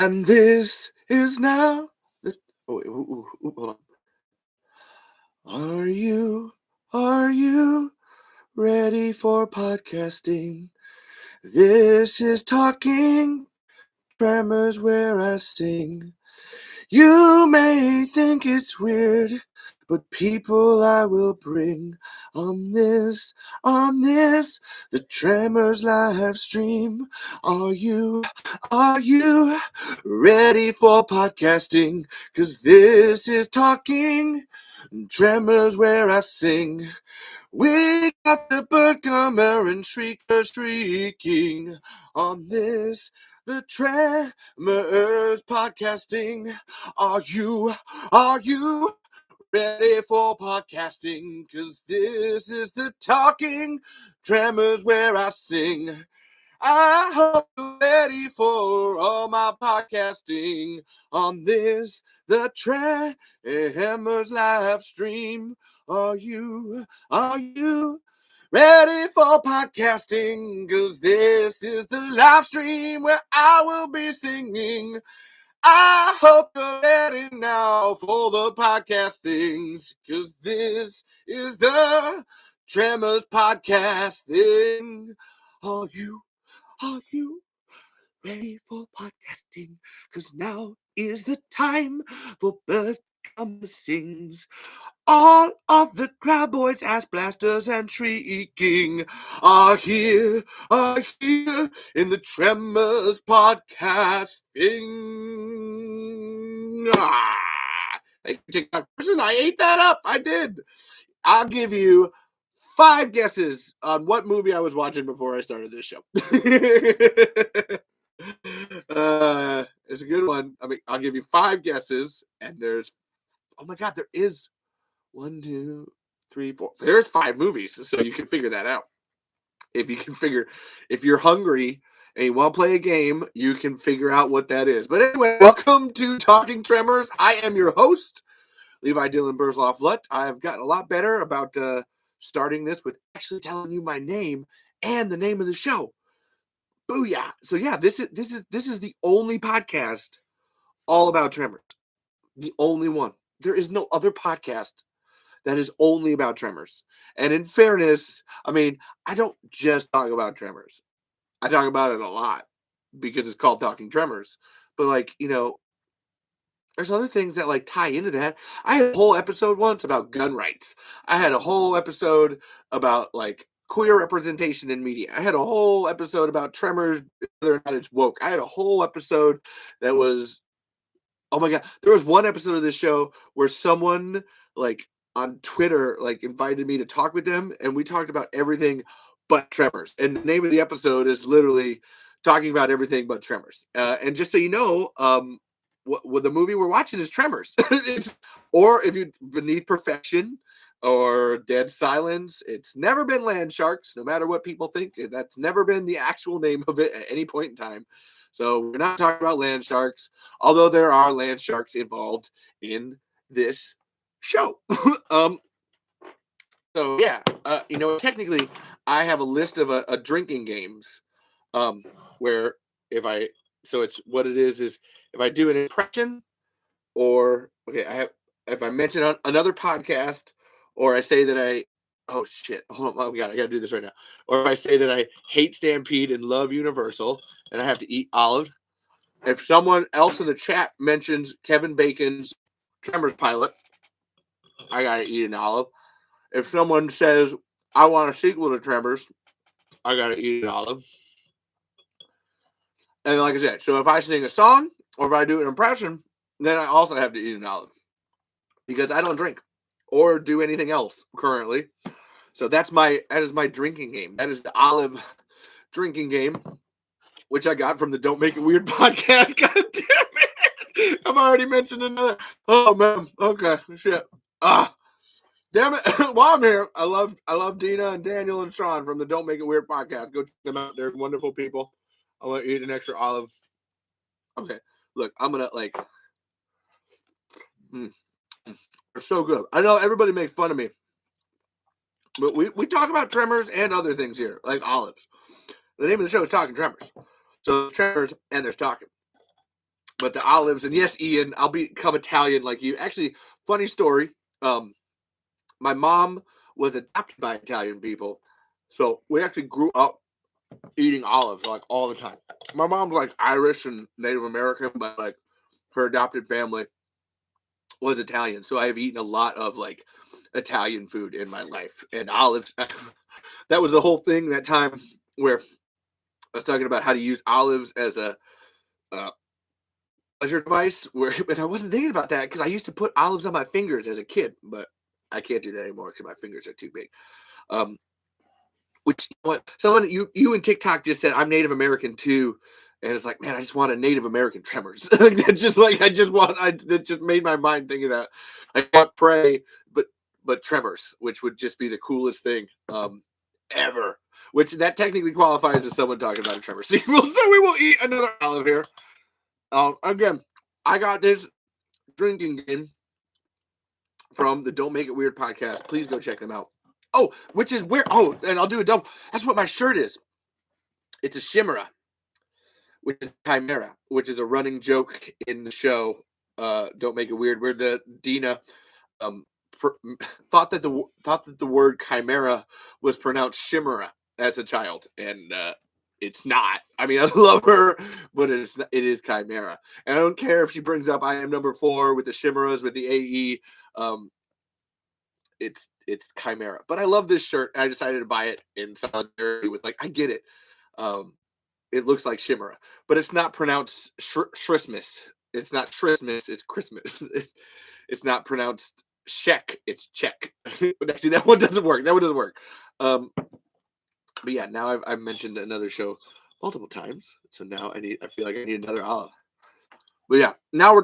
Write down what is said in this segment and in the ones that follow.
And this is now the. Oh, wait, hold on. Are you ready for podcasting? This is Talking Tremors where I sing. You may think it's weird, but people I will bring on this, the Tremors live stream. Are you ready for podcasting? 'Cause this is Talking Tremors where I sing. We got the bird comer and shrieker shrieking on this, the Tremors podcasting. Are you ready for podcasting? 'Cause this is the Talking Tremors where I sing. I hope you're ready for all my podcasting on this, the Tremors live stream. Are you ready for podcasting? 'Cause this is the live stream where I will be singing. I hope you're ready now for the podcast things, 'cause this is the Tremors podcasting. Are you ready for podcasting? 'Cause now is the time for bird sings. All of the graboids, ass blasters, and shrieking are here in the Tremors podcast thing. Hey, TikTok person, I ate that up. I did. I'll give you 5 guesses on what movie I was watching before I started this show. It's a good one. I mean, I'll give you 5 guesses, and there's, oh my God, there is 1, 2, 3, 4. There's 5 movies, so you can figure that out. If you're hungry and you want to play a game, you can figure out what that is. But anyway, welcome to Talking Tremors. I am your host, Levi Dylan Burzloff Lutt. I've gotten a lot better about starting this with actually telling you my name and the name of the show. Booyah! So yeah, this is the only podcast all about Tremors. The only one. There is no other podcast that is only about Tremors. And in fairness, I mean, I don't just talk about Tremors. I talk about it a lot because it's called Talking Tremors. But like, there's other things that like tie into that. I had a whole episode once about gun rights. I had a whole episode about like queer representation in media. I had a whole episode about Tremors, whether or not it's woke. I had a whole episode that was, oh my God, there was one episode of this show where someone like on Twitter like invited me to talk with them, and we talked about everything but Tremors. And the name of the episode is literally talking about everything but Tremors. And just so you know, what the movie we're watching is Tremors. Or if you Beneath Perfection or Dead Silence, it's never been Land Sharks, no matter what people think. That's never been the actual name of it at any point in time. So we're not talking about land sharks, although there are land sharks involved in this show. So yeah, technically I have a list of a drinking games, where it's what it is if I do an impression, or if I mention on another podcast, or I say that oh shit, hold on, oh God, I gotta do this right now. Or if I say that I hate Stampede and love Universal, and I have to eat olive. If someone else in the chat mentions Kevin Bacon's Tremors pilot, I gotta eat an olive. If someone says I want a sequel to Tremors, I gotta eat an olive. And like I said, so if I sing a song or if I do an impression, then I also have to eat an olive because I don't drink or do anything else currently. So that is my drinking game. That is the olive drinking game, which I got from the Don't Make It Weird podcast. God damn it! I've already mentioned another. Oh man. Okay. Shit. Damn it. While I'm here, I love Dina and Daniel and Sean from the Don't Make It Weird podcast. Go check them out. They're wonderful people. I want to eat an extra olive. Okay. Look, I'm gonna like. They're so good. I know everybody makes fun of me, but we talk about Tremors and other things here, like olives. The name of the show is Talking Tremors. So Tremors and there's talking. But the olives, and yes, Ian, I'll become Italian like you. Actually, funny story. My mom was adopted by Italian people, so we actually grew up eating olives like all the time. My mom's like Irish and Native American, but like her adopted family was Italian, so I have eaten a lot of like Italian food in my life, and olives. That was the whole thing that time where I was talking about how to use olives as a pleasure device. Where, and I wasn't thinking about that because I used to put olives on my fingers as a kid, but I can't do that anymore because my fingers are too big. Which, what someone you and TikTok just said, I'm Native American too, and it's like, man, I just want a Native American Tremors. That's just like that just made my mind think of that. I want Prey, but Tremors, which would just be the coolest thing ever. Which that technically qualifies as someone talking about a Tremor sequel. So we will eat another olive here. Again, I got this drinking game from the Don't Make It Weird podcast. Please go check them out. Oh, which is where, and I'll do a double. That's what my shirt is. It's a Chimera, which is Chimera, which is a running joke in the show. Don't Make It Weird, where the Dina thought that the word chimera was pronounced chimera as a child, and it's not. I mean, I love her, but it is chimera. And I don't care if she brings up I Am Number 4 with the chimeras with the AE. It's chimera. But I love this shirt. I decided to buy it in solidarity with, like, I get it. It looks like chimera, but it's not pronounced Christmas. It's not Christmas. It's Christmas. It's not pronounced Czech. It's Czech. But actually, that one doesn't work. But yeah, now I've mentioned another show multiple times, so now I feel like I need another olive. But yeah, now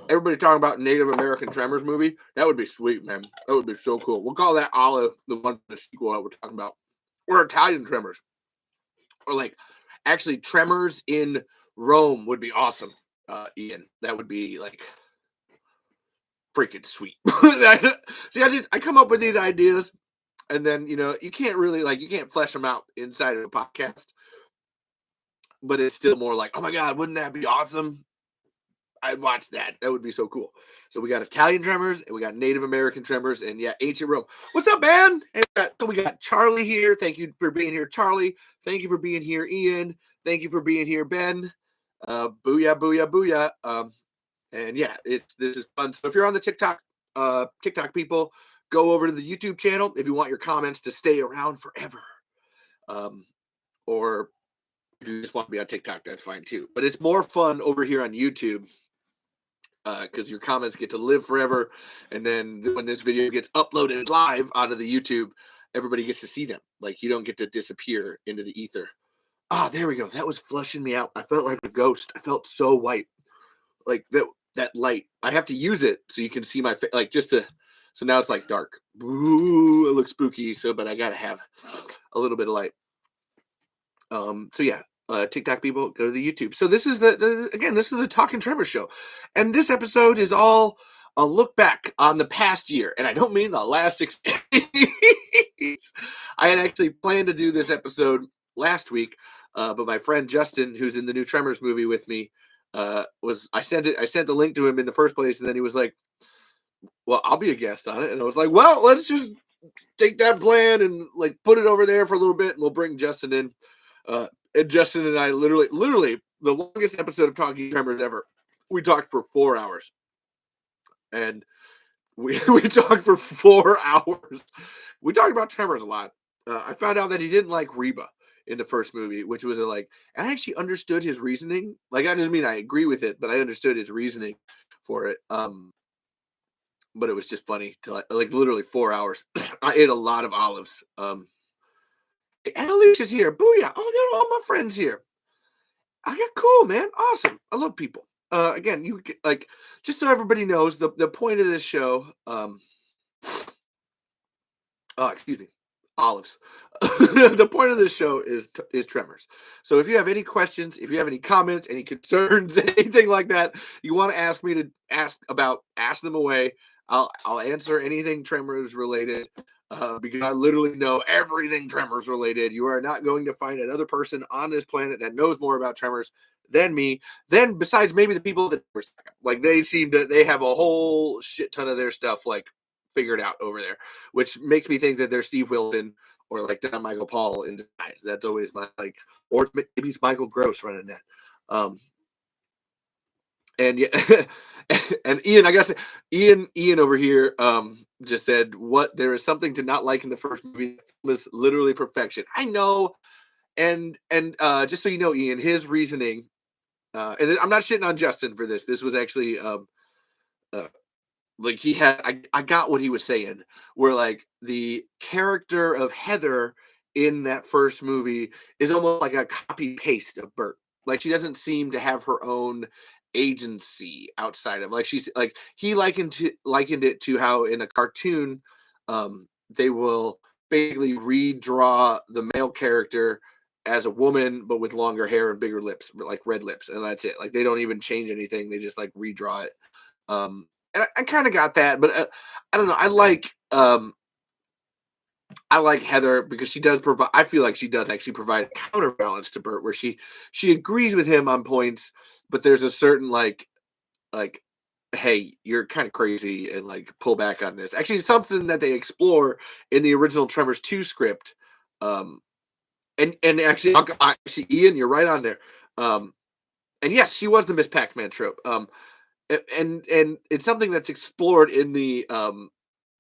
everybody's talking about Native American Tremors movie. That would be sweet, man. That would be so cool. We'll call that olive the one for the sequel that we're talking about, or Italian Tremors, or like actually Tremors in Rome would be awesome. Ian, that would be like freaking sweet. See, I come up with these ideas, and then you can't really you can't flesh them out inside of a podcast, but it's still more like, oh my god, wouldn't that be awesome? I'd watch that. That would be so cool. So we got Italian Tremors and we got Native American Tremors, and yeah, ancient Rome. What's up, man? And so we got Charlie here. Thank you for being here, Charlie. Thank you for being here, Ian. Thank you for being here, Ben. Booyah, booyah, booyah. And yeah, this is fun. So if you're on the TikTok people, go over to the YouTube channel if you want your comments to stay around forever. Or if you just want to be on TikTok, that's fine too. But it's more fun over here on YouTube because your comments get to live forever. And then when this video gets uploaded live onto the YouTube, everybody gets to see them. Like, you don't get to disappear into the ether. Ah, there we go. That was flushing me out. I felt like a ghost. I felt so white. Like that light. I have to use it so you can see my face. Like, so now it's like dark. Ooh, it looks spooky. But I gotta have a little bit of light. So yeah, TikTok people, go to the YouTube. So this is the Talking Trevor show, and this episode is all a look back on the past year, and I don't mean the last 6 days. I had actually planned to do this episode last week, but my friend Justin, who's in the new Tremors movie with me, I sent the link to him in the first place, and then he was like, well, I'll be a guest on it, and I was like, well, let's just take that plan and like put it over there for a little bit, and we'll bring Justin in. And Justin and I literally the longest episode of Talking Tremors ever. We talked for 4 hours, and we talked for 4 hours. We talked about Tremors a lot. I found out that he didn't like Reba in the first movie, which was and I actually understood his reasoning. Like, I didn't mean I agree with it, but I understood his reasoning for it. But it was just funny to like literally 4 hours. I ate a lot of olives. And Alicia's here. Booyah. Oh, I got all my friends here. I got cool, man. Awesome. I love people. Again, you like, just so everybody knows, the point of this show, excuse me, olives. The point of this show is Tremors. So if you have any questions, if you have any comments, any concerns, anything like that, you want to ask me to ask them away. I'll answer anything Tremors related. Because I literally know everything Tremors related. You are not going to find another person on this planet that knows more about Tremors than me, then besides maybe the people that were second. Like they have a whole shit ton of their stuff like figured out over there, which makes me think that they're Steve Wilson or like Don Michael Paul in disguise. That's always my like, or maybe it's Michael Gross running that. And yeah, and Ian, I guess Ian over here just said what there is something to not like in the first movie. The film is literally perfection. I know, and just so you know, Ian, his reasoning, and I'm not shitting on Justin for this. This was actually uh, like he had I got what he was saying, where like the character of Heather in that first movie is almost like a copy paste of Bert. Like she doesn't seem to have her own agency outside of like she's like he likened it to how in a cartoon they will basically redraw the male character as a woman but with longer hair and bigger lips, like red lips, and that's it. Like they don't even change anything, they just like redraw it. And I kind of got that, but I don't know. I like Heather because she does provide. I feel like she does actually provide a counterbalance to Bert, where she agrees with him on points, but there's a certain like, hey, you're kind of crazy, and like pull back on this. Actually, it's something that they explore in the original Tremors 2 script. And actually, actually, Ian, you're right on there. And yes, she was the Miss Pac-Man trope. And it's something that's explored in the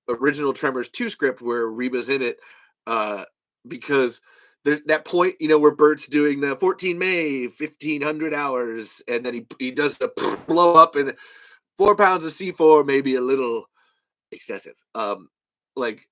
original Tremors 2 script where Reba's in it, because there's that point, where Bert's doing the 14 May, 1500 hours, and then he does the blow up, and 4 pounds of C4 may be a little excessive. Like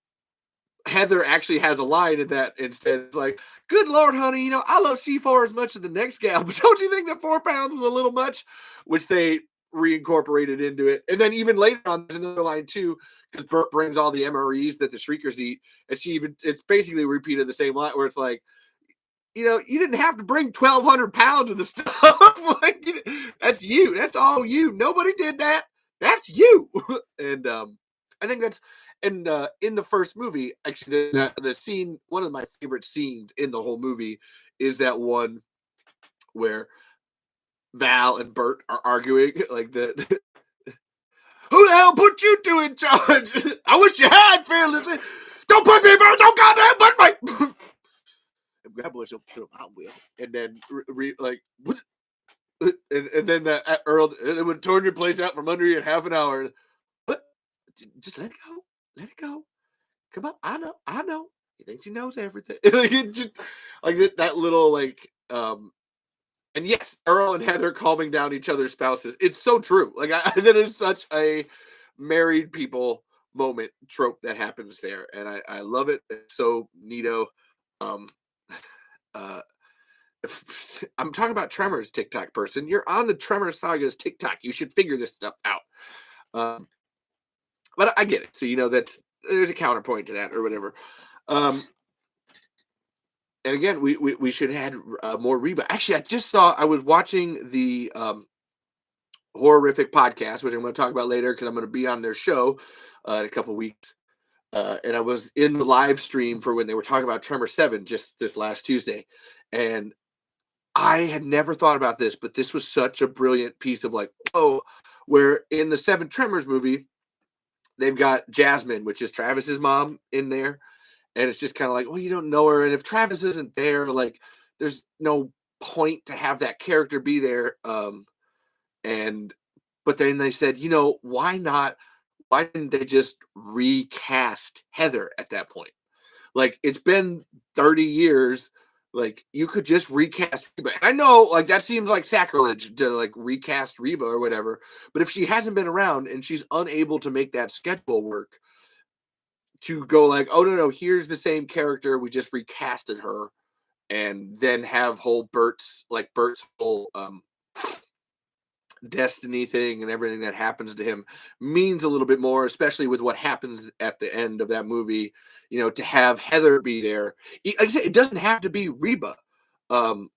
Heather actually has a line in that instead. It's like, good Lord, honey, I love C4 as much as the next gal, but don't you think that 4 pounds was a little much? Which they reincorporated into it. And then even later on, there's another line too, because Bert brings all the MREs that the Shriekers eat. And it's basically repeated the same line where it's like, you didn't have to bring 1,200 pounds of the stuff. Like, that's you. That's all you. Nobody did that. That's you. And I think that's, and in the first movie, actually, the scene, one of my favorite scenes in the whole movie is that one where Val and Bert are arguing, like the who the hell put you two in charge? I wish you had, fearlessly. Don't put me, Bert. Don't goddamn put me. And grab boys don't kill him. I will. And then like what? And then Earl, it would turn your place out from under you in half an hour. But just let it go. Let it go. Come on. I know. He thinks he knows everything. Just, like that little like and yes, Earl and Heather calming down each other's spouses. It's so true. Like that is such a married people moment trope that happens there, and I love it. It's so neato. Um, I'm talking about Tremors, TikTok person. You're on the Tremors Saga's TikTok. You should figure this stuff out. But I get it. So there's a counterpoint to that or whatever. And again, we should have had more Reba. Actually, I was watching the Horrific podcast, which I'm going to talk about later because I'm going to be on their show in a couple of weeks. And I was in the live stream for when they were talking about Tremor 7 just this last Tuesday. And I had never thought about this, but this was such a brilliant piece of like, where in the 7 Tremors movie, they've got Jasmine, which is Travis's mom, in there. And it's just kind of like, well, you don't know her. And if Travis isn't there, like, there's no point to have that character be there. But then they said, why not? Why didn't they just recast Heather at that point? Like, it's been 30 years. Like, you could just recast Reba. And I know, like, that seems like sacrilege to, like, recast Reba or whatever. But if she hasn't been around and she's unable to make that schedule work, to go like, oh, no, here's the same character. We just recasted her. And then have Bert's whole destiny thing and everything that happens to him means a little bit more, especially with what happens at the end of that movie, to have Heather be there. Like I said, it doesn't have to be Reba. Oh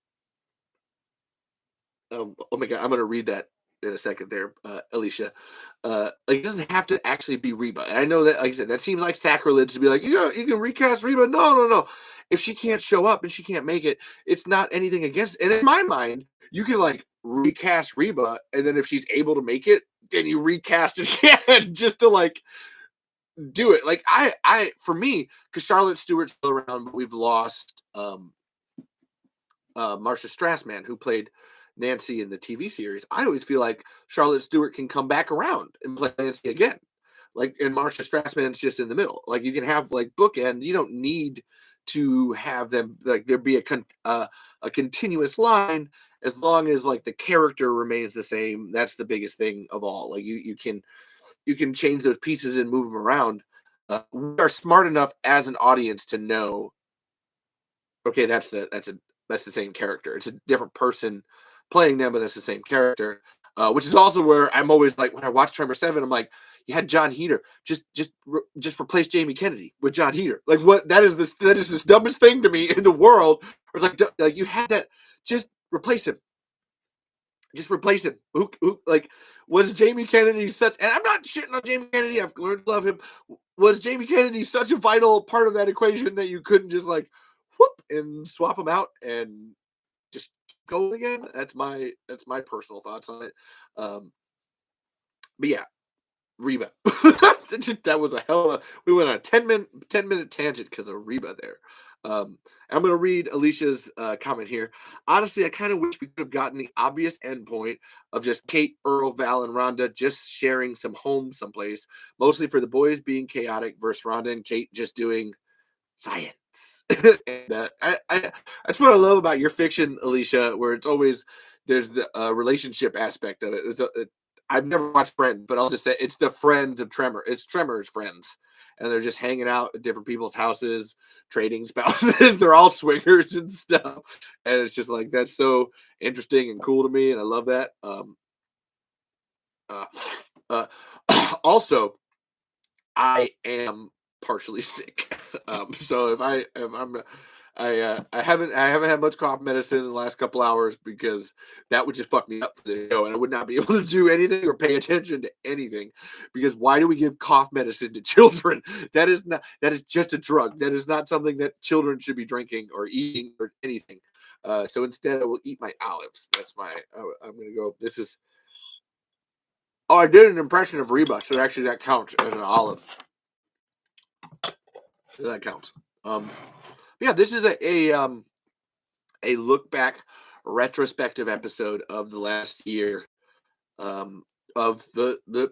my God, I'm going to read that in a second there, Alicia. Like, it doesn't have to actually be Reba. And I know that, like I said, that seems like sacrilege to be like, you can recast Reba. No. if she can't show up and she can't make it, it's not anything against. And in my mind, you can like recast Reba, and then if she's able to make it, then you recast it again just to like do it. Like for me, because Charlotte Stewart's still around, but we've lost Marsha Strassman, who played Nancy in the TV series. I always feel like Charlotte Stewart can come back around and play Nancy again. Like, and Marsha Strassman's just in the middle. Like, you can have like bookend. You don't need to have them like there be a continuous line, as long as like the character remains the same. That's the biggest thing of all. Like, you can change those pieces and move them around. We are smart enough as an audience to know, okay, that's the same character. It's a different person playing them, but that's the same character. Which is also where I'm always like, when I watch Tremor 7, I'm like, you had John Heder. Just replace Jamie Kennedy with John Heder. Like, what? That is this dumbest thing to me in the world. It's like you had that. Just replace him. Just replace him. Who like, was Jamie Kennedy such? And I'm not shitting on Jamie Kennedy. I've learned to love him. Was Jamie Kennedy such a vital part of that equation that you couldn't just like whoop and swap him out and just go again? That's my personal thoughts on it. But yeah, Reba. That was a hell of a. We went on a 10-minute tangent because of Reba there. I'm going to read Alicia's comment here. Honestly, I kind of wish we could have gotten the obvious endpoint of just Kate, Earl, Val, and Rhonda just sharing some home someplace, mostly for the boys being chaotic versus Rhonda and Kate just doing science. And that's what I love about your fiction, Alicia, where it's always there's the relationship aspect of it. I've never watched Friends, but I'll just say it's the friends of Tremor. It's Tremor's friends. And they're just hanging out at different people's houses, trading spouses. They're all swingers and stuff. And it's just like, that's so interesting and cool to me. And I love that. Also, I am partially sick. So I haven't had much cough medicine in the last couple hours because that would just fuck me up for the show, and I would not be able to do anything or pay attention to anything. Because why do we give cough medicine to children? That is just a drug. That is not something that children should be drinking or eating or anything. So instead, I will eat my olives. That's I'm gonna go. This is. Oh, I did an impression of Reba, so actually that counts as an olive. So that counts. Yeah, this is a look back retrospective episode of the last year of the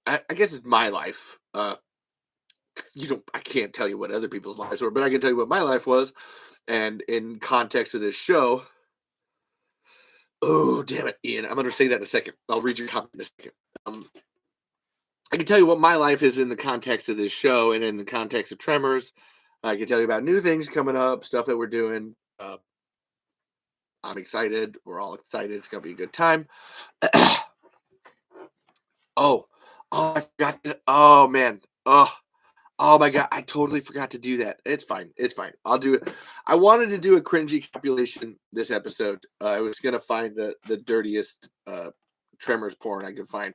I guess it's my life. I can't tell you what other people's lives were, but I can tell you what my life was. And in context of this show, oh damn it, Ian, I'm gonna say that in a second. I'll read your comment in a second. I can tell you what my life is in the context of this show and in the context of Tremors. I can tell you about new things coming up, stuff that we're doing. I'm excited. We're all excited. It's going to be a good time. Oh, I forgot. Oh, man. Oh my God. I totally forgot to do that. It's fine. I'll do it. I wanted to do a cringy compilation this episode. I was going to find the dirtiest Tremors porn I could find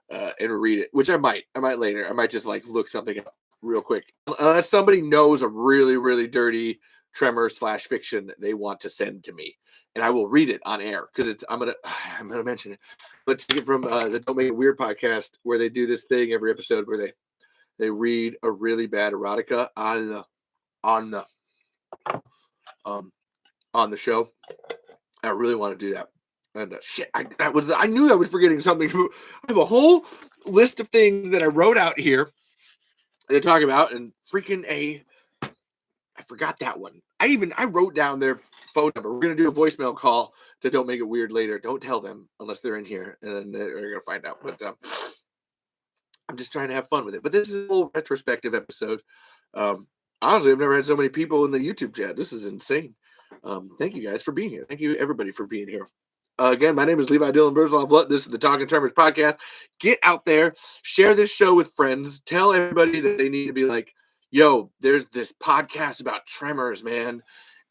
and read it, which I might later. I might just like look something up real quick. Unless somebody knows a really, really dirty Tremor / fiction that they want to send to me, and I will read it on air because I'm gonna mention it. But take it from the Don't Make It Weird podcast, where they do this thing every episode where they read a really bad erotica on the show. I really want to do that. And shit, I knew I was forgetting something. I have a whole list of things that I wrote out here to talk about, and I forgot that one. I wrote down their phone number. We're gonna do a voicemail call to Don't Make It Weird later. Don't tell them unless they're in here, and then they're gonna find out. But I'm just trying to have fun with it. But this is a whole retrospective episode. Honestly, I've never had so many people in the YouTube chat. This is insane. Thank you guys for being here. Thank you everybody for being here. Again, my name is Levi Dylan Burzloff. This is the Talking Tremors podcast. Get out there, share this show with friends. Tell everybody that they need to be like, yo, there's this podcast about Tremors, man.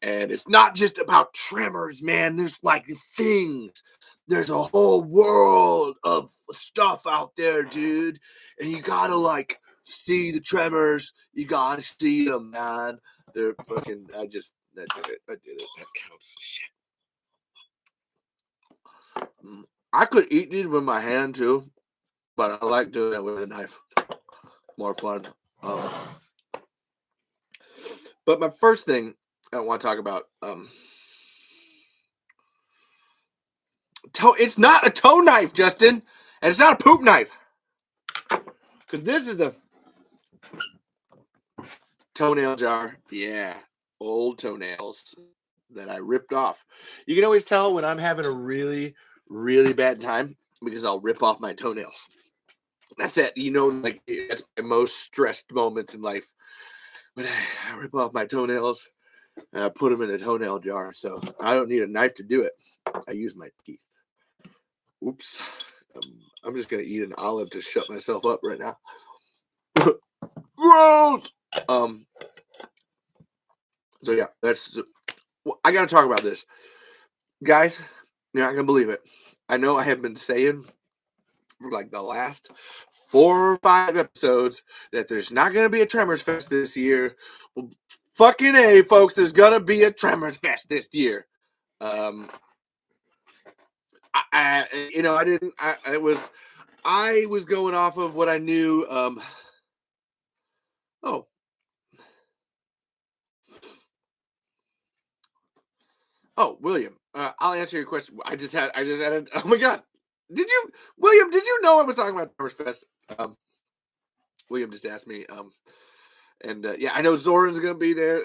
And it's not just about Tremors, man. There's like things. There's a whole world of stuff out there, dude. And you gotta like see the Tremors. You gotta see them, man. They're fucking. I did it. That counts. Shit. I could eat these with my hand too, but I like doing it with a knife. More fun. But my first thing I want to talk about, it's not a toe knife, Justin, and it's not a poop knife, because this is the toenail jar. Yeah, old toenails that I ripped off. You can always tell when I'm having a really, really bad time because I'll rip off my toenails. That's it. Like that's my most stressed moments in life when I rip off my toenails and I put them in the toenail jar. So I don't need a knife to do it. I use my teeth. Oops. I'm just gonna eat an olive to shut myself up right now. Gross. So yeah, I gotta talk about this, guys. You're not gonna believe it. I know I have been saying for like the last 4 or 5 episodes that there's not gonna be a Tremors Fest this year. Well, fucking A, folks, there's gonna be a Tremors Fest this year. I was going off of what I knew. William, I'll answer your question. I just had oh my God. William, did you know I was talking about Tremors Fest? William just asked me. And yeah, I know Zoran's gonna be there.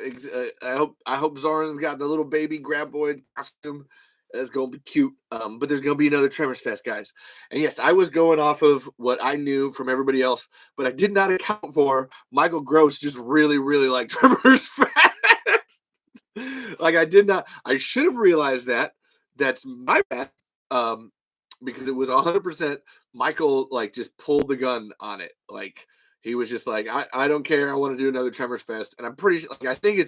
I hope Zoran's got the little baby graboid costume. It's gonna be cute. But there's gonna be another Tremors Fest, guys. And yes, I was going off of what I knew from everybody else, but I did not account for Michael Gross just really, really like Tremors Fest. Like I did not. I should have realized that. That's my bad. Because it was 100% Michael. Like just pulled the gun on it. Like he was just like, I don't care. I want to do another Tremors Fest, and I'm pretty like I think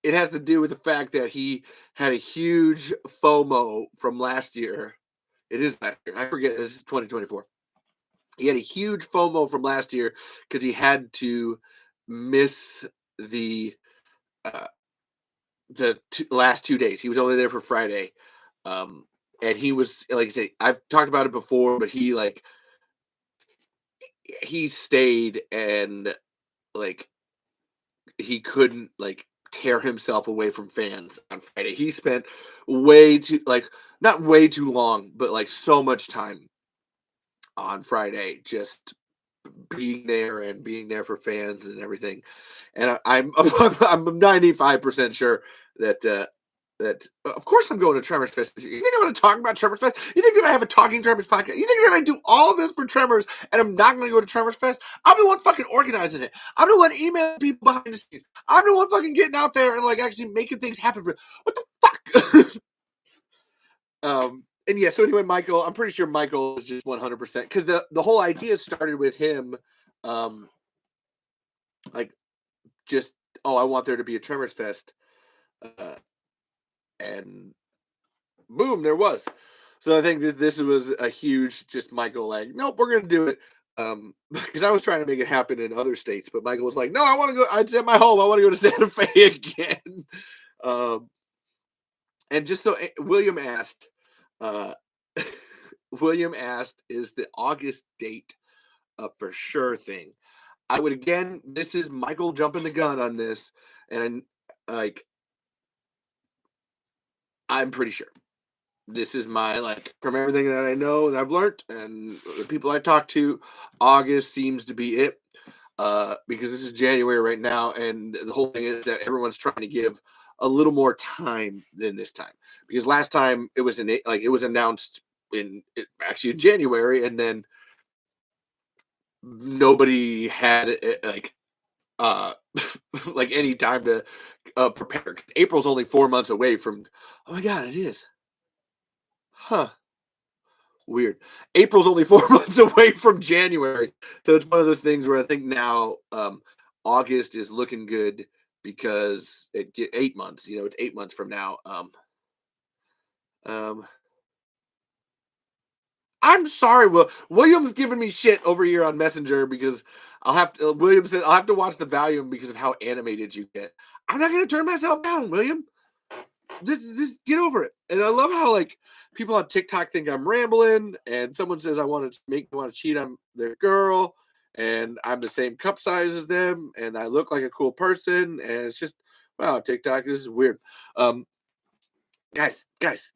it has to do with the fact that he had a huge FOMO from last year. It is last year. I forget. This is 2024. He had a huge FOMO from last year because he had to miss the last 2 days. He was only there for Friday. And he was, like I say, I've talked about it before, but he stayed and like he couldn't like tear himself away from fans on Friday. He spent not way too long, but like so much time on Friday just being there for fans and everything. And I'm 95% sure that of course I'm going to Tremors Fest. You think I'm going to talk about Tremors Fest? You think that I have a talking Tremors podcast? You think that I do all of this for Tremors and I'm not going to go to Tremors Fest? I'm the one fucking organizing it. I'm the one emailing people behind the scenes. I'm the one fucking getting out there and like actually making things happen for what the fuck? And yeah, so anyway, Michael, I'm pretty sure Michael is just 100% because the whole idea started with him, like just I want there to be a Tremors Fest, and boom, there was. So I think this was a huge just Michael like, nope, we're gonna do it. Because I was trying to make it happen in other states, but Michael was like, no, I want to go. It's at my home. I want to go to Santa Fe again. And just so William asked, is the August date a for sure thing? I would again. This is Michael jumping the gun on this, and I'm pretty sure. This is my from everything that I know and I've learned and the people I talk to, August seems to be it. Because this is January right now, and the whole thing is that everyone's trying to give a little more time than this time. Because last time it was it was announced actually in January, and then nobody had like any time to prepare. April's only 4 months away from. Oh my God, it is. Huh. Weird. April's only 4 months away from January. So it's one of those things where I think now August is looking good because it get 8 months. It's 8 months from now. I'm sorry, William's giving me shit over here on Messenger because William said I'll have to watch the volume because of how animated you get. I'm not gonna turn myself down, William. This get over it. And I love how like people on TikTok think I'm rambling, and someone says I want to make me want to cheat on their girl, and I'm the same cup size as them, and I look like a cool person, and it's just wow, TikTok, this is weird. Guys,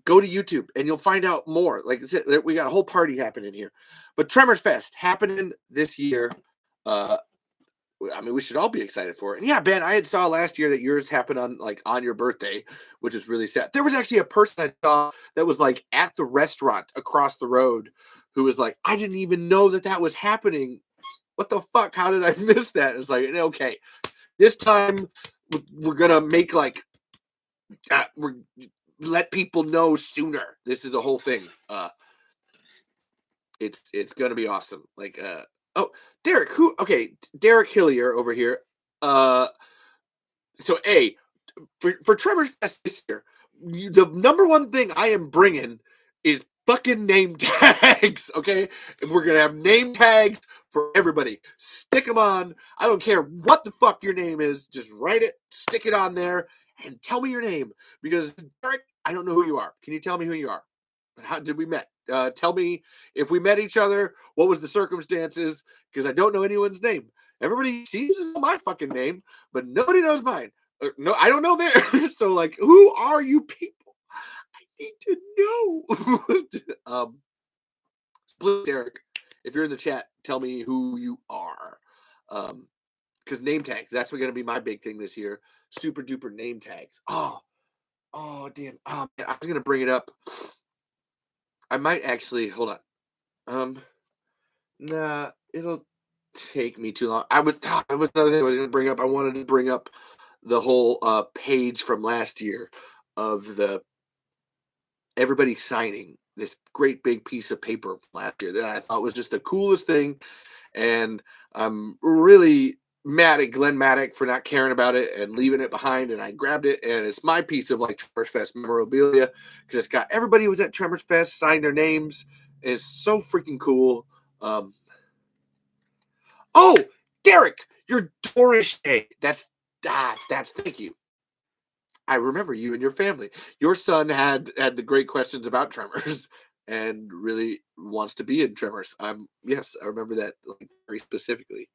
go to YouTube and you'll find out more. Like I said, we got a whole party happening here. But Tremors Fest happening this year. Uh, I mean, we should all be excited for it. And yeah, Ben, I had saw last year that yours happened on your birthday, which is really sad. There was actually a person I saw that was like at the restaurant across the road who was like, I didn't even know that was happening. What the fuck? How did I miss that? It's like, okay, this time we're gonna make like we're let people know sooner. This is a whole thing. It's gonna be awesome. Like oh, Derek, Derek Hillier over here. So for Tremors Fest this year, the number one thing I am bringing is fucking name tags. Okay, and we're gonna have name tags for everybody. Stick them on. I don't care what the fuck your name is. Just write it, stick it on there, and tell me your name. Because Derek, I don't know who you are. Can you tell me who you are? How did we met? Tell me if we met each other. What was the circumstances? Because I don't know anyone's name. Everybody seems to know my fucking name, but nobody knows mine. No, I don't know theirs. So, like, who are you people? I need to know. Split Derek, if you're in the chat, tell me who you are. Because name tags, that's going to be my big thing this year. Super duper name tags. Oh, damn. Oh, man, I was going to bring it up. I might actually hold on. Nah, it'll take me too long. It was another thing I was going to bring up. I wanted to bring up the whole page from last year of everybody signing this great big piece of paper last year that I thought was just the coolest thing, and I'm really mad at Glenn Maddock for not caring about it and leaving it behind, and I grabbed it, and it's my piece of like Tremors Fest memorabilia because it's got everybody who was at Tremors Fest signed their names. It's so freaking cool. Oh, Derek, your Dorish Day. That's thank you. I remember you and your family. Your son had the great questions about Tremors and really wants to be in Tremors. Yes, I remember that like, very specifically.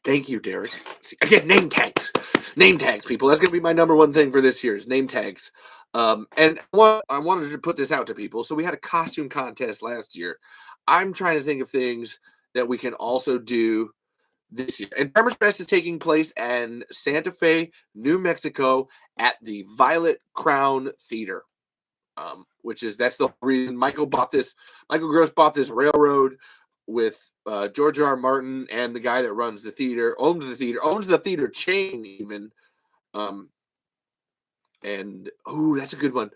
Thank you, Derek. Again, name tags, people. That's gonna be my number one thing for this year's name tags. And I wanted to put this out to people. So we had a costume contest last year. I'm trying to think of things that we can also do this year. And Tremors Fest is taking place in Santa Fe, New Mexico, at the Violet Crown Theater, that's the reason Michael Gross bought this railroad with George R. Martin and the guy that runs the theater, owns the theater chain even. And that's a good one.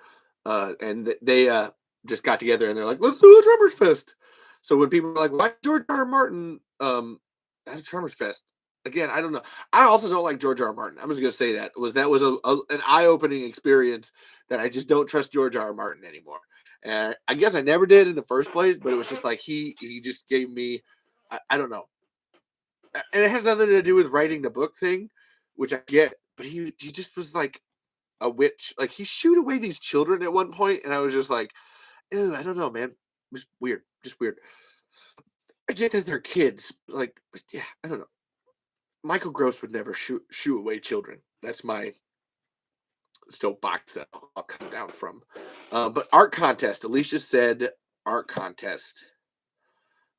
And they just got together and they're like, let's do a Tremors Fest. So when people are like, why George R. R. Martin at a Tremors Fest? Again, I don't know. I also don't like George R. R. Martin. I'm just gonna say that was an eye-opening experience that I just don't trust George R. R. Martin anymore. And I guess I never did in the first place, but it was just like he just gave me, I don't know. And it has nothing to do with writing the book thing, which I get, but he just was like a witch. Like he shooed away these children at one point, and I was just like, ew, I don't know, man. Just weird. I get that they're kids, like, but yeah, I don't know. Michael Gross would never shoo away children. That's my soapbox that I'll come down from. But art contest. Alicia said art contest.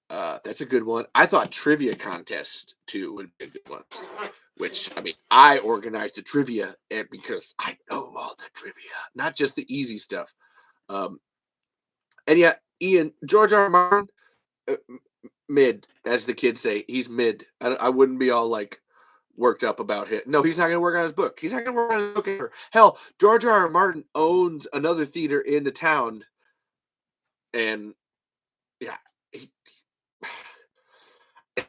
That's a good one. I thought trivia contest too would be a good one. Which, I mean, I organized the trivia because I know all the trivia, not just the easy stuff. And yeah, Ian, George R. R. Martin, mid, as the kids say. He's mid. I wouldn't be all like worked up about it. No, he's not going to work on his book. He's not going to work on his book either. Hell, George R. R. Martin owns another theater in the town. And yeah,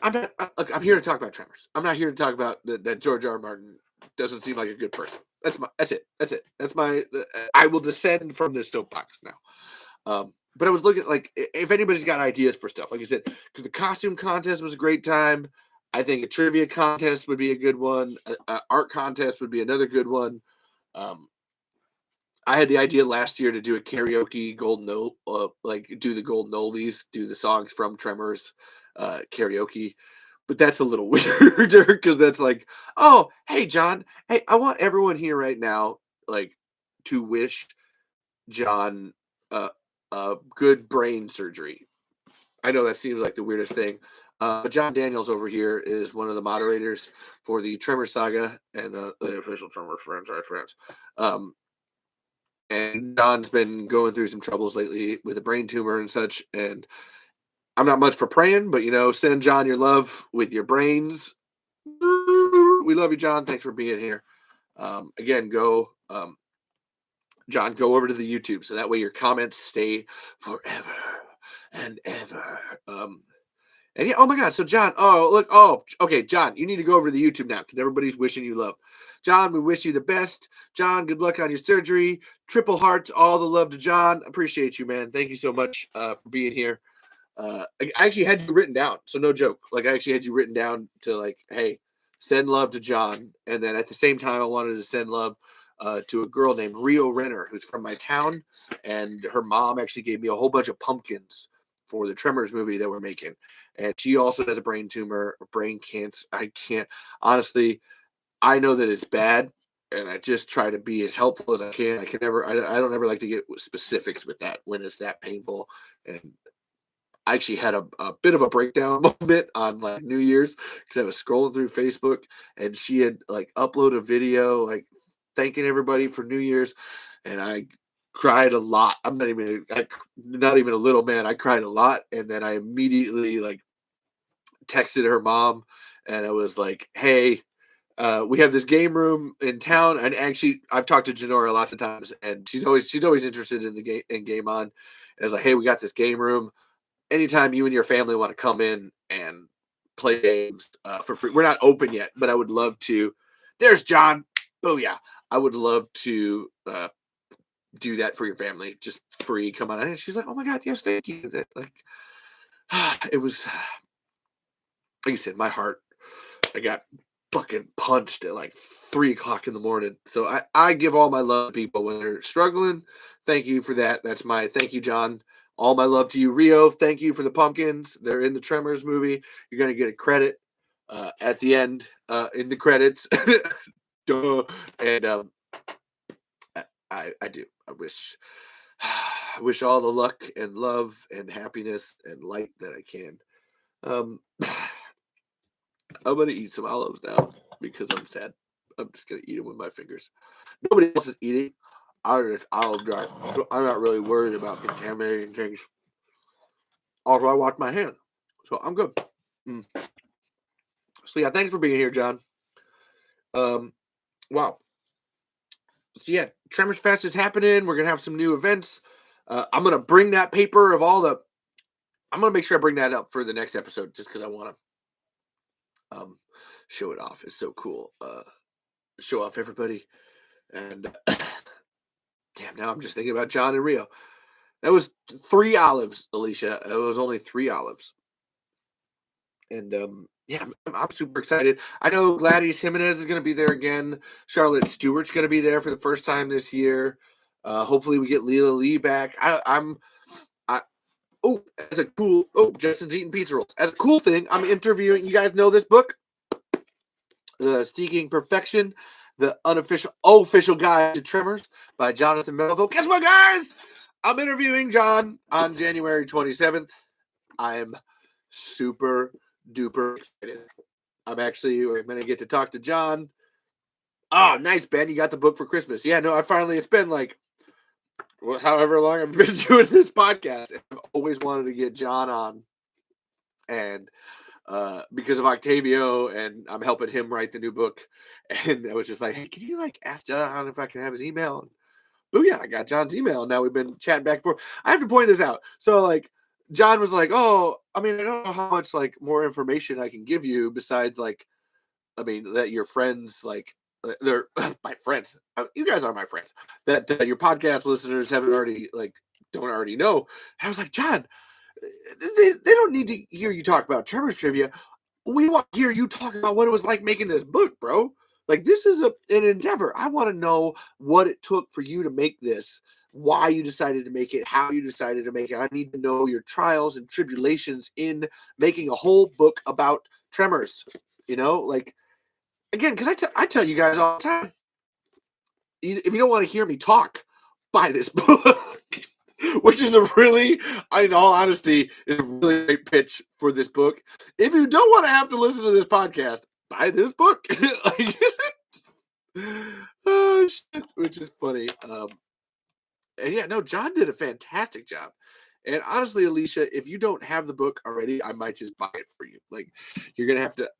I'm here to talk about Tremors. I'm not here to talk about that George R. R. Martin doesn't seem like a good person. That's it. That's my. I will descend from this soapbox now. but I was looking like if anybody's got ideas for stuff, like you said, because the costume contest was a great time. I think a trivia contest would be a good one. A art contest would be another good one. Um, I had the idea last year to do a karaoke golden like do the golden oldies, do the songs from Tremors, karaoke. But that's a little weirder because that's like, oh, hey John, hey, I want everyone here right now, like, to wish John uh, good brain surgery. I know that seems like the weirdest thing. But John Daniels over here is one of the moderators for the Tremor saga and the official Tremor friends. Um, and John's been going through some troubles lately with a brain tumor and such. And I'm not much for praying, but send John your love with your brains. We love you, John. Thanks for being here. Again, John, go over to the YouTube so that way your comments stay forever and ever. And yeah, oh my God. So John, oh look, oh okay, John, you need to go over to the YouTube now because everybody's wishing you love. John, we wish you the best. John, good luck on your surgery. Triple hearts, all the love to John. Appreciate you, man. Thank you so much for being here. I actually had you written down, so no joke. Like I actually had you written down to like, hey, send love to John, and then at the same time, I wanted to send love to a girl named Rio Renner, who's from my town, and her mom actually gave me a whole bunch of pumpkins for the Tremors movie that we're making, and she also has a brain tumor, brain cancer. I can't honestly. I know that it's bad, and I just try to be as helpful as I can. I can never. I don't ever like to get specifics with that when it's that painful. And I actually had a bit of a breakdown moment on like New Year's because I was scrolling through Facebook and she had like uploaded a video like thanking everybody for New Year's, and I cried a lot. Not even a little, man. I cried a lot, and then I immediately like texted her mom, and I was like, "Hey, we have this game room in town." And actually, I've talked to Janora lots of times, and she's always interested in the game on. And I was like, "Hey, we got this game room. Anytime you and your family want to come in and play games for free. We're not open yet, but I would love to." There's John. Booyah. I would love to do that for your family, just free. Come on. And she's like, "Oh my God, yes, thank you." That like, it was like you said, my heart. I got fucking punched at like 3 o'clock in the morning. So I give all my love to people when they're struggling. Thank you for that. That's my thank you, John. All my love to you, Rio. Thank you for the pumpkins. They're in the Tremors movie. You're going to get a credit at the end in the credits. Duh. And I do. I wish all the luck and love and happiness and light that I can. I'm going to eat some olives now because I'm sad. I'm just going to eat them with my fingers. Nobody else is eating. I'll just olive dry. So I'm not really worried about contaminating things. Also, I wash my hand. So I'm good. So yeah, thanks for being here, John. Wow. So yeah, Tremors Fest is happening. We're going to have some new events. I'm going to bring that paper of all the... I'm going to make sure I bring that up for the next episode just because I want to show it off. It's so cool. Show off everybody. And damn, now I'm just thinking about John and Rio. That was 3 olives, Alicia. It was only 3 olives. And yeah, I'm super excited. I know Gladys Jimenez is going to be there again. Charlotte Stewart's going to be there for the first time this year. Hopefully we get Leela Lee back. Justin's eating pizza rolls. As a cool thing, I'm interviewing. You guys know this book, Seeking Perfection, the official guide to Tremors by Jonathan Melville. Guess what, guys? I'm interviewing John on January 27th. I'm super duper excited. I'm going to get to talk to John. Oh, nice, Ben. You got the book for Christmas. Yeah, no, it's been like however long I've been doing this podcast. I've always wanted to get John on. And because of Octavio, and I'm helping him write the new book. And I was just like, hey, can you like ask John if I can have his email? And booyah, I got John's email. And now we've been chatting back and forth. I have to point this out. So like John was like, oh, I mean, I don't know how much like more information I can give you besides like, I mean, that your friends, like they're my friends. You guys are my friends. That your podcast listeners haven't already like don't already know. I was like, John, they don't need to hear you talk about Tremors trivia. We want to hear you talk about what it was like making this book, bro. Like, this is an endeavor. I want to know what it took for you to make this, why you decided to make it, how you decided to make it. I need to know your trials and tribulations in making a whole book about Tremors. Like, again, because I tell you guys all the time, if you don't want to hear me talk, buy this book. Which is in all honesty, is a really great pitch for this book. If you don't want to have to listen to this podcast, buy this book. Oh, shit, which is funny. And yeah, no, John did a fantastic job. And honestly, Alicia, if you don't have the book already, I might just buy it for you. Like, you're gonna have to,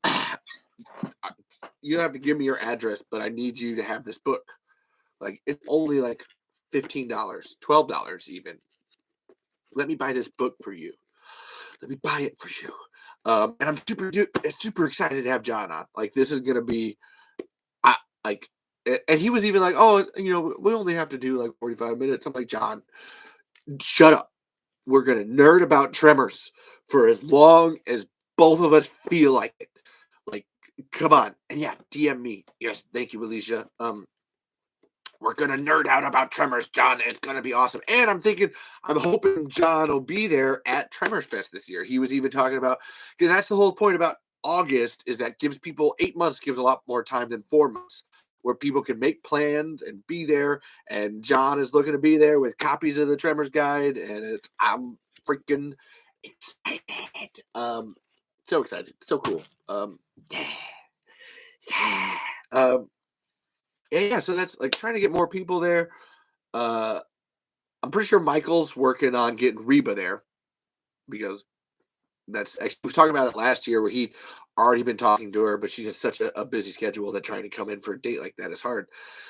you don't have to give me your address, but I need you to have this book. Like, it's only like $15, $12 even. Let me buy this book for you. Let me buy it for you. And I'm super excited to have John on. Like, this is gonna be, and he was even like, oh, we only have to do like 45 minutes. I'm like, John, shut up. We're gonna nerd about Tremors for as long as both of us feel like it. Like, come on. And yeah, DM me. Yes, thank you, Alicia. We're going to nerd out about Tremors, John. It's going to be awesome. And I'm hoping John will be there at Tremors Fest this year. He was even talking about, because that's the whole point about August, is that gives people 8 months, gives a lot more time than 4 months, where people can make plans and be there. And John is looking to be there with copies of the Tremors guide. And I'm freaking excited. So excited. So cool. Yeah. Yeah, so that's like trying to get more people there. I'm pretty sure Michael's working on getting Reba there, because that's actually, we was talking about it last year where he'd already been talking to her, but she has such a busy schedule that trying to come in for a date like that is hard.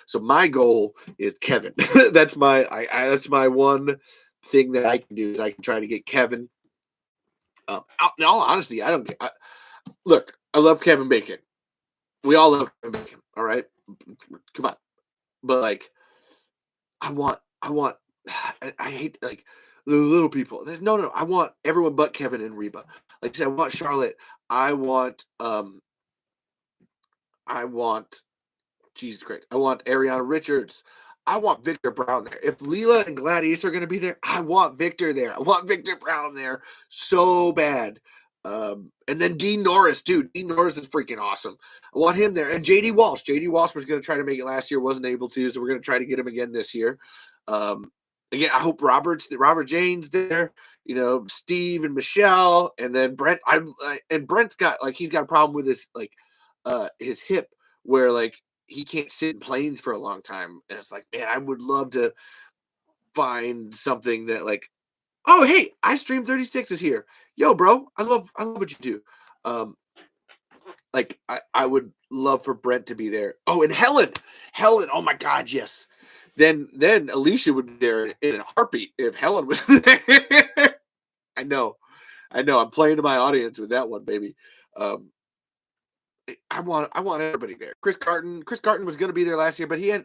So my goal is Kevin. That's that's my one thing that I can do, is I can try to get Kevin. In all honesty, look, I love Kevin Bacon. We all love Kevin Bacon. All right, come on. But like, I hate like the little people. There's no. I want everyone but Kevin and Reba. Like I said, I want Charlotte. I want Jesus Christ. I want Ariana Richards. I want Victor Brown there. If Leela and Gladys are going to be there, I want Victor there. I want Victor Brown there so bad. And then Dean Norris, dude. Dean Norris is freaking awesome. I want him there. And JD Walsh. JD Walsh was going to try to make it last year, wasn't able to, so we're going to try to get him again this year. Again, I hope Robert Jane's there. Steve and Michelle, and then Brent. And Brent's got he's got a problem with his hip, where he can't sit in planes for a long time. And it's like, man, I would love to find something that oh, hey, iStream36 is here. Yo, bro, I love what you do. I would love for Brent to be there. Oh, and Helen, oh my God, yes. Then Alicia would be there in a heartbeat if Helen was there. I know. I'm playing to my audience with that one, baby. I want everybody there. Chris Carton was going to be there last year, but there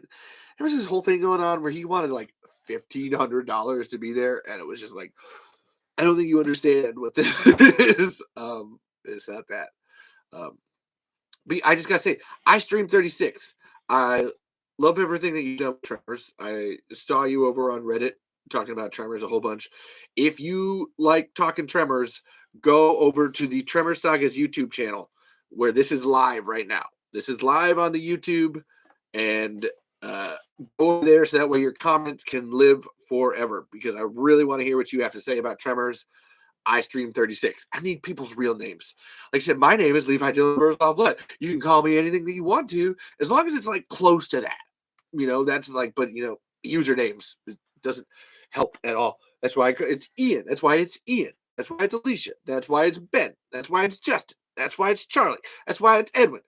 was this whole thing going on where he wanted $1,500 to be there, and it was just I don't think you understand what this is. It's not that. But I just gotta say, iStream36. I love everything that you've done with Tremors. I saw you over on Reddit talking about Tremors a whole bunch. If you like talking Tremors, go over to the Tremor Saga's YouTube channel, where this is live right now. This is live on the YouTube, and go over there so that way your comments can live forever, because I really want to hear what you have to say about Tremors. iStream36. I need people's real names. Like I said, my name is Levi Dylan Burzloff. You can call me anything that you want to, as long as it's close to that. That's but usernames, it doesn't help at all. That's why it's Ian. That's why it's Ian. That's why it's Alicia. That's why it's Ben. That's why it's Justin. That's why it's Charlie. That's why it's Edwin.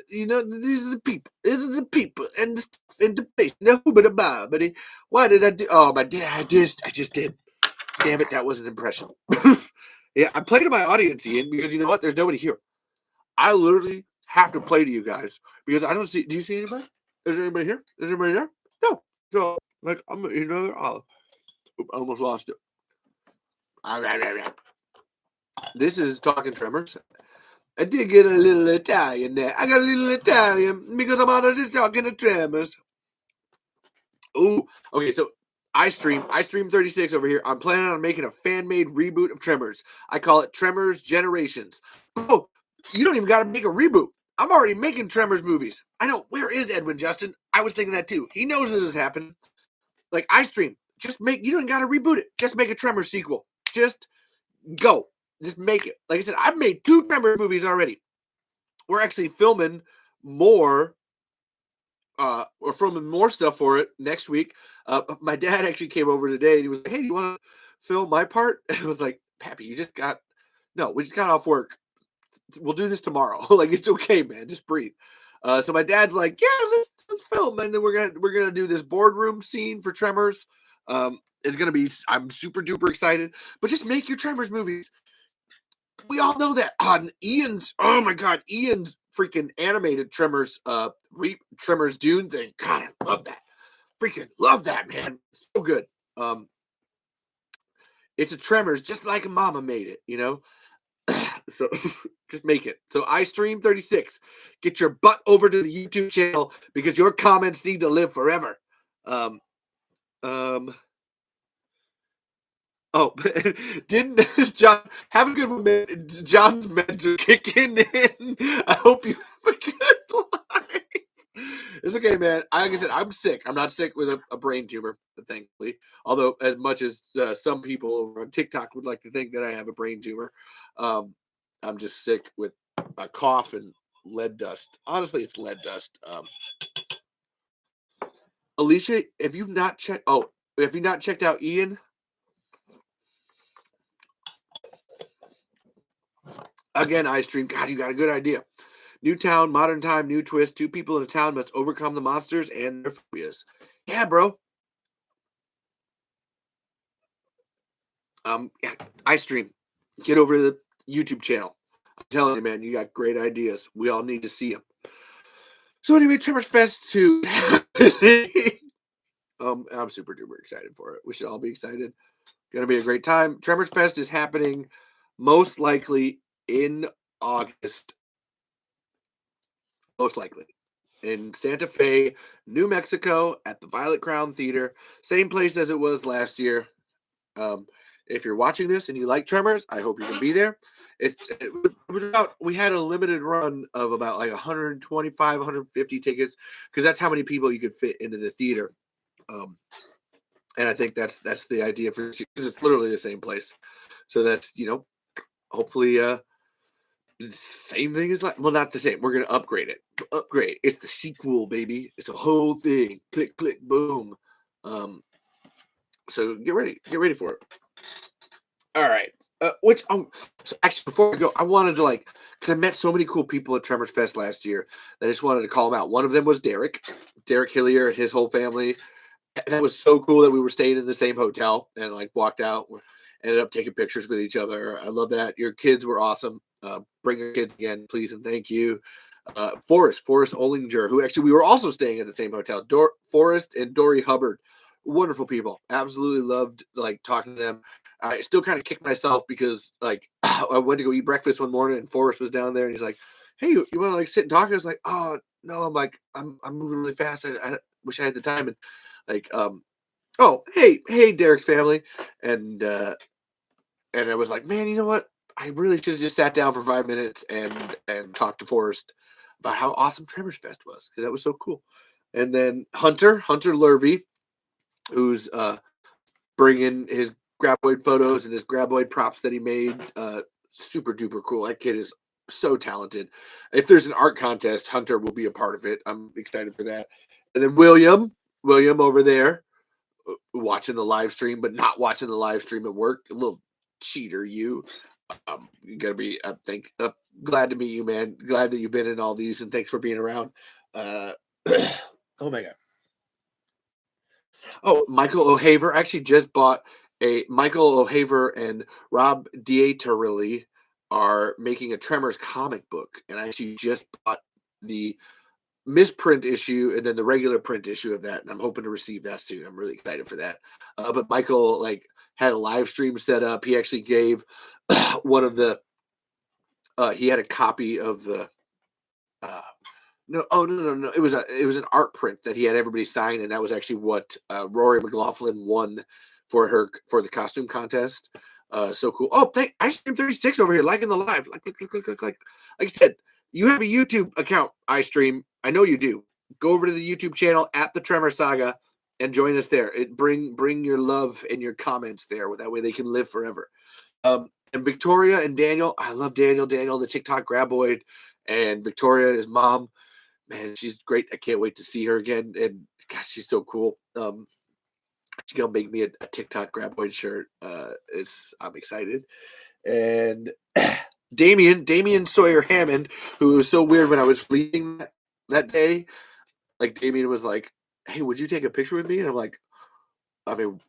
These are the people. These are the people and the stuff and the place. No, but why did I do? Oh my dad! I just did. Damn it, that was an impression. Yeah, I'm playing to my audience, Ian, because you know what? There's nobody here. I literally have to play to you guys because I don't see. Do you see anybody? Is there anybody here? Is there anybody there? No. So I'm another olive. Oop, I almost lost it. This is Talking Tremors. I did get a little Italian there. I got a little Italian because I'm out of talking to Tremors. Ooh, okay, so I stream 36 over here. I'm planning on making a fan-made reboot of Tremors. I call it Tremors Generations. Oh, you don't even got to make a reboot. I'm already making Tremors movies. I know. Where is Edwin Justin? I was thinking that too. He knows this is happening. Like I stream, just make. You don't got to reboot it. Just make a Tremors sequel. Just go. Just make it. Like I said, I've made 2 Tremors movies already. We're actually filming more. We're filming more stuff for it next week. My dad actually came over today and he was like, "Hey, do you want to film my part?" And I was like, "Pappy, we just got off work. We'll do this tomorrow. Like it's okay, man. Just breathe." So my dad's like, "Yeah, let's film," and then we're gonna do this boardroom scene for Tremors. It's gonna be. I'm super duper excited. But just make your Tremors movies. We all know that. Ian's. Oh my God, Ian's freaking animated Tremors. Tremors Dune thing. God, I love that. Freaking love that, man. So good. It's a Tremors, just like a mama made it, you know? So just make it. So I stream 36. Get your butt over to the YouTube channel because your comments need to live forever. Um, oh, didn't John have a good one? John's meds are kicking in. I hope you have a good life. It's okay, man. Like I said, I'm sick. I'm not sick with a brain tumor, thankfully. Although, as much as some people over on TikTok would like to think that I have a brain tumor, I'm just sick with a cough and lead dust. Honestly, it's lead dust. Alicia, if you've not checked out Ian, again, I stream. God, you got a good idea. New town, modern time, new twist. 2 people in a town must overcome the monsters and their phobias. Yeah, bro. Yeah, I stream. Get over to the YouTube channel. I'm telling you, man, you got great ideas. We all need to see them. So anyway, Tremors Fest 2. I'm super duper excited for it. We should all be excited. Gonna be a great time. Tremors Fest is happening most likely in August. Most likely in Santa Fe, New Mexico, at the Violet Crown Theater. Same place as it was last year. If you're watching this and you like Tremors, I hope you can be there. It was about, we had a limited run of about like 125, 150 tickets because that's how many people you could fit into the theater. And I think that's the idea for this because it's literally the same place. So that's, hopefully the same thing as like, well, not the same. We're gonna upgrade it. Upgrade. It's the sequel, baby. It's a whole thing. Click, click, boom. So get ready for it. All right. So actually, before we go, I wanted to because I met so many cool people at Tremors Fest last year that I just wanted to call them out. One of them was Derek Hillier and his whole family. That was so cool that we were staying in the same hotel and walked out. Ended up taking pictures with each other. I love that. Your kids were awesome. Bring your kids again, please, and thank you. Forrest Ollinger, who actually we were also staying at the same hotel. Forrest and Dory Hubbard, wonderful people. Absolutely loved talking to them. I still kind of kicked myself because I went to go eat breakfast one morning and Forrest was down there and he's like, "Hey, you want to sit and talk?" I was like, "Oh no," I'm moving really fast. I wish I had the time and oh hey Derek's family and I was like, man, you know what? I really should have just sat down for 5 minutes and talked to Forrest about how awesome Tremors Fest was because that was so cool. And then Hunter Lurvy, who's bringing his graboid photos and his graboid props that he made. Super duper cool. That kid is so talented. If there's an art contest, Hunter will be a part of it. I'm excited for that. And then William over there watching the live stream, but not watching the live stream at work. A little cheater, you. You gotta be. Glad to meet you, man. Glad that you've been in all these, and thanks for being around. Oh my god. Oh, Michael O'Haver actually just bought Michael O'Haver and Rob Dieterle are making a Tremors comic book, and I actually just bought the misprint issue and then the regular print issue of that, and I'm hoping to receive that soon. I'm really excited for that. But Michael like had a live stream set up. He actually gave one of the he had a copy of the no. It was an art print that he had everybody sign, and that was actually what Rory McLaughlin won for the costume contest. So cool. Oh, I stream 36 over here, liking the live. Like I said, you have a YouTube account. I stream. I know you do. Go over to the YouTube channel at the Tremor Saga and join us there. Bring your love and your comments there. That way they can live forever. And Victoria and Daniel, I love Daniel. Daniel, the TikTok graboid, and Victoria, his mom. Man, she's great. I can't wait to see her again. And gosh, she's so cool. She's gonna make me a TikTok graboid shirt. I'm excited. And Damian Sawyer Hammond, who was so weird when I was fleeing that day. Like Damian was like, "Hey, would you take a picture with me?" And I'm like, I mean,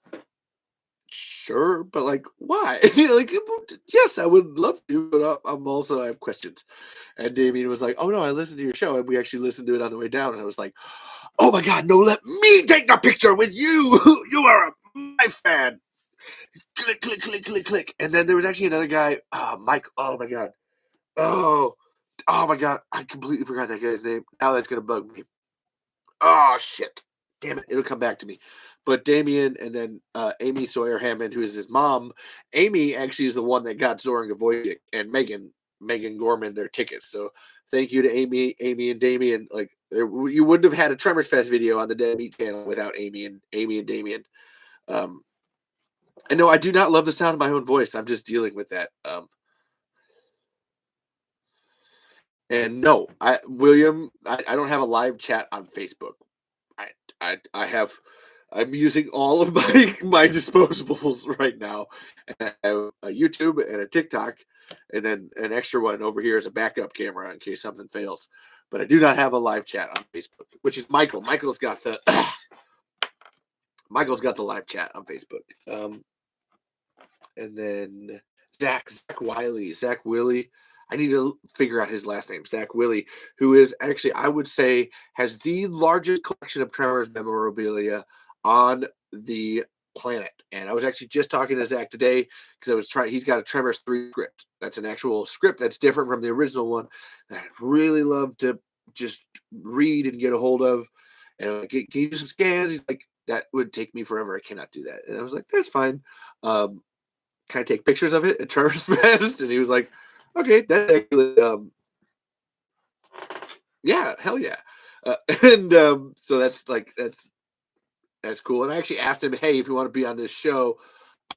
sure, but like, why? Like, yes, I would love to, but I have questions. And Damien was like, "Oh no, I listened to your show, and we actually listened to it on the way down." And I was like, "Oh my god, no! Let me take the picture with you. You are my fan." Click, click, click, click, click. And then there was actually another guy, Mike. Oh my god. Oh, oh my god, I completely forgot that guy's name. Now that's gonna bug me. Oh shit. Damn it, it'll come back to me. But Damien and then Amy Sawyer Hammond, who is his mom. Amy actually is the one that got Zoran Gavojic and Megan Gorman their tickets. So thank you to Amy and Damien. Like you wouldn't have had a Tremors Fest video on the Dead Meat channel without Amy and Damien. And no, I do not love the sound of my own voice. I'm just dealing with that. And no, William, I don't have a live chat on Facebook. I'm using all of my disposables right now. And I have a YouTube and a TikTok, and then an extra one over here as a backup camera in case something fails. But I do not have a live chat on Facebook, which is Michael. Michael's got the live chat on Facebook. And then Zach Willie. I need to figure out his last name, Zach Willie, who is actually, I would say, has the largest collection of Tremors memorabilia on the planet. And I was actually just talking to Zach today because I was trying. He's got a Tremors 3 script. That's an actual script that's different from the original one that I'd really love to just read and get a hold of. And I'm like, can you do some scans? He's like, that would take me forever. I cannot do that. And I was like, that's fine. Can I take pictures of it at Tremors Fest? And he was like, okay, that's actually, yeah, hell yeah. And so that's cool. And I actually asked him, hey, if you want to be on this show,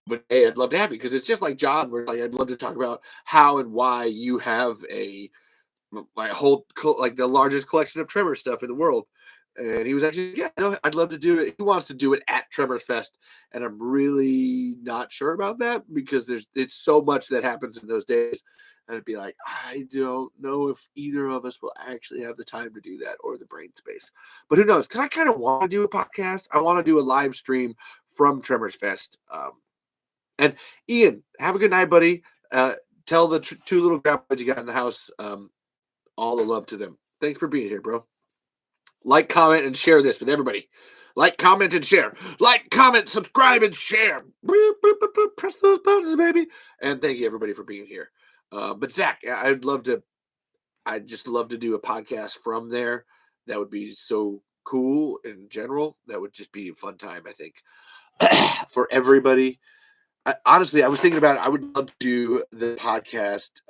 but hey, I'd love to have you, because it's just like John, where like I'd love to talk about how and why you have my whole like the largest collection of Tremor stuff in the world. And he was actually, yeah, no, I'd love to do it. He wants to do it at Tremors Fest, and I'm really not sure about that because it's so much that happens in those days. And it'd be like, I don't know if either of us will actually have the time to do that or the brain space. But who knows? Because I kind of want to do a podcast. I want to do a live stream from Tremors Fest. And Ian, have a good night, buddy. Tell the two little grandpas you got in the house all the love to them. Thanks for being here, bro. Like, comment, and share this with everybody. Like, comment, and share. Like, comment, subscribe, and share. Boop, boop, boop, boop. Press those buttons, baby. And thank you, everybody, for being here. But Zach, I'd just love to do a podcast from there. That would be so cool in general. That would just be a fun time, I think, for everybody. Honestly, I was thinking about it. I would love to do the podcast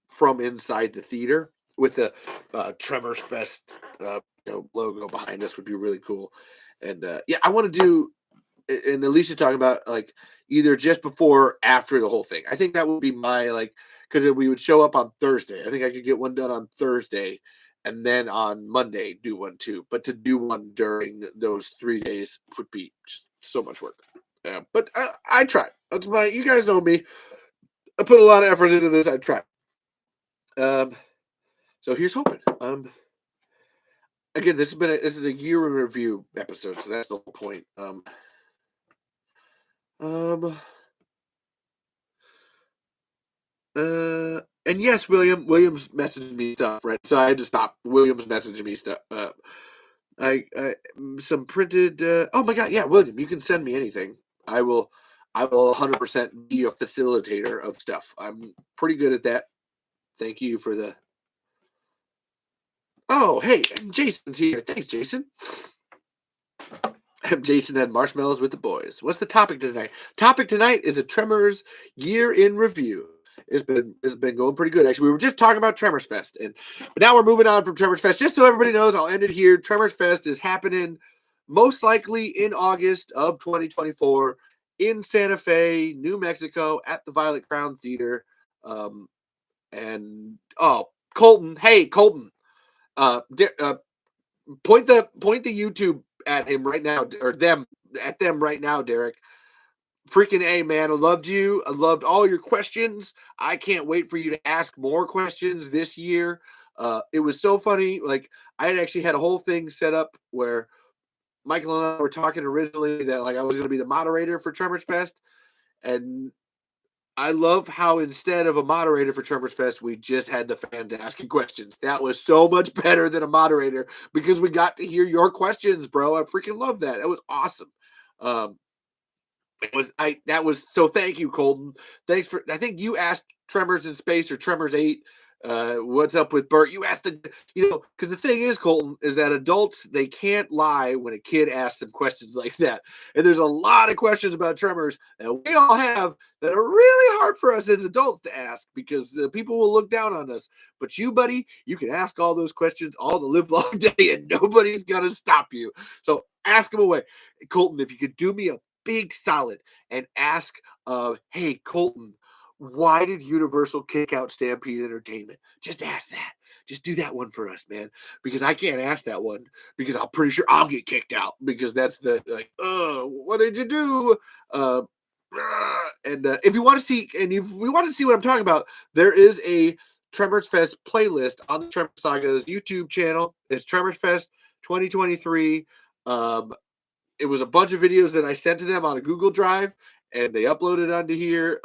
from inside the theater with the Tremors Fest logo behind us. Would be really cool. And yeah, I want to do, and Alicia's talking about like either just before or after the whole thing. I think that would be my because we would show up on Thursday. I think I could get one done on Thursday, and then on Monday do one too. But to do one during those 3 days would be just so much work. But I try. That's you guys know me. I put a lot of effort into this. I try. So here's hoping. Again, this is a year in review episode, so that's the whole point. And yes, Williams messaged me stuff, right? So I had to stop. Williams messaging me stuff. I some printed. Oh my God, yeah, William, you can send me anything. I will. I will 100% be a facilitator of stuff. I'm pretty good at that. Thank you for the. Oh, hey, Jason's here. Thanks, Jason. Jason had marshmallows with the boys. What's the topic tonight? Topic tonight is a Tremors year in review. It's been going pretty good, actually. We were just talking about Tremors Fest, but now we're moving on from Tremors Fest. Just so everybody knows, I'll end it here. Tremors Fest is happening most likely in August of 2024 in Santa Fe, New Mexico, at the Violet Crown Theater. And Colton, hey Colton, point the YouTube at him right now, or them at them right now, Derek. Freaking A, man. I loved you. I loved all your questions. I can't wait for you to ask more questions this year. It was so funny. Like, I had actually had a whole thing set up where Michael and I were talking originally that like I was going to be the moderator for Tremors Fest. And I love how instead of a moderator for Tremors Fest, we just had the fans asking questions. That was so much better than a moderator because we got to hear your questions, bro. I freaking love that. That was awesome. That was so. Thank you, Colton. Thanks for. I think you asked Tremors in Space or Tremors 8. What's up with Bert? You asked because the thing is, Colton, is that adults, they can't lie when a kid asks them questions like that. And there's a lot of questions about Tremors that we all have that are really hard for us as adults to ask because people will look down on us. But you, buddy, you can ask all those questions all the live long day and nobody's gonna stop you. So ask them away. Colton, if you could do me a big solid and ask, hey, Colton, why did Universal kick out Stampede Entertainment? Just ask that. Just do that one for us, man. Because I can't ask that one because I'm pretty sure I'll get kicked out because that's the like, what did you do? And if you want to see, and if we want to see what I'm talking about, there is a Tremors Fest playlist on the Tremors Saga's YouTube channel. It's Tremors Fest 2023. It was a bunch of videos that I sent to them on a Google Drive, and they uploaded onto here.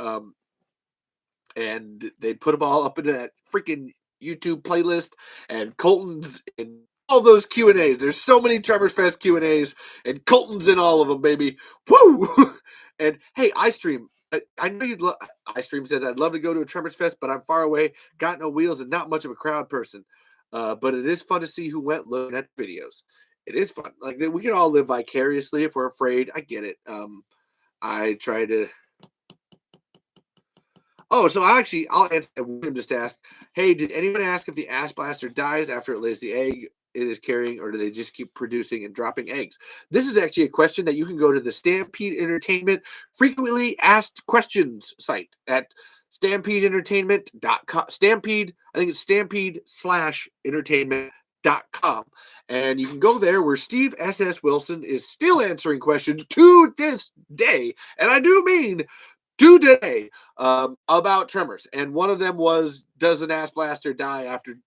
And they put them all up into that freaking YouTube playlist. And Colton's in all those Q&As. There's so many Tremors Fest Q&As, and Colton's in all of them, baby. Woo! And hey, iStream, I know you'd love. iStream says I'd love to go to a Tremors Fest, but I'm far away, got no wheels, and not much of a crowd person. But it is fun to see who went looking at the videos. It is fun. Like we can all live vicariously if we're afraid. I get it. I try to. Oh, so I'll answer. William just asked, "Hey, did anyone ask if the ass blaster dies after it lays the egg it is carrying, or do they just keep producing and dropping eggs?" This is actually a question that you can go to the Stampede Entertainment frequently asked questions site at stampedeentertainment.com. Stampede, I think it's stampede/entertainment.com. And you can go there where Steve S.S. Wilson is still answering questions to this day. And I do mean today about Tremors, and one of them was, does an ass blaster die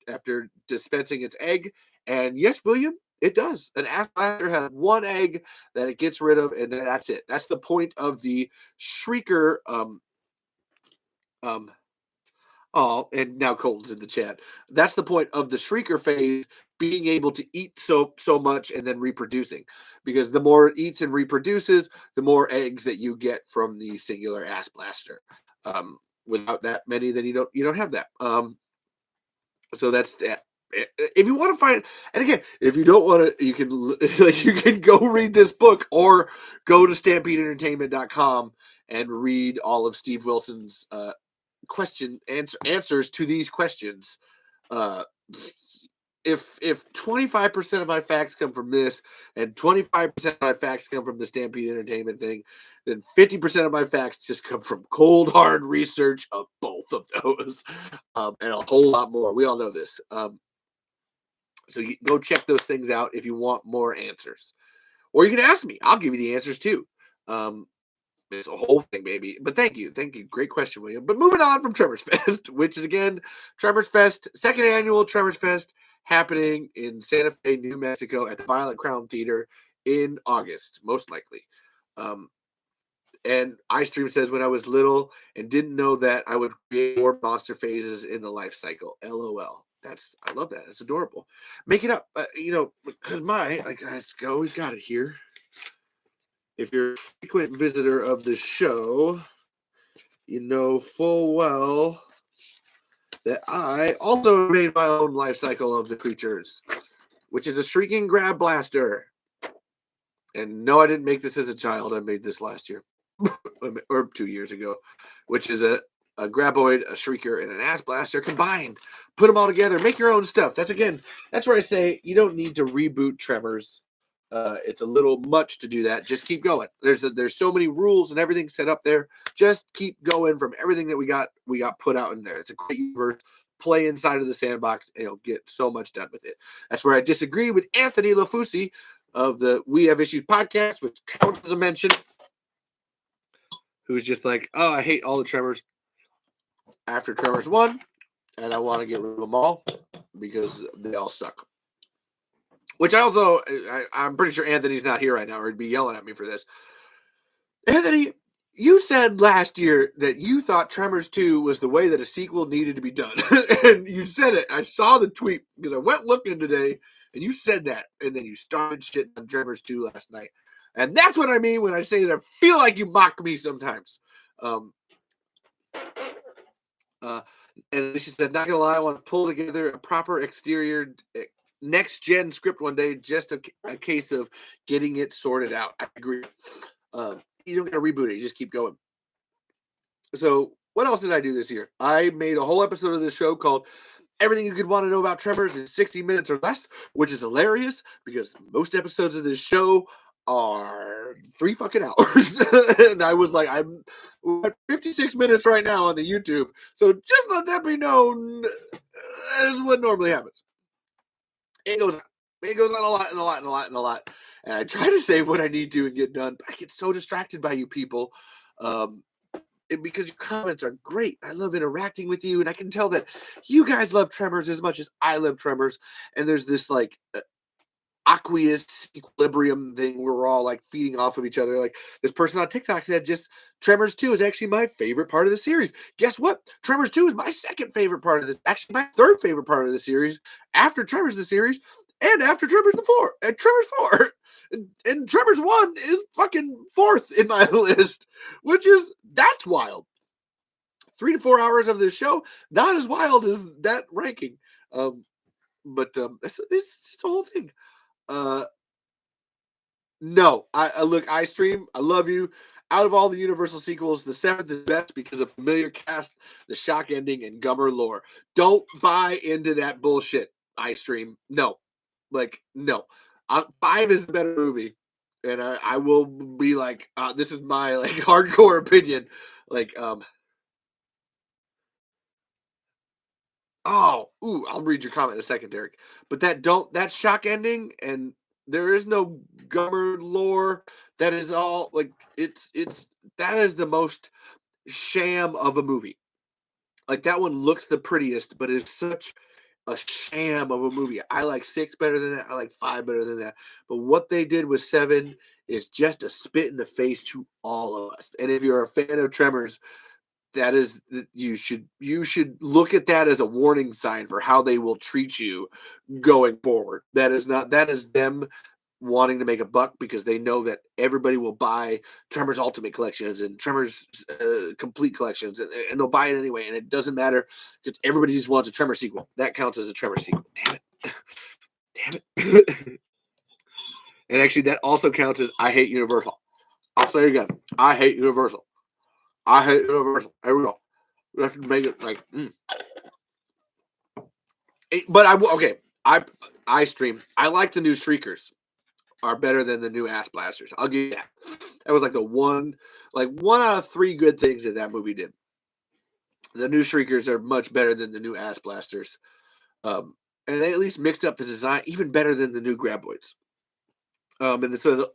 after dispensing its egg? And yes, William, it does. An ass blaster has one egg that it gets rid of, and then that's it. That's the point of the Shrieker. Oh, and now Colton's in the chat. That's the point of the Shrieker phase, being able to eat so much and then reproducing. Because the more it eats and reproduces, the more eggs that you get from the singular ass blaster. Without that many, then you don't have that. So that's that. If you want to find, and again, if you don't want to, you can go read this book or go to stampedeentertainment.com and read all of Steve Wilson's answers to these questions. If 25% of my facts come from this and 25% of my facts come from the Stampede Entertainment thing, then 50% of my facts just come from cold hard research of both of those, and a whole lot more. We all know this. So you go check those things out if you want more answers, or you can ask me. I'll give you the answers too. It's a whole thing, baby. But thank you. Great question, William. But moving on from Tremors Fest, which is again Tremors Fest, second annual Tremors Fest, happening in Santa Fe, New Mexico, at the Violet Crown Theater in August, most likely. And iStream says, when I was little and didn't know that I would create more monster phases in the life cycle. LOL. I love that. It's adorable. Make it up. Because I always got it here. If you're a frequent visitor of the show, you know full well that I also made my own life cycle of the creatures, which is a shrieking grab blaster. And no, I didn't make this as a child. I made this last year or 2 years ago, which is a graboid, a shrieker, and an ass blaster combined. Put them all together. Make your own stuff. That's where I say you don't need to reboot Tremors. It's a little much to do that. Just keep going. There's so many rules and everything set up there. Just keep going from everything that we got put out in there. It's a great universe. Play inside of the sandbox, and you'll get so much done with it. That's where I disagree with Anthony Lafusi of the We Have Issues podcast, which counts as a mention, who's just like, oh, I hate all the Tremors after Tremors 1, and I want to get rid of them all because they all suck. Which I'm pretty sure Anthony's not here right now, or he'd be yelling at me for this. Anthony, you said last year that you thought Tremors 2 was the way that a sequel needed to be done. And you said it. I saw the tweet because I went looking today, and you said that. And then you started shitting on Tremors 2 last night. And that's what I mean when I say that I feel like you mock me sometimes. And she said, not gonna lie, I want to pull together a proper exterior next-gen script one day, just a case of getting it sorted out. I agree. You don't got to reboot it. You just keep going. So what else did I do this year? I made a whole episode of this show called Everything You Could Want to Know About Tremors in 60 Minutes or Less, which is hilarious because most episodes of this show are 3 fucking hours. And I was like, I'm at 56 minutes right now on the YouTube. So just let that be known as what normally happens. It goes on a lot and a lot and a lot and a lot. And I try to say what I need to and get done, but I get so distracted by you people because your comments are great. I love interacting with you, and I can tell that you guys love Tremors as much as I love Tremors. And there's this like aqueous equilibrium thing where we're all like feeding off of each other. Like this person on TikTok said, just Tremors 2 is actually my favorite part of the series. Guess what? Tremors 2 is my second favorite part of this. Actually, my third favorite part of the series after Tremors the series and after Tremors 4. And Tremors 1 is fucking 4th in my list, that's wild. 3 to 4 hours of this show, not as wild as that ranking. But it's the whole thing. No, look, iStream, I love you. Out of all the Universal sequels, the 7th is best because of familiar cast, the shock ending, and Gummer lore. Don't buy into that bullshit, iStream. No. No. 5 is the better movie. And I will be like, this is my like hardcore opinion. I'll read your comment in a second, Derek. But that shock ending, and there is no Gummer lore. That is all like that is the most sham of a movie. Like that one looks the prettiest, but it's such a sham of a movie. I like 6 better than that. I like 5 better than that. But what they did with 7 is just a spit in the face to all of us. And if you're a fan of Tremors, that is you should look at that as a warning sign for how they will treat you going forward. That is them wanting to make a buck because they know that everybody will buy Tremors Ultimate Collections and Tremors Complete Collections, and they'll buy it anyway, and it doesn't matter because everybody just wants a Tremor sequel. That counts as a Tremor sequel. Damn it. And actually, that also counts as I hate Universal. I'll say it again. I hate Universal. Here we go. We have to make it like. I stream. I like the new Shriekers are better than the new Ass Blasters. I'll give you that. That was like one out of 3 good things that movie did. The new Shriekers are much better than the new Ass Blasters. And they at least mixed up the design even better than the new Graboids. And so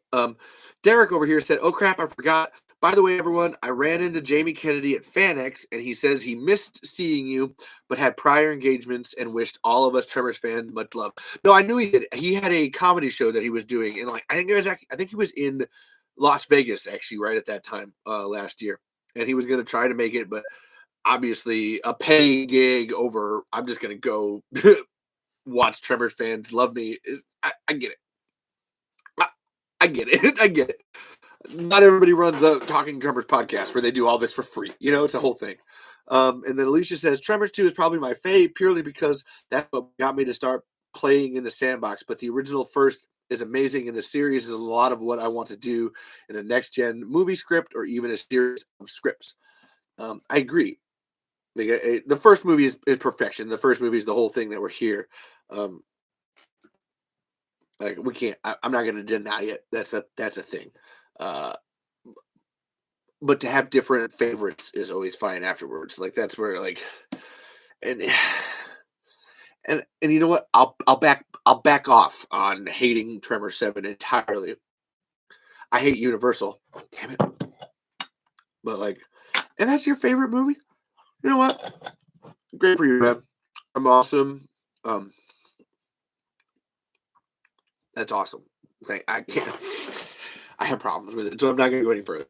Derek over here said, oh crap, I forgot. By the way, everyone, I ran into Jamie Kennedy at FanX, and he says he missed seeing you, but had prior engagements and wished all of us Tremors fans much love. No, I knew he did. He had a comedy show that he was doing, and I think he was in Las Vegas, actually, right at that time last year. And he was going to try to make it, but obviously a paying gig over, I'm just going to go watch Tremors fans love me. I get it. I get it. I get it. Not everybody runs a Talking Tremors podcast where they do all this for free. It's a whole thing. And then Alicia says, Tremors 2 is probably my fave purely because that's what got me to start playing in the sandbox. But the original first is amazing, and the series is a lot of what I want to do in a next-gen movie script or even a series of scripts. I agree. The first movie is perfection. The first movie is the whole thing that we're here. We can't. I'm not going to deny it. That's a thing. But to have different favorites is always fine afterwards. That's where and you know what? I'll back off on hating Tremor 7 entirely. I hate Universal. Damn it. But and that's your favorite movie? You know what? Great for you, man. I'm awesome. That's awesome. I can't. I have problems with it, so I'm not going to go any further.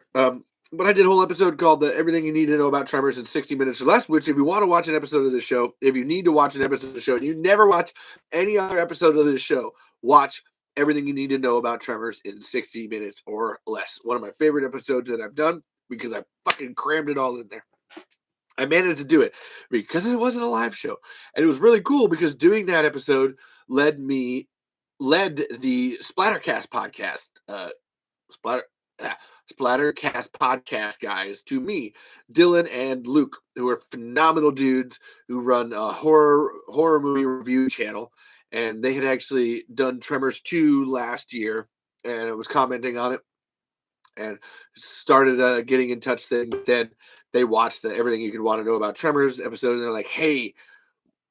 But I did a whole episode called Everything You Need to Know About Tremors in 60 Minutes or Less, which if you want to watch an episode of the show, if you need to watch an episode of the show, and you never watch any other episode of the show, watch Everything You Need to Know About Tremors in 60 Minutes or Less. One of my favorite episodes that I've done because I fucking crammed it all in there. I managed to do it because it wasn't a live show. And it was really cool because doing that episode led the Splattercast podcast, Splattercast podcast guys to me, Dylan and Luke, who are phenomenal dudes who run a horror movie review channel. And they had actually done Tremors 2 last year, and it was commenting on it and started getting in touch then. Then they watched the Everything You Could Want to Know About Tremors episode, and they're like, hey,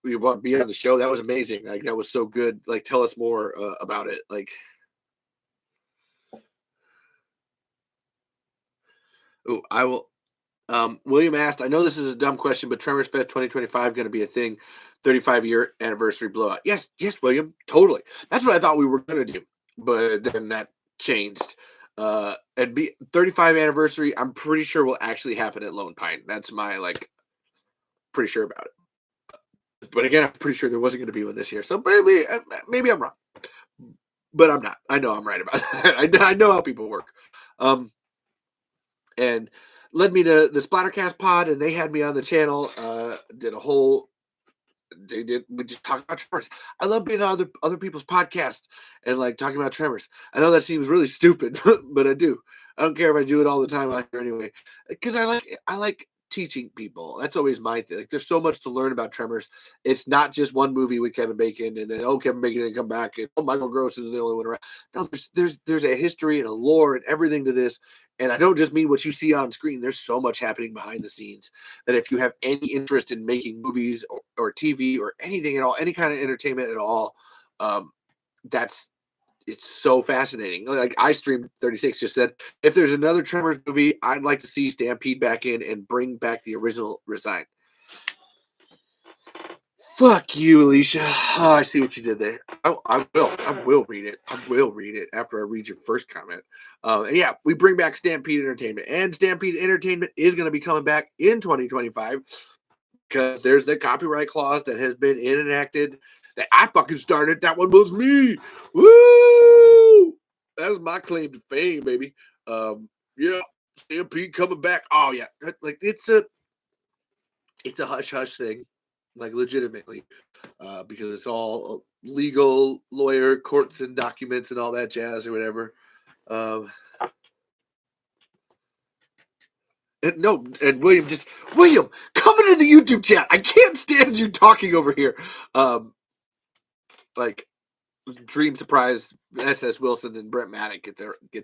we want to be on the show. That was amazing. That was so good. Tell us more about it. Oh, I will. William asked, I know this is a dumb question, but Tremors Fest 2025 going to be a thing. 35-year anniversary blowout. Yes, William, totally. That's what I thought we were going to do, but then that changed. And be 35 anniversary, I'm pretty sure will actually happen at Lone Pine. That's my pretty sure about it. But again, I'm pretty sure there wasn't going to be one this year. So maybe I'm wrong, but I'm not. I know I'm right about that. I know how people work. And led me to the Splattercast pod, and they had me on the channel. We just talked about Tremors. I love being on other people's podcasts and talking about Tremors. I know that seems really stupid, but I do. I don't care if I do it all the time out here anyway, because I like teaching people. That's always my thing. There's so much to learn about Tremors. It's not just one movie with Kevin Bacon, and then Kevin Bacon didn't come back, and Michael Gross is the only one around. No, there's a history and a lore and everything to this. And I don't just mean what you see on screen. There's so much happening behind the scenes that if you have any interest in making movies or TV or anything at all, any kind of entertainment at all, it's so fascinating. iStream 36 just said, if there's another Tremors movie, I'd like to see Stampede back in and bring back the original Resign. Fuck you, Alicia. Oh, I see what you did there. I will read it. I will read it after I read your first comment. And yeah, we bring back Stampede Entertainment. And Stampede Entertainment is going to be coming back in 2025 because there's the copyright clause that has been enacted that I fucking started. That one was me. Woo! That was my claim to fame, baby. Yeah, Stampede coming back. Oh, yeah. It's a hush-hush thing. Legitimately, because it's all legal, lawyer, courts and documents and all that jazz or whatever. And William, come into the YouTube chat. I can't stand you talking over here. Dream Surprise, SS Wilson, and Brent Maddock get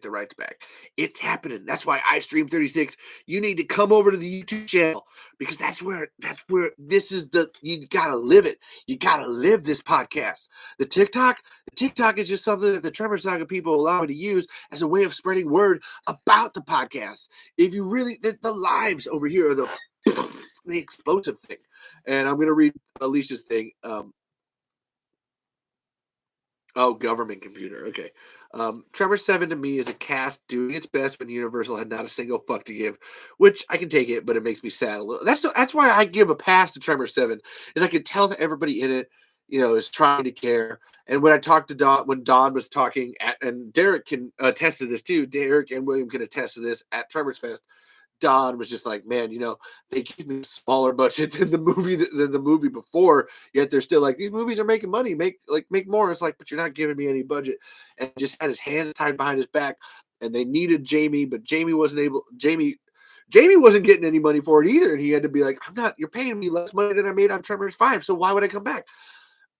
their rights back. It's happening. That's why iStream 36. You need to come over to the YouTube channel because that's where this is you gotta live it. You gotta live this podcast. The TikTok is just something that the Tremor Saga people allow me to use as a way of spreading word about the podcast. If you really the lives over here are the explosive thing. And I'm gonna read Alicia's thing. Oh, government computer. Okay. Tremors 7 to me is a cast doing its best when Universal had not a single fuck to give, which I can take it, but it makes me sad a little. That's why I give a pass to Tremors 7, is I can tell that everybody in it, is trying to care. And when I talked to Don, when Don was talking and Derek can attest to this too, Derek and William can attest to this at Tremors Fest. Don was just like, man, they gave me a smaller budget than the movie before. Yet they're still like, these movies are making money, make more. It's like, but you're not giving me any budget. And just had his hands tied behind his back. And they needed Jamie, but Jamie wasn't able. Jamie wasn't getting any money for it either. And he had to be like, I'm not. You're paying me less money than I made on Tremors 5. So why would I come back?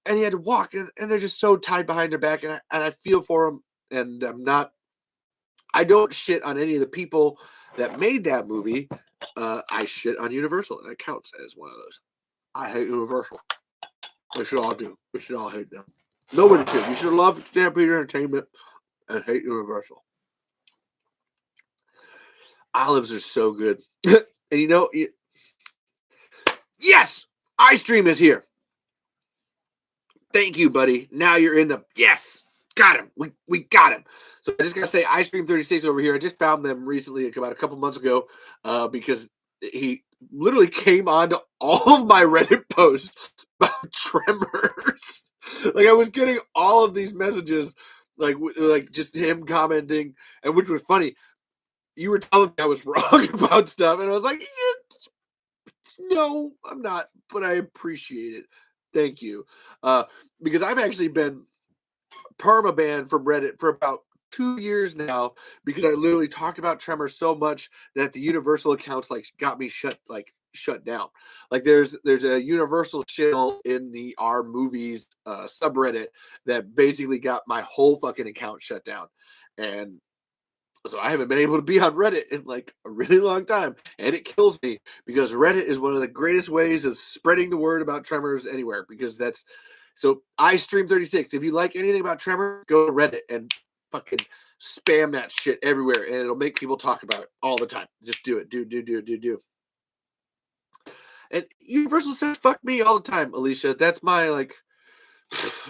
And he had to walk, and they're just so tied behind their back. And I feel for him. And I don't shit on any of the people that made that movie. I shit on Universal. That counts as one of those. I hate Universal. We should all do. We should all hate them. Nobody should. You should love Stampede Entertainment and hate Universal. Olives are so good. And yes! iStream is here. Thank you, buddy. Now you're in the... Yes! Got him. We got him. So I just gotta say, iStream 36 over here. I just found them recently, about a couple months ago, because he literally came onto all of my Reddit posts about Tremors. Like, I was getting all of these messages, like just him commenting, and which was funny. You were telling me I was wrong about stuff, and I was like, no, I'm not, but I appreciate it. Thank you, because I've actually been perma-banned from Reddit for about 2 years now, because I literally talked about Tremors so much that the Universal accounts got me shut down. Like there's a Universal channel in the R movies subreddit that basically got my whole fucking account shut down, and so I haven't been able to be on Reddit in a really long time, and it kills me because Reddit is one of the greatest ways of spreading the word about Tremors anywhere, because that's so iStream 36. If you like anything about Tremors, go to Reddit and fucking spam that shit everywhere, and it'll make people talk about it all the time. Just do it. Do. And Universal says fuck me all the time, Alicia. That's my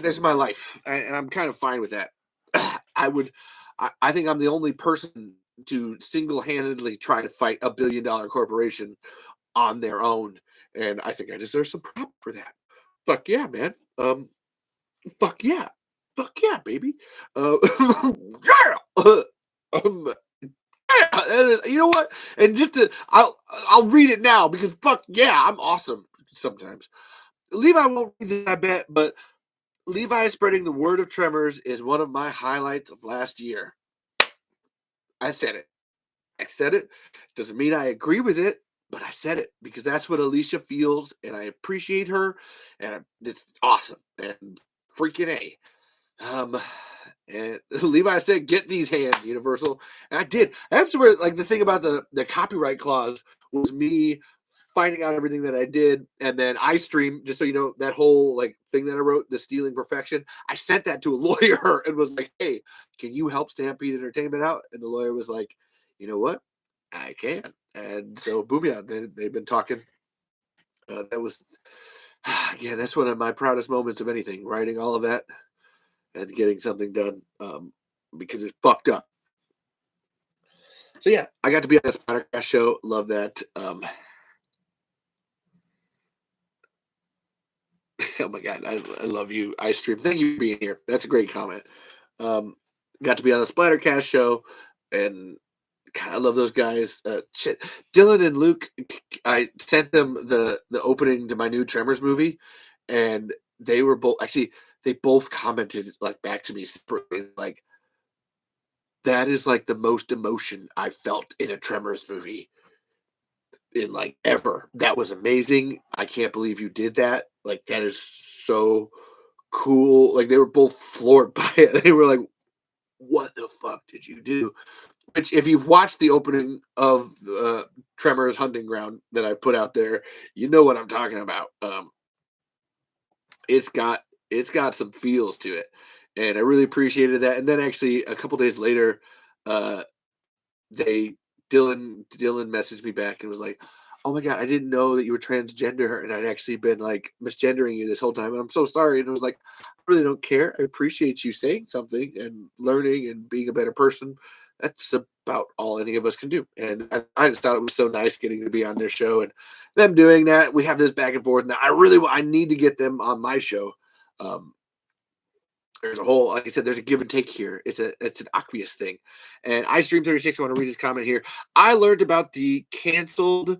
that's my life. And I'm kind of fine with that. I think I'm the only person to single-handedly try to fight $1 billion corporation on their own, and I think I deserve some prop for that. Fuck yeah, man. Fuck yeah, baby. Yeah. Yeah. You know what? And I'll read it now because fuck yeah, I'm awesome sometimes. Levi won't read it, I bet, but Levi spreading the word of Tremors is one of my highlights of last year. I said it. Doesn't mean I agree with it, but I said it because that's what Alicia feels, and I appreciate her, and it's awesome and freaking A. And Levi said, "Get these hands, Universal," and I did. I have to swear, the thing about the copyright clause was me finding out everything that I did, and then iStream, just so you know, that whole thing that I wrote, the stealing perfection, I sent that to a lawyer and was like, hey, can you help Stampede Entertainment out? And the lawyer was like, you know what? I can. And so boom, yeah, they've been talking. That was, again, that's one of my proudest moments of anything, writing all of that and getting something done, because it's fucked up. So yeah, I got to be on this podcast show. Love that. Oh my God, I love you, iStream. Thank you for being here. That's a great comment. Got to be on the Splattercast show, and God, I love those guys. Shit, Dylan and Luke. I sent them the opening to my new Tremors movie, and they were both they both commented back to me separately, that is the most emotion I felt in a Tremors movie in ever. That was amazing. I can't believe you did that. That is so cool. They were both floored by it. They were like, what the fuck did you do? Which, if you've watched the opening of Tremors Hunting Ground that I put out there, you know what I'm talking about. It's got some feels to it, and I really appreciated that. And then actually a couple days later, Dylan messaged me back and was like, oh my God, I didn't know that you were transgender and I'd actually been like misgendering you this whole time. And I'm so sorry. And I was like, I really don't care. I appreciate you saying something and learning and being a better person. That's about all any of us can do. And I just thought it was so nice getting to be on their show and them doing that. We have this back and forth. Now I need to get them on my show. Um, there's a whole, like I said, there's a give and take here. It's an aqueous thing. And iStream36, I want to read his comment here. I learned about the canceled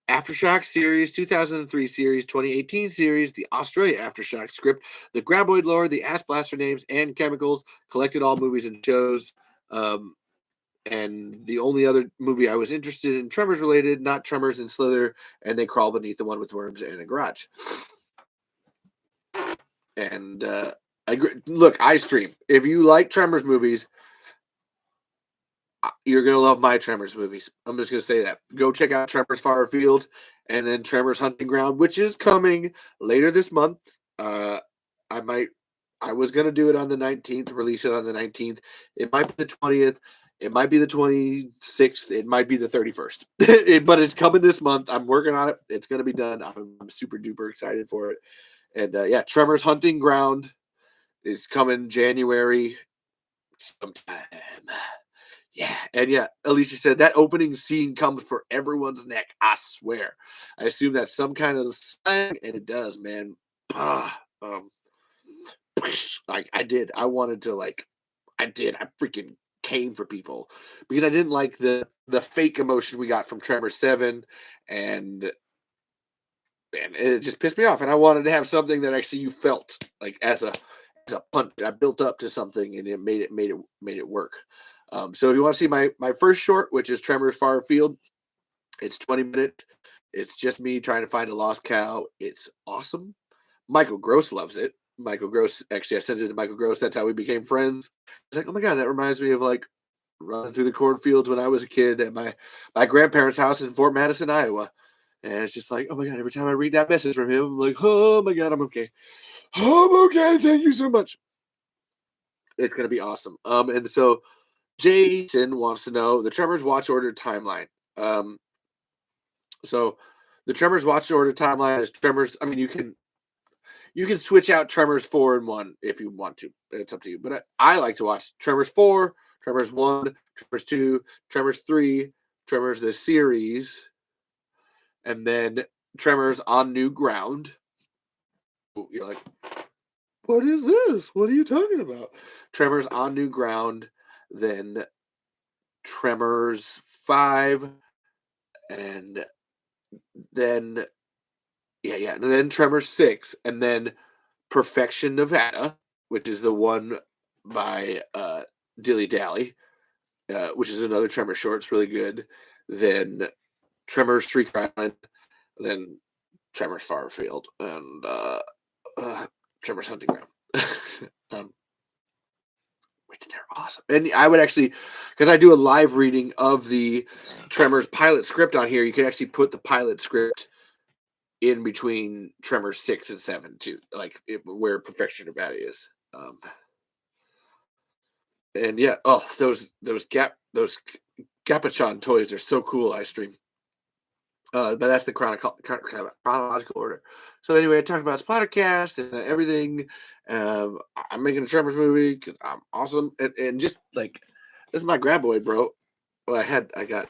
Aftershock series, 2003 series, 2018 series, the Australia Aftershock script, the Graboid lore, the Ass Blaster names, and chemicals, collected all movies and shows. And the only other movie I was interested in, Tremors related, not Tremors and Slither, and They Crawl Beneath the One with Worms and a Garage. And look, iStream. If you like Tremors movies, you're going to love my Tremors movies. I'm just going to say that. Go check out Tremors Far Afield and then Tremors Hunting Ground, which is coming later this month. I was going to do it on the 19th, release it on the 19th. It might be the 20th. It might be the 26th. It might be the 31st. But it's coming this month. I'm working on it. It's going to be done. I'm super duper excited for it. And yeah, Tremors Hunting Ground is coming January sometime. Yeah, and yeah, Alicia said that opening scene comes for everyone's neck. I swear. I assume that's some kind of slang, and it does, man. Like I did. I wanted to I freaking came for people because I didn't like the fake emotion we got from Tremor 7, and it just pissed me off. And I wanted to have something that actually you felt like as a punch. I built up to something, and it made it work. So if you want to see my first short, which is Tremors Far Afield, it's 20 minutes. It's just me trying to find a lost cow. It's awesome. Michael Gross loves it. Michael Gross, actually, I sent it to Michael Gross. That's how we became friends. He's like, oh my God, that reminds me of like running through the cornfields when I was a kid at my grandparents' house in Fort Madison, Iowa. And it's just like, oh my God, every time I read that message from him, I'm like, oh my God, I'm okay. I'm okay. Thank you so much. It's going to be awesome. And so Jason wants to know the Tremors watch order timeline. So the Tremors watch order timeline is Tremors. I mean, you can switch out Tremors 4 and 1 if you want to. It's up to you. But I like to watch Tremors 4, Tremors 1, Tremors 2, Tremors 3, Tremors the series, and then Tremors on New Ground. You're like, what is this? What are you talking about? Tremors on New Ground, then Tremors 5, and then and then Tremors 6, and then Perfection Nevada, which is the one by Dilly Dally, which is another Tremor short. It's really good. Then Tremors Streaker Island, then Tremors Far Afield, and Tremors Hunting Ground. Which they're awesome. And I would actually, because I do a live reading of the Tremors pilot script on here, you can actually put the pilot script in between Tremors 6 and 7 too, like where Perfection Nevada is. And yeah, those Gapachon toys are so cool. iStream. But that's the chronological order. So anyway, I talked about Splattercast and everything. I'm making a Tremors movie because I'm awesome, and just like this is my Graboid, bro. Well, I got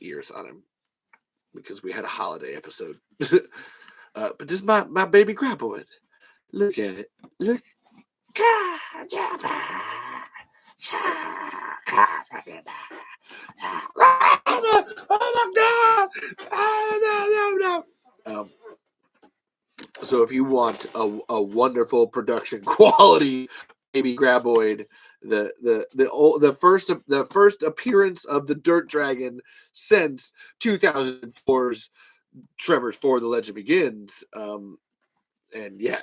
ears on him because we had a holiday episode. But this is my baby Graboid. Look at it. Look. Oh my God! So if you want a wonderful production quality baby Graboid, the first appearance of the Dirt Dragon since 2004's Tremors 4: The Legend Begins. And yeah,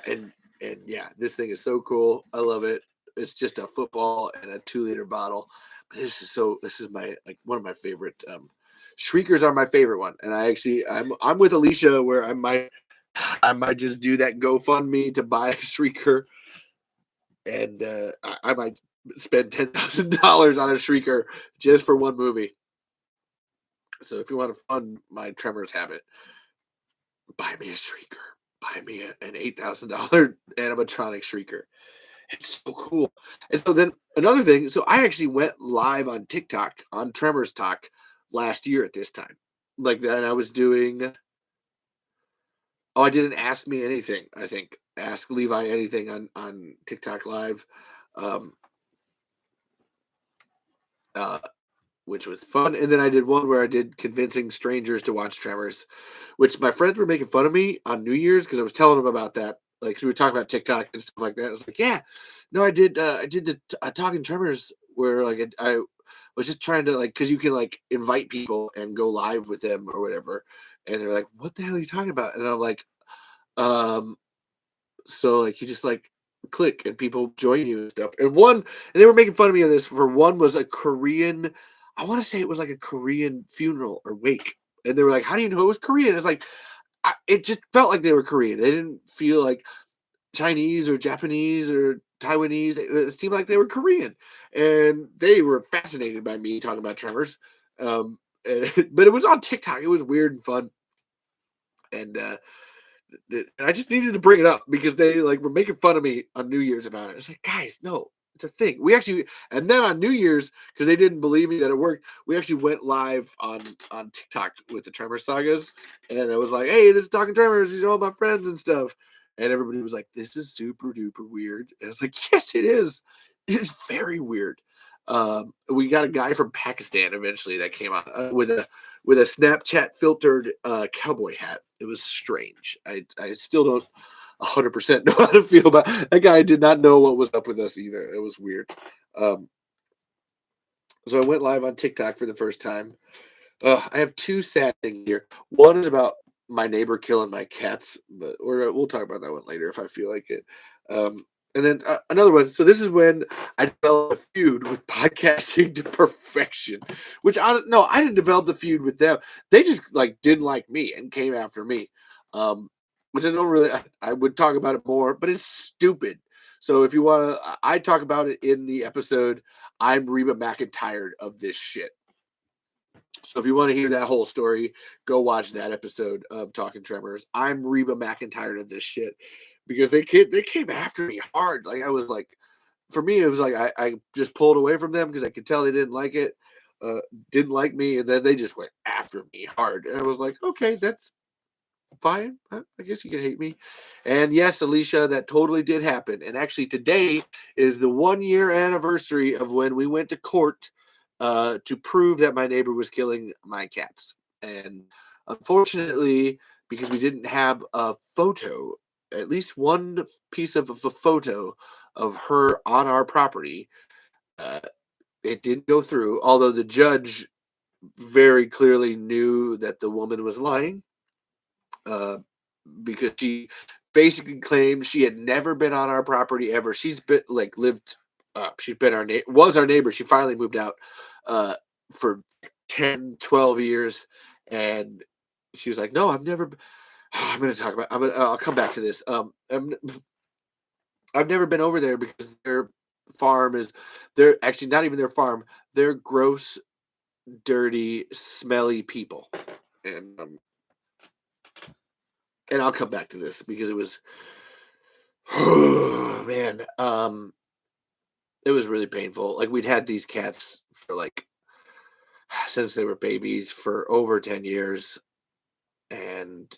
this thing is so cool. I love it. It's just a football and a 2-liter bottle. But this is my one of my favorite. Shriekers are my favorite one, and I'm with Alicia where I might just do that GoFundMe to buy a Shrieker, and I might spend $10,000 on a Shrieker just for one movie. So if you want to fund my Tremors habit, buy me a shrieker. Buy me an $8,000 animatronic shrieker. It's so cool. And so then another thing, so I actually went live on TikTok on Tremors Talk last year at this time. Like that, I was doing. Oh, I didn't ask me anything. I think ask Levi anything on TikTok live, um, uh, which was fun. And then I did one where I did convincing strangers to watch Tremors, which my friends were making fun of me on New Year's because I was telling them about that. Like 'cause we were talking about TikTok and stuff like that. I was like, yeah, no, I did the talking Tremors where like I was just trying to like because you can like invite people and go live with them or whatever, and they're like, what the hell are you talking about? And I'm like, um, so like you just like click and people join you and stuff. And they were making fun of me on this for one was a Korean, I want to say it was like a Korean funeral or wake. And they were like, how do you know it was Korean? It's like it just felt like they were Korean. They didn't feel like Chinese or Japanese or Taiwanese. It seemed like they were Korean. And they were fascinated by me talking about Tremors. But it was on TikTok. It was weird and fun. And I just needed to bring it up because they like were making fun of me on New Year's about it. It's like, guys, no, it's a thing. We actually, and then on New Year's, because they didn't believe me that it worked, we actually went live on TikTok with the Tremor sagas, and it was like, hey, this is Talking Tremors, all my friends and stuff, and everybody was like, this is super duper weird, and it's like, yes, it is. It is very weird. We got a guy from Pakistan eventually that came out with a Snapchat filtered cowboy hat. It was strange. I still don't 100% know how to feel about that guy. Did not know what was up with us either. It was weird. Um, so I went live on TikTok for the first time. I have two sad things here. One is about my neighbor killing my cats, but we'll talk about that one later if I feel like it. And then another one. So this is when I developed a feud with podcasting to perfection, which I don't know. I didn't develop the feud with them. They just like didn't like me and came after me. Which I don't really. I would talk about it more, but it's stupid. So if you want to, I talk about it in the episode. I'm Reba McEntire of this shit. So if you want to hear that whole story, go watch that episode of Talking Tremors. I'm Reba McEntire of this shit because they came after me hard. Like I was like, for me, it was like I just pulled away from them because I could tell they didn't like it, didn't like me, and then they just went after me hard. And I was like, okay, that's fine. I guess you can hate me. And yes, Alicia, that totally did happen. And actually, today is the 1 year anniversary of when we went to court to prove that my neighbor was killing my cats. And unfortunately, because we didn't have a photo, at least one piece of a photo of her on our property, uh, it didn't go through. Although the judge very clearly knew that the woman was lying, uh, because she basically claimed she had never been on our property ever. She's been like lived. She's been was our neighbor. She finally moved out for 10, 12 years, and she was like, "No, I've never." I'm going to talk about. I'll come back to this. I've never been over there because their farm is. They're actually not even their farm. They're gross, dirty, smelly people, and I'll come back to this because it was, oh, man, it was really painful. Like we'd had these cats for like since they were babies for over 10 years and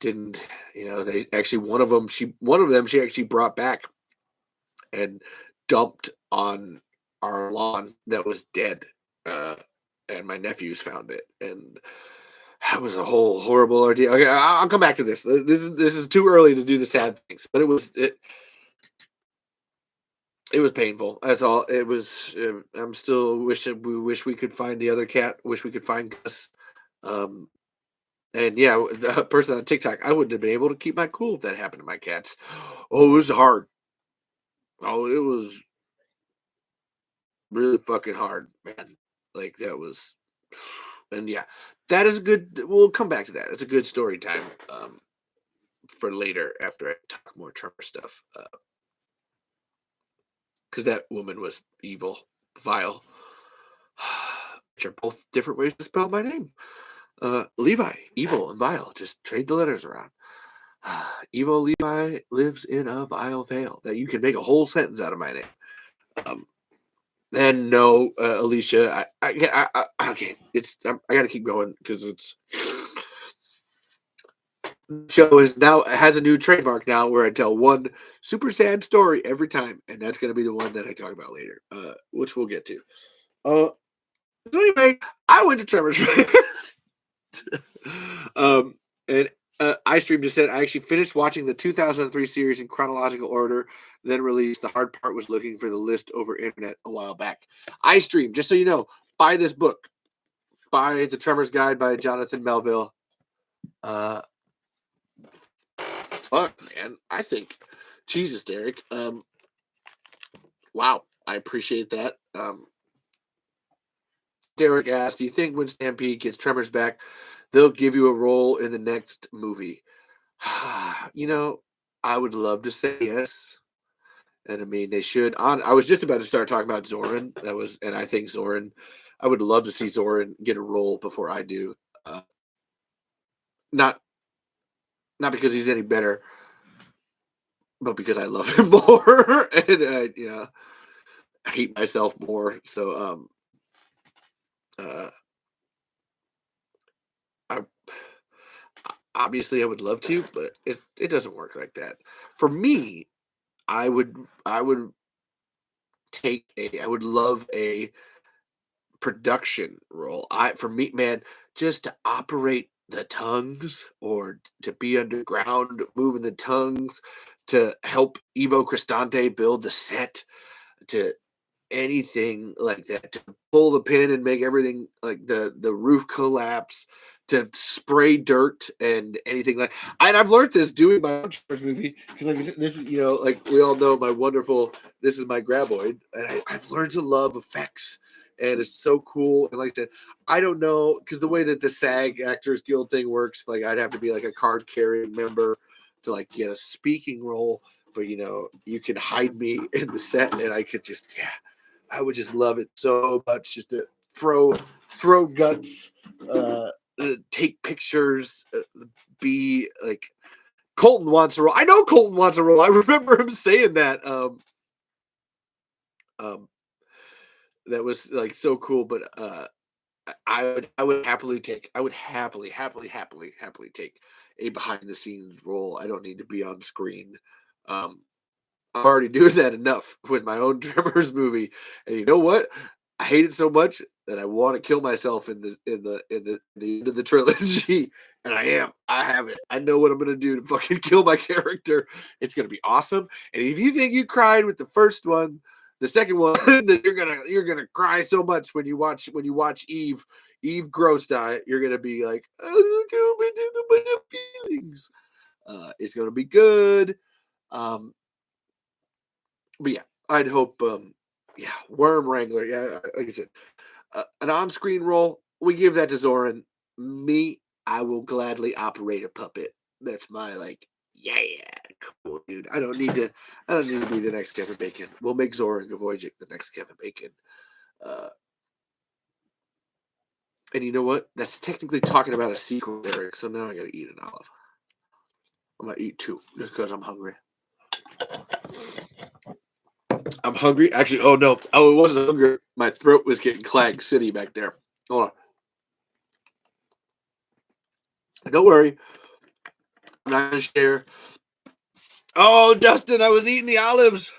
didn't, they actually one of them she actually brought back and dumped on our lawn that was dead. Uh and my nephews found it, and that was a whole horrible ordeal. Okay, I'll come back to this. This is too early to do the sad things, but it was painful. That's all. It was. I'm still wishing we wish we could find the other cat. Wish we could find Gus. Um, and yeah, the person on TikTok, I wouldn't have been able to keep my cool if that happened to my cats. Oh, it was hard. Oh, it was really fucking hard, man. Like that was, and yeah, that is a good. We'll come back to that. It's a good story time for later after I talk more Trump stuff. Because that woman was evil, vile. which are both different ways to spell my name. Levi, evil and vile. Just trade the letters around. Evil Levi lives in a vile vale. That you can make a whole sentence out of my name. Um, then no, Alicia. Okay. I got to keep going because it's show is now has a new trademark now where I tell one super sad story every time, and that's going to be the one that I talk about later, which we'll get to. So anyway, I went to Tremors first. And iStream just said I actually finished watching the 2003 series in chronological order, then released. The hard part was looking for the list over internet a while back. iStream, just so you know, buy this book. Buy The Tremors Guide by Jonathan Melville. Fuck, man. I think, Jesus, Derek. Wow, I appreciate that. Derek asked, do you think when Stampede gets Tremors back, they'll give you a role in the next movie? I would love to say yes. And I mean, they should. I was just about to start talking about Zoran. And I think Zoran, I would love to see Zoran get a role before I do. Not because he's any better, but because I love him more. And I hate myself more. So, I obviously I would love to, but it doesn't work like that. For me, I would love a production role. For me, man, just to operate the tongues or to be underground moving the tongues, to help Evo Cristante build the set, to anything like that, to pull the pin and make everything like the roof collapse, to spray dirt and anything like. And I've learned this doing my own Tremors movie because like this is like we all know my wonderful this is my graboid, and I've learned to love effects, and it's so cool. And like that, I don't know because the way that the SAG Actors Guild thing works, like I'd have to be like a card carrying member to like get a speaking role. But you can hide me in the set, and I could just I would just love it so much just to throw guts, take pictures, be like Colton wants a role. I know Colton wants a role. I remember him saying that. That was like so cool. But I would happily take. I would happily take a behind the scenes role. I don't need to be on screen. I'm already doing that enough with my own Tremors movie, and you know what? I hate it so much that I want to kill myself in the end of the trilogy, and I have it. I know what I'm gonna do to fucking kill my character. It's gonna be awesome. And if you think you cried with the first one, the second one, then you're gonna cry so much when you watch Eve Gross die. You're gonna be like, oh, feelings. It's gonna be good. But yeah, I'd hope. Worm Wrangler. Yeah, like I said, an on-screen role. We give that to Zoran. Me, I will gladly operate a puppet. That's my yeah, cool, dude. I don't need to be the next Kevin Bacon. We'll make Zoran Gavojic the next Kevin Bacon. And you know what? That's technically talking about a sequel, Eric. So now I got to eat an olive. I'm gonna eat two just because I'm hungry. I'm hungry. Actually, oh no. Oh, it wasn't hungry. My throat was getting Clag City back there. Hold on. Don't worry. I'm not going to share. Oh, Justin, I was eating the olives.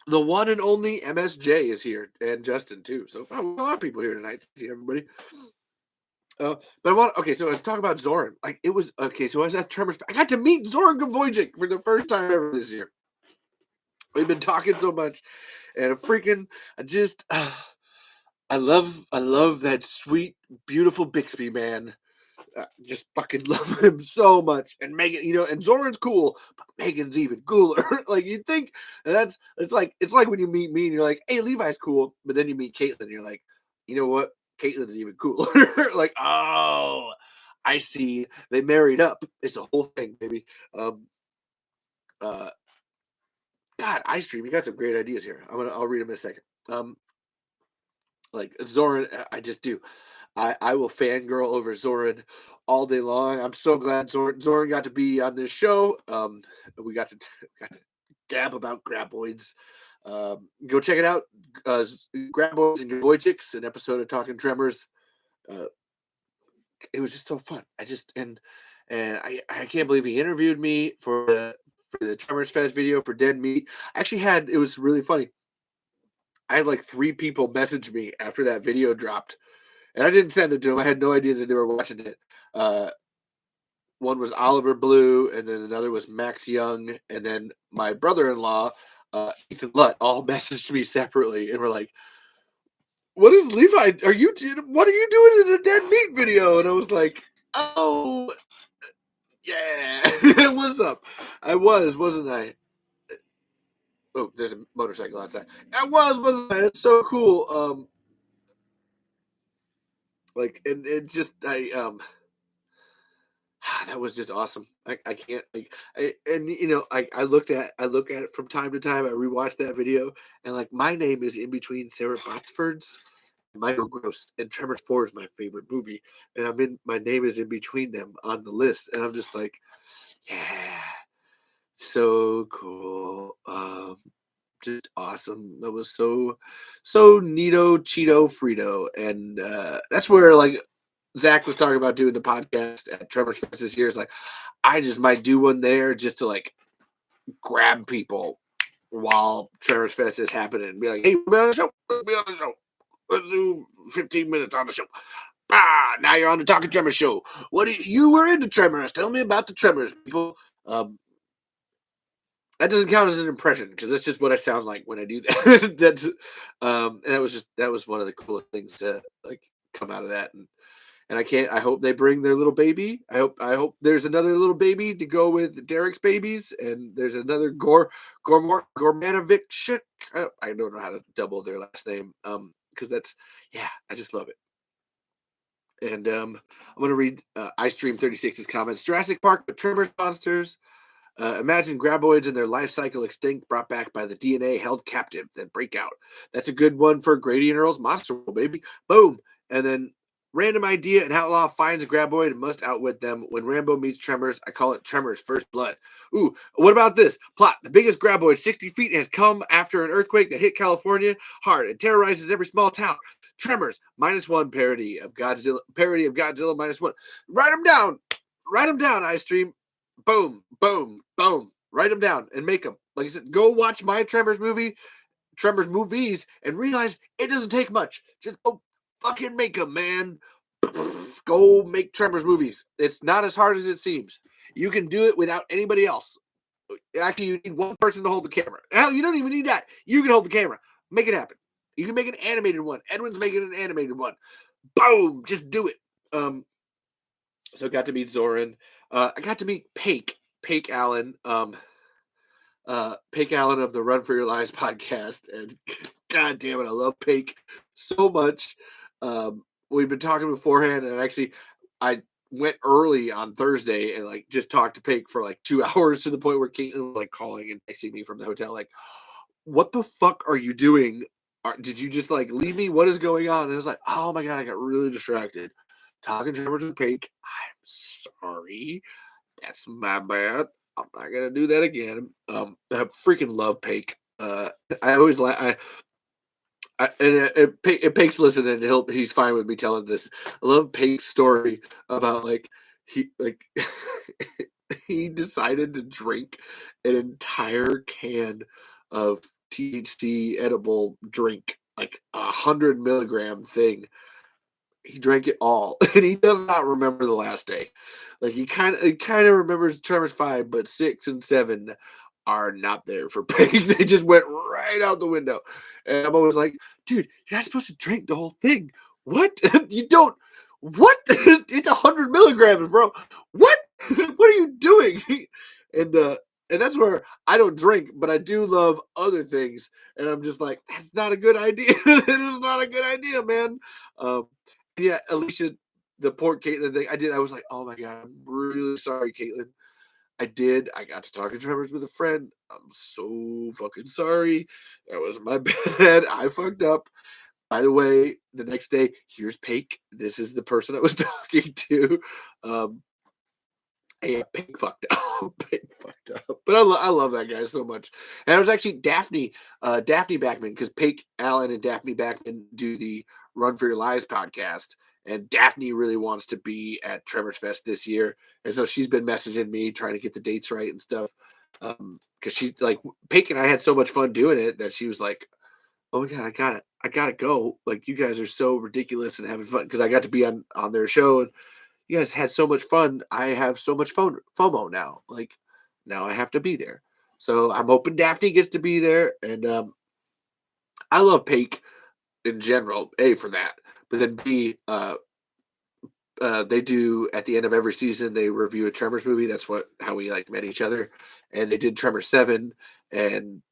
The one and only MSJ is here, and Justin too. So a lot of people here tonight. See everybody. But so let's talk about Zoran. Like it was okay. So I was at Tremors. I got to meet Zoran Gavojic for the first time ever this year. We've been talking so much, and I love that sweet, beautiful Bixby man. Just fucking love him so much. And Megan, and Zoran's cool, but Megan's even cooler. Like you'd think it's like when you meet me and you're like, hey, Levi's cool, but then you meet Caitlin and you're like, you know what? Caitlin's even cooler. Like, oh, I see. They married up. It's a whole thing, baby. God, iStream, you got some great ideas here. I'll read them in a second. Like Zoran, I just do. I will fangirl over Zoran all day long. I'm so glad Zoran got to be on this show. We got to got to gab about graboids. Go check it out. Graboids and Graboidics, an episode of Talking Tremors. Uh, it was just so fun. I can't believe he interviewed me for the Tremors Fest video for Dead Meat. I actually had it was really funny. I had like 3 people message me after that video dropped, and I didn't send it to them. I had no idea that they were watching it. Uh, One was Oliver Blue, and then another was Max Young, and then my brother-in-law, Ethan Lutt, all messaged me separately and were like, "What is Levi? What are you doing in a Dead Meat video?" And I was like, "Oh, yeah, what's up?" I wasn't I? Oh, there's a motorcycle outside. Wasn't I? It's so cool. Like, and it just, that was just awesome. I can't like, and I look at it from time to time. I rewatch that video, and like my name is in between Sarah Botsford's, and Michael Gross, and Tremors 4 is my favorite movie, and my name is in between them on the list, and I'm just like, yeah, so cool. Just awesome. That was so neato, Cheeto, Frito, and that's where like Zach was talking about doing the podcast at Tremors Fest this year. It's like I just might do one there just to like grab people while Tremors Fest is happening and be like, "Hey, we'll be on the show. We'll be on the show. Let's do 15 minutes on the show. Now you're on the Talking Tremors show. You were into Tremors? Tell me about the Tremors, people." That doesn't count as an impression because that's just what I sound like when I do that. And that was one of the coolest things to like come out of that. And I hope they bring their little baby. I hope there's another little baby to go with Derek's babies, and there's another Gormanovic. I don't know how to double their last name. Because I just love it. And I'm gonna read iStream 36's comments. Jurassic Park with Tremors monsters. Imagine graboids in their life cycle extinct, brought back by the DNA, held captive, then break out. That's a good one for Grady and Earl's Monster World, baby. Boom. And then random idea, an outlaw finds a graboid and must outwit them. When Rambo meets Tremors, I call it Tremors First Blood. Ooh, what about this? Plot. The biggest graboid, 60 feet, has come after an earthquake that hit California hard and terrorizes every small town. Tremors, -1 parody of Godzilla -1. Write them down. Write them down, iStream. Boom, boom, boom. Write them down and make them. Like I said, go watch my Tremors movies, and realize it doesn't take much. Just go fucking make them, man. Go make Tremors movies. It's not as hard as it seems. You can do it without anybody else. Actually, you need one person to hold the camera. Hell, you don't even need that. You can hold the camera. Make it happen. You can make an animated one. Edwin's making an animated one. Boom. Just do it. So I got to meet Zoran. I got to meet Paik Allen. Paik Allen of the Run for Your Lives podcast. And god damn it, I love Paik so much. We've been talking beforehand, and actually I went early on Thursday and like just talked to Paik for like 2 hours to the point where Caitlin was like calling and texting me from the hotel, like, "What the fuck are you doing? Did you just like leave me? What is going on?" And I was like, "Oh my god, I got really distracted talking Tremors with Paik. I'm sorry. That's my bad. I'm not gonna do that again." I freaking love Paik. I always like Paik's listening. He's fine with me telling this. I love Paik's story about like he like he decided to drink an entire can of THC edible drink, like 100 milligram thing. He drank it all, and he does not remember the last day. Like he kind of remembers Tremors 5, but 6 and 7 are not there for Pig. They just went right out the window. And I'm always like, dude, you're not supposed to drink the whole thing. What? You don't. What? It's 100 milligrams, bro. What? What are you doing? And that's where I don't drink, but I do love other things. And I'm just like, that's not a good idea. It is not a good idea, man. Yeah, Alicia, the poor Caitlin thing. I was like, oh my god, I'm really sorry, Caitlin. I got to talking Tremors with a friend. I'm so fucking sorry. That was my bad. I fucked up. by the way, the next day, here's Paik. This is the person I was talking to. Um, yeah, Paik fucked up. Paik fucked up. But I love that guy so much. And it was actually Daphne Backman, because Paik Allen and Daphne Backman do the Run for Your Lives podcast. And Daphne really wants to be at Tremors Fest this year. And so she's been messaging me, trying to get the dates right and stuff. Because she, like, Paik and I had so much fun doing it that she was like, oh my God, I gotta go. Like, you guys are so ridiculous and having fun. Because I got to be on their show, and you guys had so much fun. I have so much FOMO now. Like, now I have to be there. So I'm hoping Daphne gets to be there. And I love Paik in general, A, for that. But then B, they do, at the end of every season, they review a Tremors movie. That's how we like met each other. And they did Tremors 7, and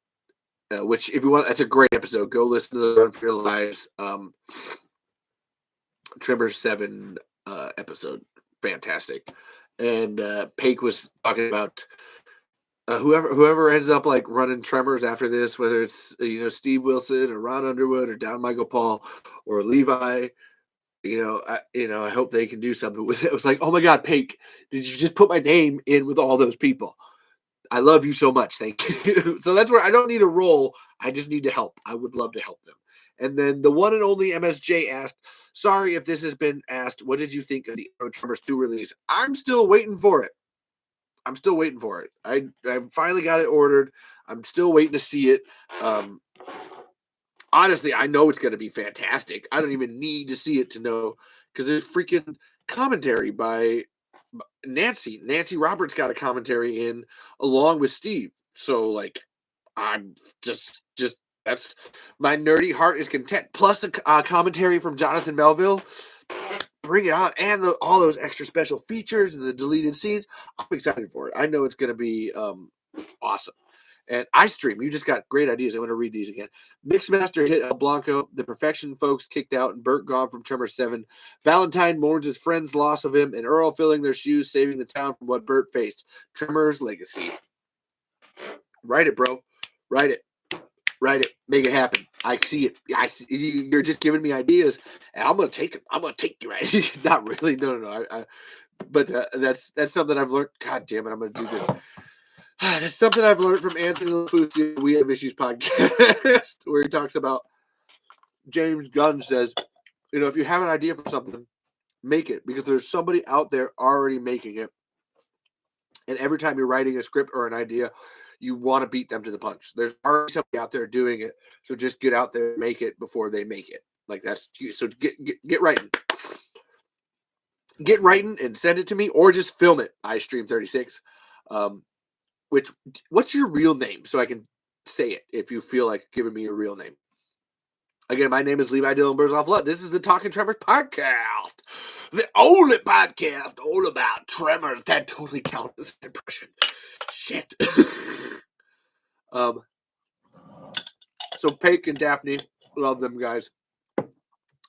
which, if you want, that's a great episode. Go listen to the Run for Your Lives Tremors 7 episode. Fantastic. And Paik was talking about whoever ends up like running Tremors after this, whether it's Steve Wilson or Ron Underwood or Don Michael Paul or Levi. I hope they can do something with it. It was like, oh my God, Paik, did you just put my name in with all those people? I love you so much. Thank you. So that's where I don't need a role. I just need to help. I would love to help them. And then the one and only MSJ asked, sorry if this has been asked, what did you think of the Tremors 2 release? I'm still waiting for it. I finally got it ordered. I'm still waiting to see it. Honestly, I know it's going to be fantastic. I don't even need to see it to know, because there's freaking commentary by Nancy. Nancy Roberts got a commentary in along with Steve. So, like, I'm just that's, my nerdy heart is content. Plus a commentary from Jonathan Melville. Bring it on. And all those extra special features and the deleted scenes. I'm excited for it. I know it's going to be awesome. And iStream, you just got great ideas. I'm going to read these again. Mixmaster hit El Blanco. The Perfection folks kicked out, and Bert gone from Tremor 7. Valentine mourns his friend's loss of him, and Earl filling their shoes, saving the town from what Bert faced. Tremor's legacy. Write it, bro. Write it. Make it happen. I see it. You're just giving me ideas, and I'm going to take them. I'm going to take your ideas. Not really. No. But that's something I've learned. God damn it. I'm going to do this. That's something I've learned from Anthony LaFusi, We Have Issues podcast, where he talks about, James Gunn says, if you have an idea for something, make it, because there's somebody out there already making it. And every time you're writing a script or an idea, you want to beat them to the punch. There's already somebody out there doing it. So just get out there and make it before they make it. Like, that's, so get writing. Get writing and send it to me, or just film it. iStream36. What's your real name, so I can say it if you feel like giving me your real name? Again, my name is Levi Dylan Burzloff. This is the Talking Tremors podcast, the only podcast all about Tremors. That totally counts as an impression. Shit. So Paik and Daphne, love them guys.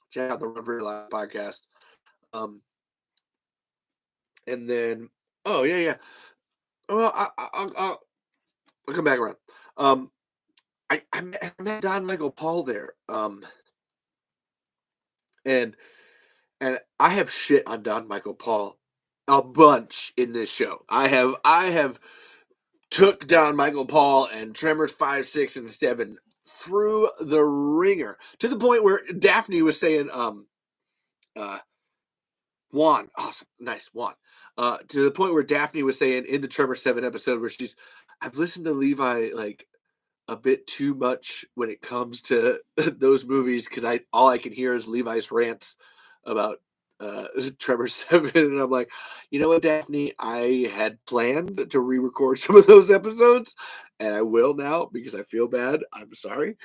Check out the Run for Your Life podcast. And then, oh yeah. Well, I'll come back around. I met Don Michael Paul there. And I have shit on Don Michael Paul a bunch in this show. I have took Don Michael Paul and Tremors 5, 6, and 7 through the ringer, to the point where Daphne was saying, Juan, awesome, nice, Juan. To the point where Daphne was saying in the Tremor 7 episode, where I've listened to Levi like a bit too much when it comes to those movies, because all I can hear is Levi's rants about Tremor 7, and I'm like, you know what, Daphne, I had planned to re-record some of those episodes, and I will now, because I feel bad. I'm sorry,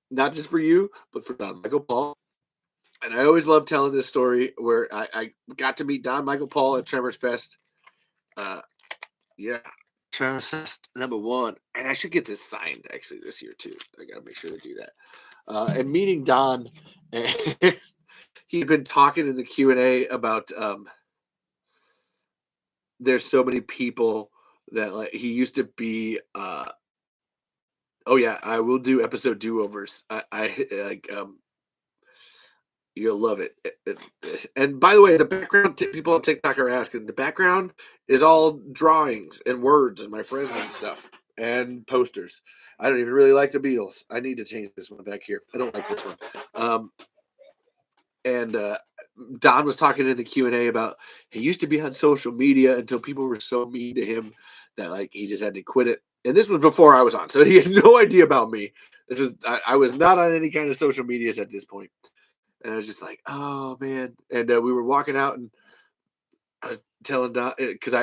not just for you, but for Don Michael Paul. And I always love telling this story where I got to meet Don Michael Paul at Tremors Fest. Tremors Fest #1. And I should get this signed actually this year too. I got to make sure to do that. And meeting Don, he'd been talking in the Q&A about there's so many people that, like, he used to be oh yeah, I will do episode do-overs. I like You'll love it. And by the way, the background people on TikTok are asking. The background is all drawings and words and my friends and stuff and posters. I don't even really like the Beatles. I need to change this one back here. I don't like this one. Um, and Don was talking in the Q&A about he used to be on social media until people were so mean to him that like he just had to quit it. And this was before I was on, so he had no idea about me. This is I was not on any kind of social medias at this point. And I was just like, oh man. And we were walking out, and I was telling Don because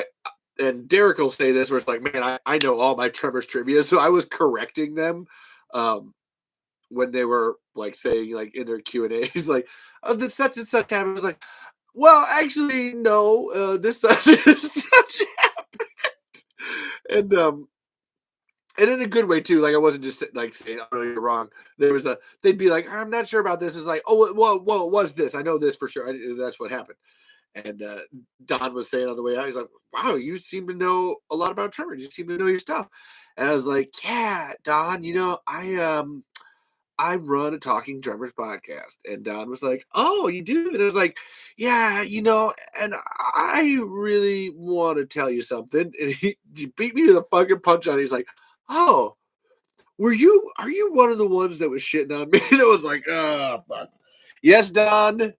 and Derek will say this, where it's like, man, I know all my Tremors trivia, so I was correcting them. When they were like saying like in their Q&A, he's like, oh, this such and such happened. I was like, well, actually, no, this such and such happened. And in a good way too. Like I wasn't just like saying, oh no, you're wrong. There was they'd be like, I'm not sure about this. It's like, oh, well, it was this. I know this for sure. That's what happened. And Don was saying on the way out, he's like, wow, you seem to know a lot about Tremors. You seem to know your stuff. And I was like, yeah, Don, I run a Talking Tremors podcast. And Don was like, oh, you do? And I was like, yeah, and I really want to tell you something. And he beat me to the fucking punch on it. He's like, oh, are you one of the ones that was shitting on me? And it was like, oh, fuck. Yes, Don,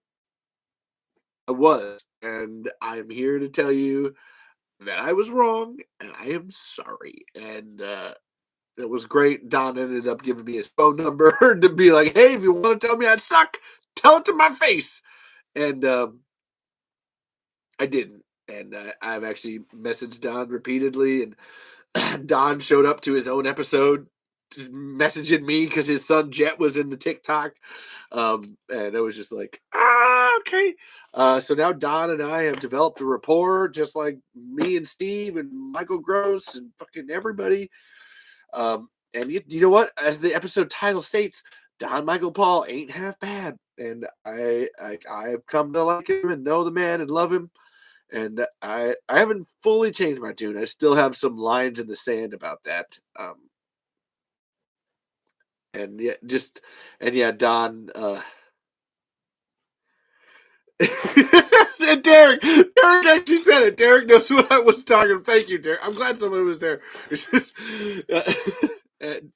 I was. And I'm here to tell you that I was wrong and I am sorry. And it was great. Don ended up giving me his phone number to be like, hey, if you want to tell me I suck, tell it to my face. And I didn't. And I've actually messaged Don repeatedly. And Don showed up to his own episode messaging me because his son Jet was in the TikTok. And it was just like, okay. So now Don and I have developed a rapport, just like me and Steve and Michael Gross and fucking everybody. And you know what? As the episode title states, Don Michael Paul ain't half bad, and I've come to like him and know the man and love him. And I haven't fully changed my tune. I still have some lines in the sand about that. And yeah, Don. And Derek actually said it. Derek knows what I was talking. Thank you, Derek. I'm glad someone was there. It's just, and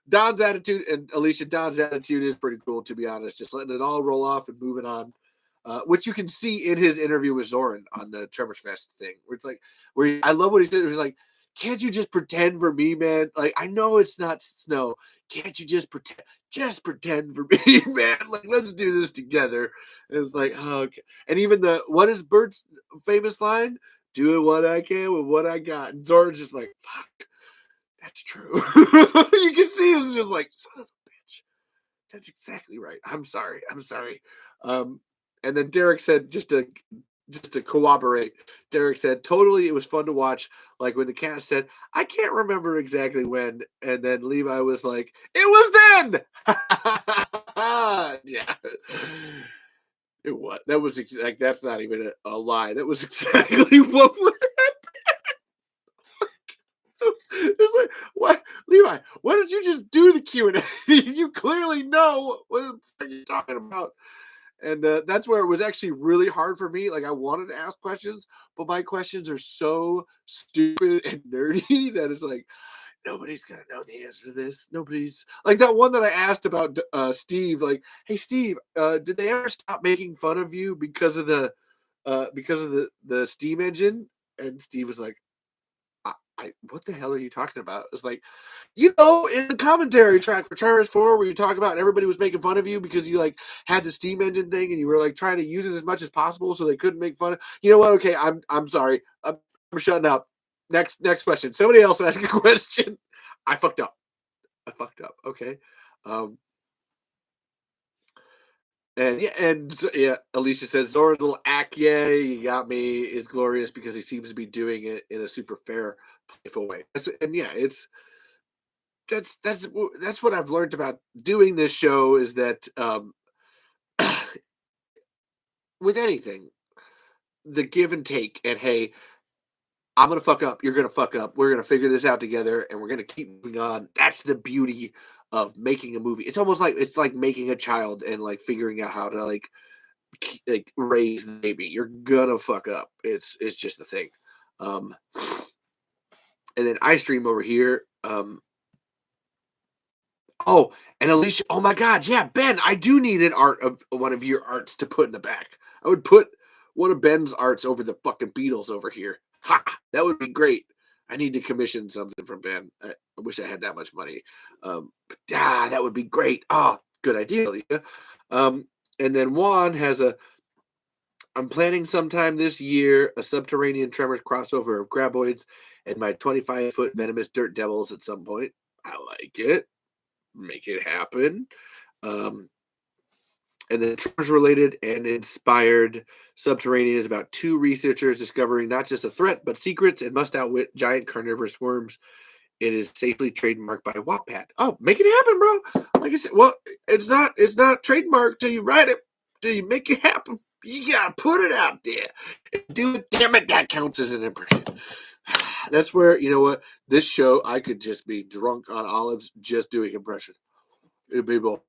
Don's attitude and Alicia, Don's attitude is pretty cool, to be honest. Just letting it all roll off and moving on, which you can see in his interview with Zoran on the Tremors Fest thing, where it's like, I love what he said. He's like, "Can't you just pretend for me, man? Like, I know it's not snow. Can't you just pretend? Just pretend for me, man. Like, let's do this together." And it's like, oh, okay. And even what is Bert's famous line? Doing what I can with what I got. And Zoran's just like, fuck. That's true. You can see it's just like, son of a bitch. That's exactly right. I'm sorry. Um, and then Derek said, just to corroborate, Derek said, totally, it was fun to watch. Like when the cast said, I can't remember exactly when, and then Levi was like, it was then. Yeah. It was. That was like that's not even a lie. That was exactly what would It's like, what, Levi? Why don't you just do the Q&A? You clearly know what the fuck you're talking about. And that's where it was actually really hard for me. Like I wanted to ask questions, but my questions are so stupid and nerdy that it's like nobody's gonna know the answer to this. Nobody's like that one that I asked about Steve. Like, hey Steve, did they ever stop making fun of you because of the steam engine? And Steve was like, what the hell are you talking about? It's like, in the commentary track for Tremors 4, where you talk about everybody was making fun of you because you like had the steam engine thing and you were like trying to use it as much as possible so they couldn't make fun of. You know what? Okay, I'm sorry. I'm shutting up. Next question. Somebody else ask a question. I fucked up. Okay. And Alicia says Zora's little act, yeah, you got me, is glorious because he seems to be doing it in a super fair, playful way. That's what I've learned about doing this show is that with anything, the give and take, and hey, I'm gonna fuck up, you're gonna fuck up, we're gonna figure this out together, and we're gonna keep moving on. That's the beauty of making a movie. It's almost like making a child and like figuring out how to like raise the baby. You're gonna fuck up. It's just the thing. Um, and then I stream over here. Oh, and Alicia. Oh my God, yeah, Ben. I do need an art of one of your arts to put in the back. I would put one of Ben's arts over the fucking Beatles over here. Ha! That would be great. I need to commission something from Ben. I wish I had that much money. That would be great. Oh, good idea, Alicia. And then Juan has a. I'm planning sometime this year a subterranean Tremors crossover of Graboids and my 25-foot venomous dirt devils at some point. I like it. Make it happen. Um, and then Tremors related and inspired Subterranean is about two researchers discovering not just a threat, but secrets and must outwit giant carnivorous worms. It is safely trademarked by Wattpad. Oh, make it happen, bro. Like I said, well, it's not trademarked till you write it, till you make it happen. You gotta put it out there. Do it, damn it, that counts as an impression. That's where, you know what, this show, I could just be drunk on olives just doing impressions. It'd be both.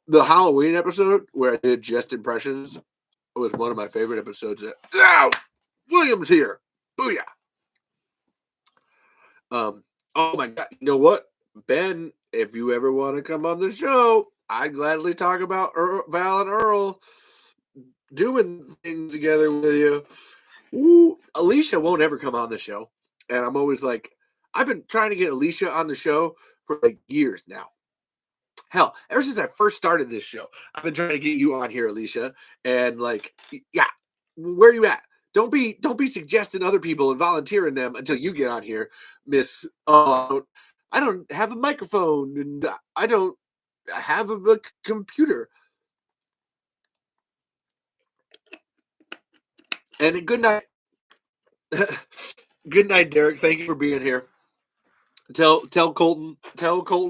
The Halloween episode where I did just impressions was one of my favorite episodes. William's here. Booyah. Oh my God. You know what? Ben, if you ever want to come on the show, I'd gladly talk about Val and Earl doing things together with you. Ooh, Alicia won't ever come on the show. And I'm always like, I've been trying to get Alicia on the show for like years now. Hell, ever since I first started this show, I've been trying to get you on here, Alicia. And like, yeah, where are you at? Don't be suggesting other people and volunteering them until you get on here, Miss. I don't have a microphone and I don't have a computer. And good night. Good night, Derek. Thank you for being here. Tell Colton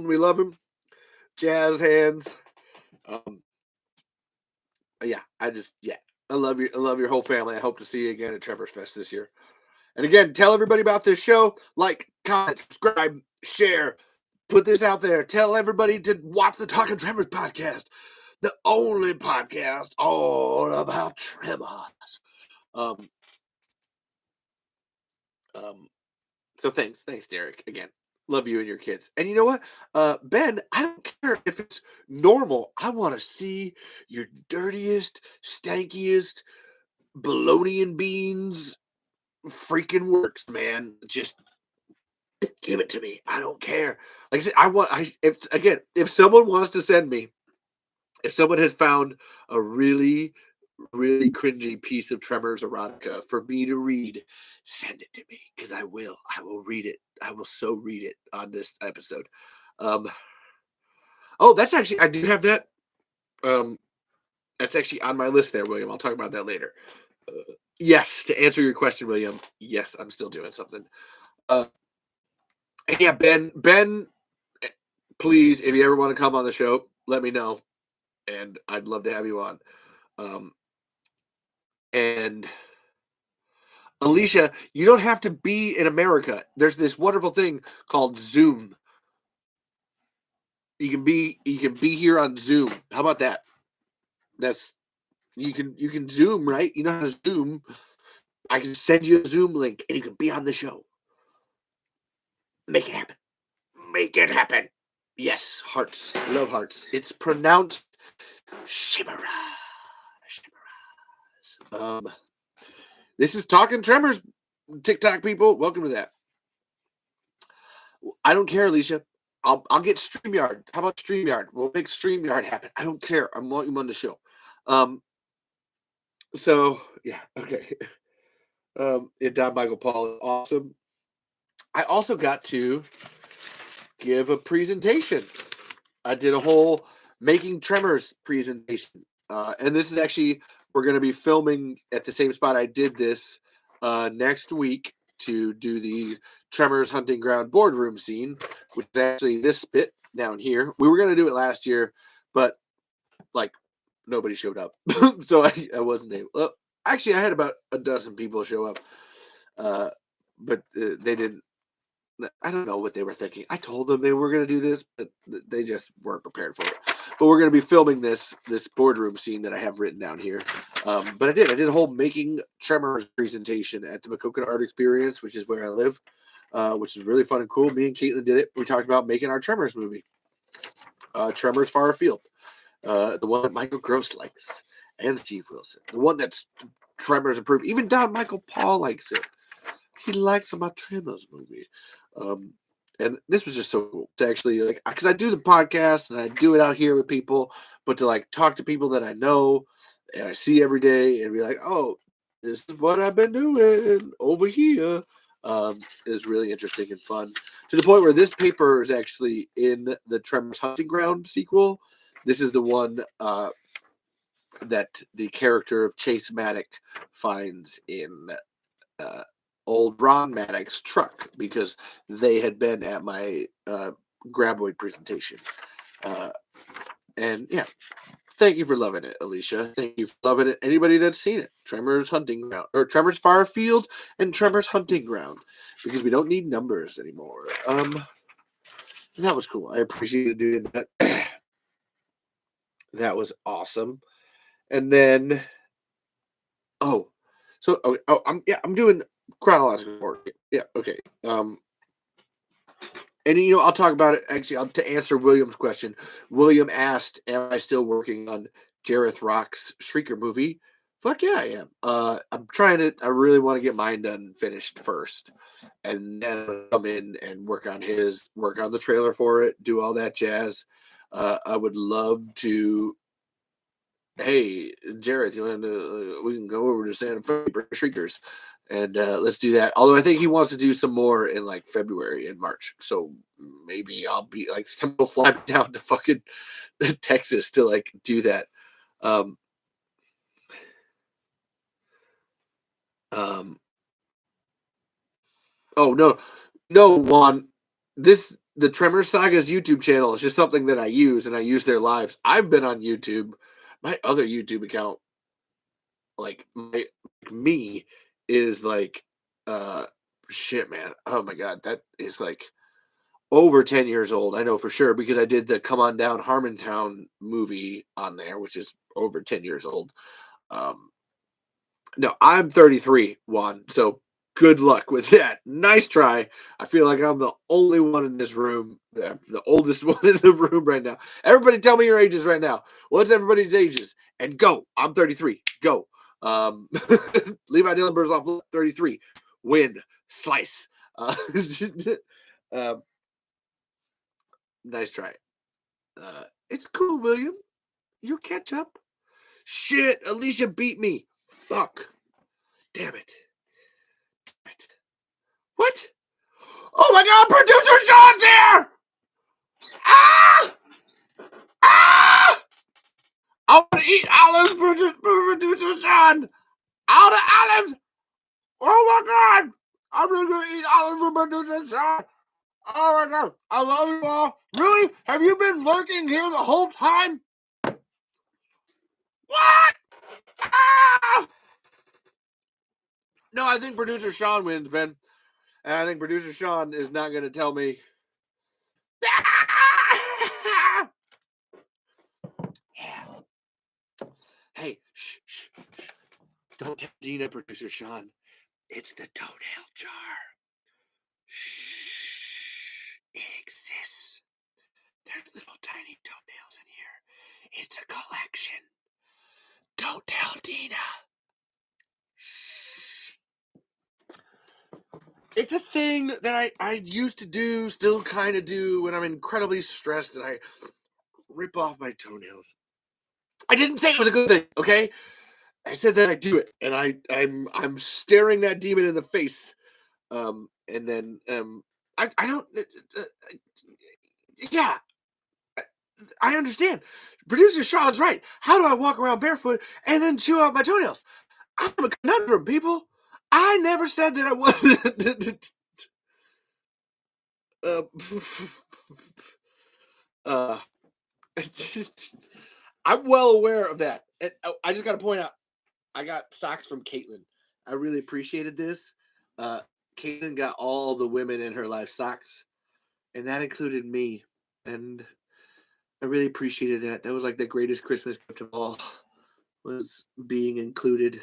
we love him. Jazz hands. Yeah, I love you. I love your whole family. I hope to see you again at Tremors Fest this year. And again, tell everybody about this show. Like, comment, subscribe, share. Put this out there. Tell everybody to watch the Talking Tremors podcast, the only podcast all about Tremors. So thanks, Derek. Again, love you and your kids. And you know what, Ben? I don't care if it's normal. I want to see your dirtiest, stankiest, bologna and beans freaking works, man. Just give it to me. I don't care. Like I said, if someone wants to send me, if someone has found a really, really cringy piece of Tremors erotica for me to read, send it to me because I will read it. I will so read it on this episode. That's actually, I do have that. That's actually on my list there, William. I'll talk about that later. Yes, to answer your question, William. Yes, I'm still doing something. Yeah, Ben, please, if you ever want to come on the show, let me know, and I'd love to have you on. And Alicia, you don't have to be in America. There's this wonderful thing called Zoom. You can be here on Zoom. How about that? You can Zoom, right? You know how to Zoom. I can send you a Zoom link and you can be on the show. Make it happen. Make it happen. Yes, hearts. Love hearts. It's pronounced Shimara. This is Talking Tremors, TikTok people. Welcome to that. I don't care, Alicia. I'll get StreamYard. How about StreamYard? We'll make StreamYard happen. I don't care. I want you on the show. So yeah, okay. Don Michael Paul is awesome. I also got to give a presentation. I did a whole Making Tremors presentation. And this is actually, we're going to be filming at the same spot I did this next week to do the Tremors Hunting Ground boardroom scene, which is actually this bit down here. We were going to do it last year, but like nobody showed up. So I wasn't able. Well, actually, I had about a dozen people show up, but they didn't. I don't know what they were thinking. I told them they were going to do this, but they just weren't prepared for it. But we're going to be filming this boardroom scene that I have written down here. But I did a whole making Tremors presentation at the Macoka Art Experience, which is where I live, which is really fun and cool. Me and Caitlin did it. We talked about making our Tremors movie, Tremors Far Afield, the one that Michael Gross likes, and Steve Wilson, the one that's Tremors approved. Even Don Michael Paul likes it. He likes my Tremors movie. And this was just so cool to actually, like, because I do the podcast and I do it out here with people, but to like talk to people that I know and I see every day and be like, oh, this is what I've been doing over here, is really interesting and fun, to the point where this paper is actually in the Tremors Hunting Ground sequel. This is the one that the character of Chase Maddock finds in old Ron Maddox's truck, because they had been at my Graboid presentation. And yeah, thank you for loving it, Alicia. Thank you for loving it. Anybody that's seen it, Tremors Hunting Ground, or Tremors Far Afield and Tremors Hunting Ground, because we don't need numbers anymore. That was cool. I appreciated doing that. That was awesome. And then, I'm doing chronological order. Yeah, okay. And I'll talk about it actually. To answer William's question, William asked, "Am I still working on Jareth Rock's Shrieker movie?" Fuck yeah, I am. I'm trying to. I really want to get mine done finished first, and then come in and work on the trailer for it, do all that jazz. I would love to. Hey, Jareth, we can go over to Santa Fe for Shriekers, and let's do that. Although I think he wants to do some more in like February and March, so maybe I'll be like, we'll fly down to fucking Texas to like do that. Um, oh no, Juan, the Tremor Saga's YouTube channel is just something that I use, and I use their lives. I've been on YouTube. My other YouTube account, like me, is like shit, man. Oh my god, that is like over 10 years old. I know for sure, because I did the Come On Down Harmontown movie on there, which is over 10 years old. No, I'm 33, Juan, so good luck with that. Nice try. I feel like I'm the only one in this room, the oldest one in the room right now. Everybody tell me your ages right now. What's everybody's ages? And go. I'm 33. Go. Levi Dillenberg's off 33. Win. Slice. Um, nice try. It's cool, William. You catch up. Shit, Alicia beat me. Fuck. Damn it. What? Oh my god, producer Sean's here! Ah! Ah! I want to eat olives, producer Sean! Out of olives! Oh my god! I'm gonna eat olives for producer Sean! Oh my god! I love you all! Really? Have you been lurking here the whole time? What? Ah! No, I think producer Sean wins, Ben. And I think producer Sean is not going to tell me. Ah! Yeah. Hey, shh, shh, shh. Don't tell Dina, producer Sean. It's the toenail jar. Shh. It exists. There's little tiny toenails in here. It's a collection. Don't tell Dina. It's a thing that I used to do, still kind of do, when I'm incredibly stressed and I rip off my toenails. I didn't say it was a good thing, okay? I said that I do it, and I'm staring that demon in the face, and then I don't, yeah, I understand. Producer Sean's right. How do I walk around barefoot and then chew out my toenails? I'm a conundrum, people. I never said that I wasn't. uh, I'm well aware of that. And I just got to point out, I got socks from Caitlin. I really appreciated this. Caitlin got all the women in her life socks, and that included me. And I really appreciated that. That was like the greatest Christmas gift of all, was being included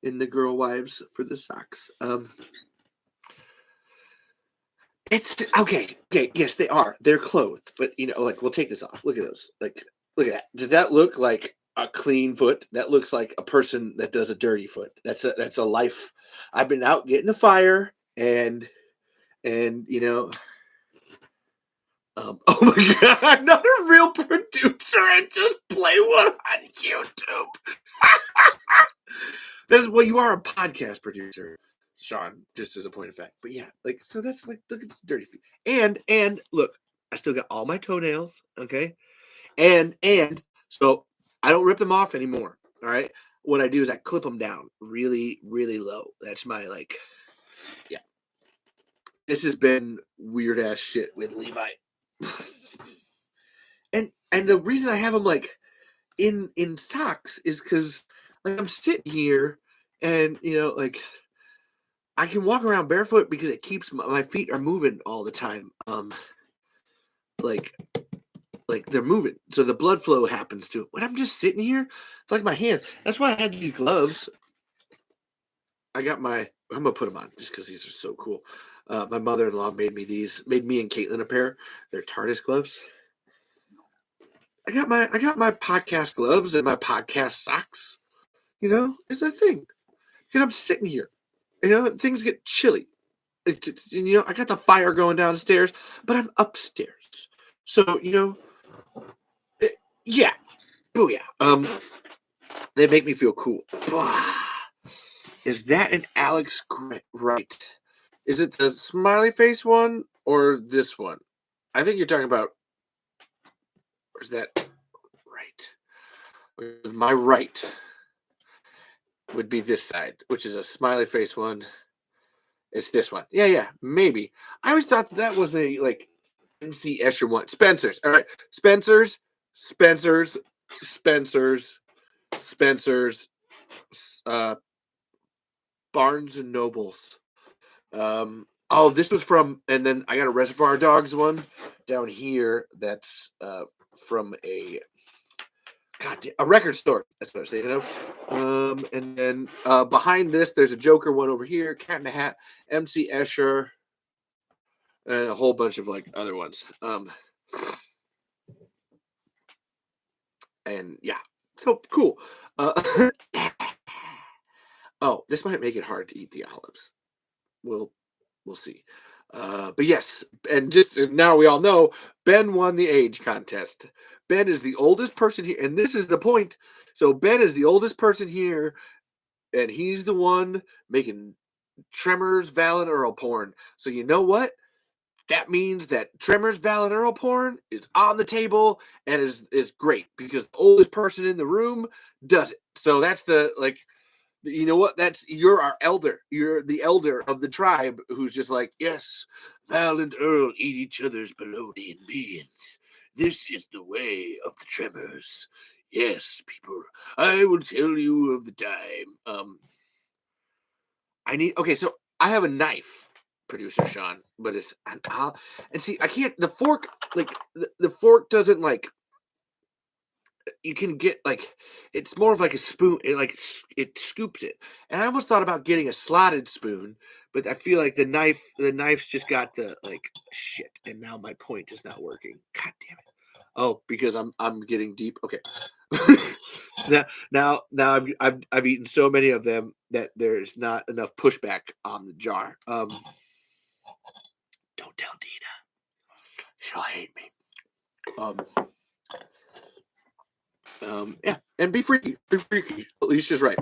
in the girl wives for the socks. It's okay. Okay, yes, they are. They're clothed, but like we'll take this off. Look at those. Like, look at that. Does that look like a clean foot? That looks like a person that does a dirty foot. That's a life. I've been out getting a fire and oh my god, I'm not a real producer. I just play one on YouTube. You are a podcast producer, Sean, just as a point of fact. But yeah, like, so that's like, look at the dirty feet. And look, I still got all my toenails, okay? And so I don't rip them off anymore. All right. What I do is I clip them down really, really low. That's my yeah. This has been weird ass shit with Levi. and the reason I have them like in socks is because like I'm sitting here and like I can walk around barefoot because it keeps my feet are moving all the time. Like they're moving, so the blood flow happens to it. When I'm just sitting here, it's like my hands. That's why I had these gloves. I'm gonna put them on just because these are so cool. My mother-in-law made me and Caitlin a pair. They're TARDIS gloves. I got my podcast gloves and my podcast socks. It's a thing. Because I'm sitting here. Things get chilly. I got the fire going downstairs, but I'm upstairs. So, yeah. Booyah. They make me feel cool. Is that an Alex Wright? Is it the smiley face one or this one? I think you're talking about, or is that right? My right would be this side, which is a smiley face one. It's this one. Yeah, maybe. I always thought that was a like MC Escher one. Spencer's. All right. Spencer's. Barnes and Nobles. This was from, and then I got a Reservoir Dogs one down here. That's from a record store. That's what I was thinking of. And then behind this, there's a Joker one over here, Cat in the Hat, MC Escher, and a whole bunch of like other ones. And yeah, so cool. This might make it hard to eat the olives. We'll see. But yes, and just now we all know Ben won the age contest. Ben is the oldest person here, and this is the point. So Ben is the oldest person here, and he's the one making Tremors, Val, and Earl porn. So you know what? That means that Tremors, Val, and Earl porn is on the table and is great because the oldest person in the room does it. So that's the like. You know what? You're our elder. You're the elder of the tribe who's just like, yes, Val and Earl eat each other's bologna and beans. This is the way of the Tremors. Yes, people, I will tell you of the time. So I have a knife, producer Sean, but it's and see, I can't, the fork, like the fork doesn't like, you can get like, it's more of like a spoon. It scoops it, and I almost thought about getting a slotted spoon, but I feel like the knife's just got the like shit, and now my point is not working. God damn it! Oh, because I'm getting deep. Okay. now I've eaten so many of them that there's not enough pushback on the jar. Don't tell Dina. She'll hate me. Yeah, and be freaky. Alicia's right.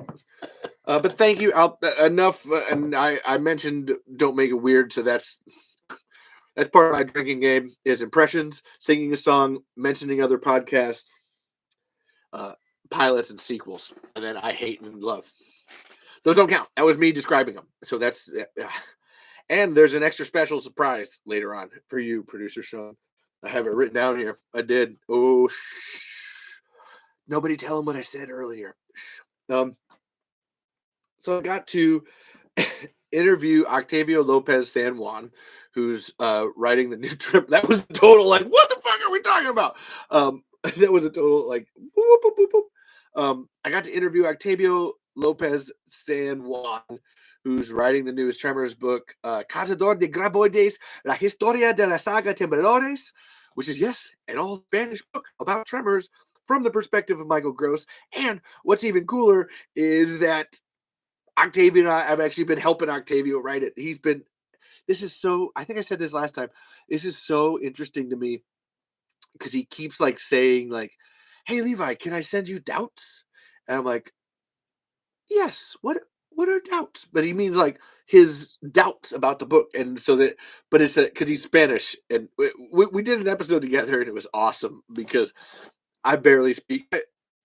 But thank you. Enough. And I mentioned don't make it weird. So that's part of my drinking game is impressions, singing a song, mentioning other podcasts, pilots, and sequels. And then I hate and love. Those don't count. That was me describing them. So that's. And there's an extra special surprise later on for you, producer Sean. I have it written down here. I did. Oh, nobody tell him what I said earlier. So I got to interview Octavio Lopez San Juan, who's writing the new trip. That was a total like, what the fuck are we talking about? That was a total like, boop, boop, boop, boop. I got to interview Octavio Lopez San Juan, who's writing the newest Tremors book, Cazador de Graboides, La Historia de la Saga Temblores, which is, yes, an all Spanish book about Tremors from the perspective of Michael Gross. And what's even cooler is that Octavio and I have actually been helping Octavio write it. This is so, I think I said this last time. This is so interesting to me because he keeps like saying like, hey, Levi, can I send you doubts? And I'm like, yes, what are doubts? But he means like his doubts about the book. And so that, but it's because he's Spanish. And we did an episode together and it was awesome because I barely speak.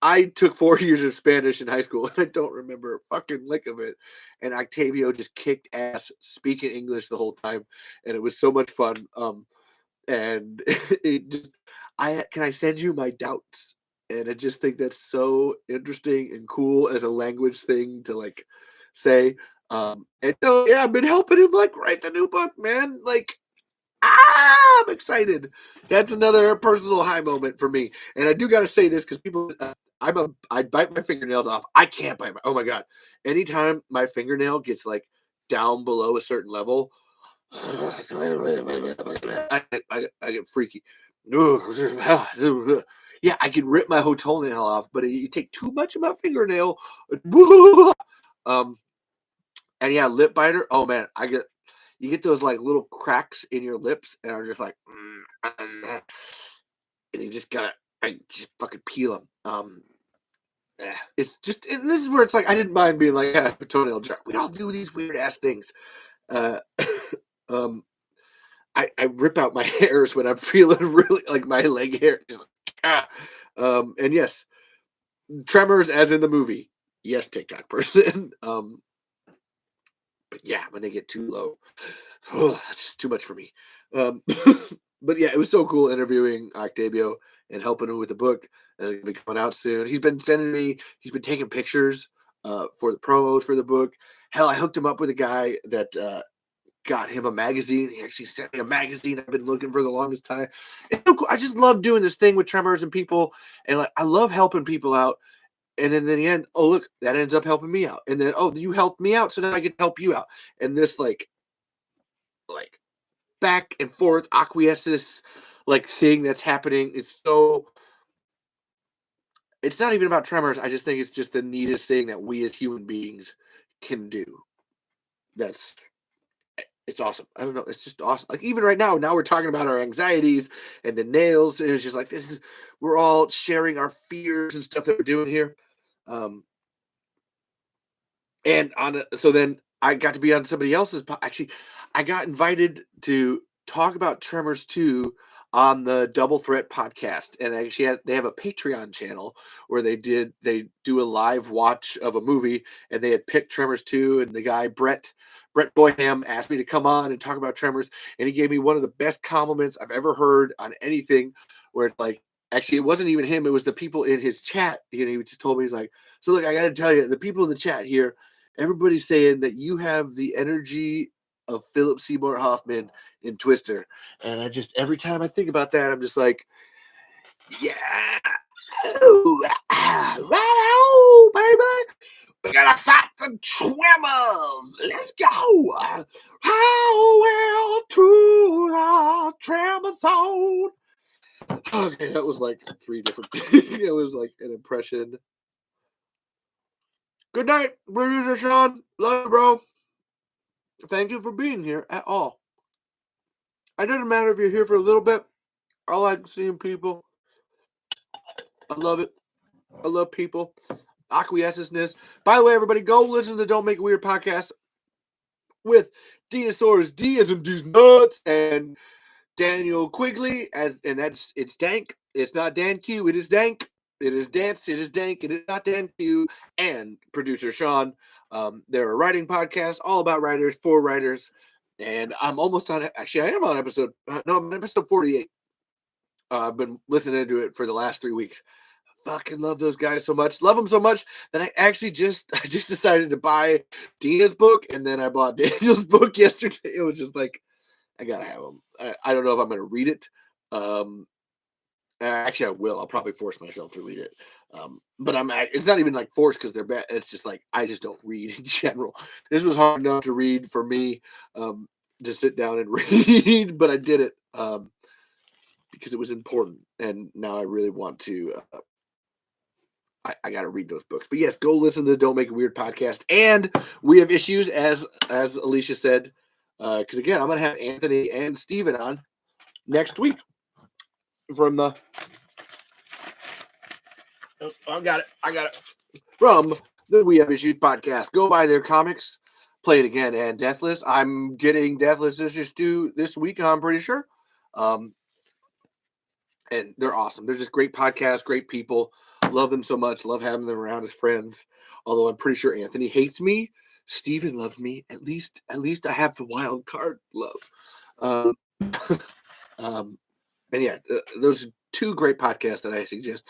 I took 4 years of Spanish in high school and I don't remember a fucking lick of it. And Octavio just kicked ass speaking English the whole time. And it was so much fun. And it just, can I send you my doubts? And I just think that's so interesting and cool as a language thing to like say. And so, yeah, I've been helping him like write the new book, man. Like, I'm excited. That's another personal high moment for me. And I do got to say this because people, I bite my fingernails off. I can't bite oh my God. Anytime my fingernail gets like down below a certain level, I get freaky. Yeah, I can rip my whole toenail off, but you take too much of my fingernail. And yeah, lip biter. Oh man, you get those like little cracks in your lips, and are just like, and you just gotta, I just fucking peel them. Yeah, it's just, and this is where it's like I didn't mind being like, a toenail jar. We all do these weird ass things. Um, I rip out my hairs when I'm feeling really like my leg hair. And yes, Tremors as in the movie. Yes, TikTok person. But yeah, when they get too low, it's just too much for me. But yeah, it was so cool interviewing Octavio and helping him with the book. It's gonna be coming out soon. He's been taking pictures for the promos for the book. Hell, I hooked him up with a guy that got him a magazine. He actually sent me a magazine I've been looking for the longest time. It's so cool. I just love doing this thing with Tremors and people, and like I love helping people out. And then in the end, oh look, that ends up helping me out. And then oh, you helped me out, so now I get to help you out. And this like back and forth acquiescence like thing that's happening is so. It's not even about Tremors. I just think it's just the neatest thing that we as human beings can do. It's awesome. I don't know. It's just awesome. Like even right now we're talking about our anxieties and the nails. And it's just like we're all sharing our fears and stuff that we're doing here. And so then I got to be on somebody else's. Actually, I got invited to talk about Tremors 2 on the Double Threat podcast, and actually they have a Patreon channel where they do a live watch of a movie, and they had picked Tremors 2, and the guy Brett Boyham asked me to come on and talk about Tremors, and he gave me one of the best compliments I've ever heard on anything. Where it's like, actually, it wasn't even him; it was the people in his chat. He just told me, he's like, "So look, I got to tell you, the people in the chat here, everybody's saying that you have the energy of Philip Seymour Hoffman in Twister." And I just, every time I think about that, I'm just like, yeah, right, baby. We gotta fight the Tremors. Let's go. How to the Tremor Zone. Okay, that was like 3 different. It was like an impression. Good night, producer Sean. Love you, bro. Thank you for being here at all. It doesn't matter if you're here for a little bit. I like seeing people. I love it. I love people. Acquiescence. By the way, everybody, go listen to the Don't Make It Weird podcast with Dinosaurs D as in D's nuts and Daniel Quigley it's Dank. It's not Dan Q. It is Dank. It is Dance. It is Dank. It is not Dan Q. And producer Sean. They're a writing podcast all about writers for writers. And I'm almost on. Actually, I am on episode. I'm on episode 48. I've been listening to it for the last 3 weeks. fucking love those guys so much. Love them so much that I just decided to buy Dina's book, and then I bought Daniel's book yesterday. It was just like, I gotta have them. I don't know if I'm gonna read it. Actually, I will. I'll probably force myself to read it. But it's not even like forced because they're bad. It's just like I just don't read in general. This was hard enough to read for me, to sit down and read, but I did it because it was important, and now I really want to. I got to read those books. But yes, go listen to the Don't Make It Weird podcast. And we have issues, as Alicia said, because again, I'm gonna have Anthony and Steven on next week from the. Oh, I got it. From the We Have Issues podcast. Go buy their comics, Play It Again, and Deathless. I'm getting Deathless Issues 2 this week, I'm pretty sure. And they're awesome. They're just great podcasts, great people. Love them so much. Love having them around as friends. Although I'm pretty sure Anthony hates me. Steven loves me. At least I have the wild card love. And yeah, those are 2 great podcasts that I suggest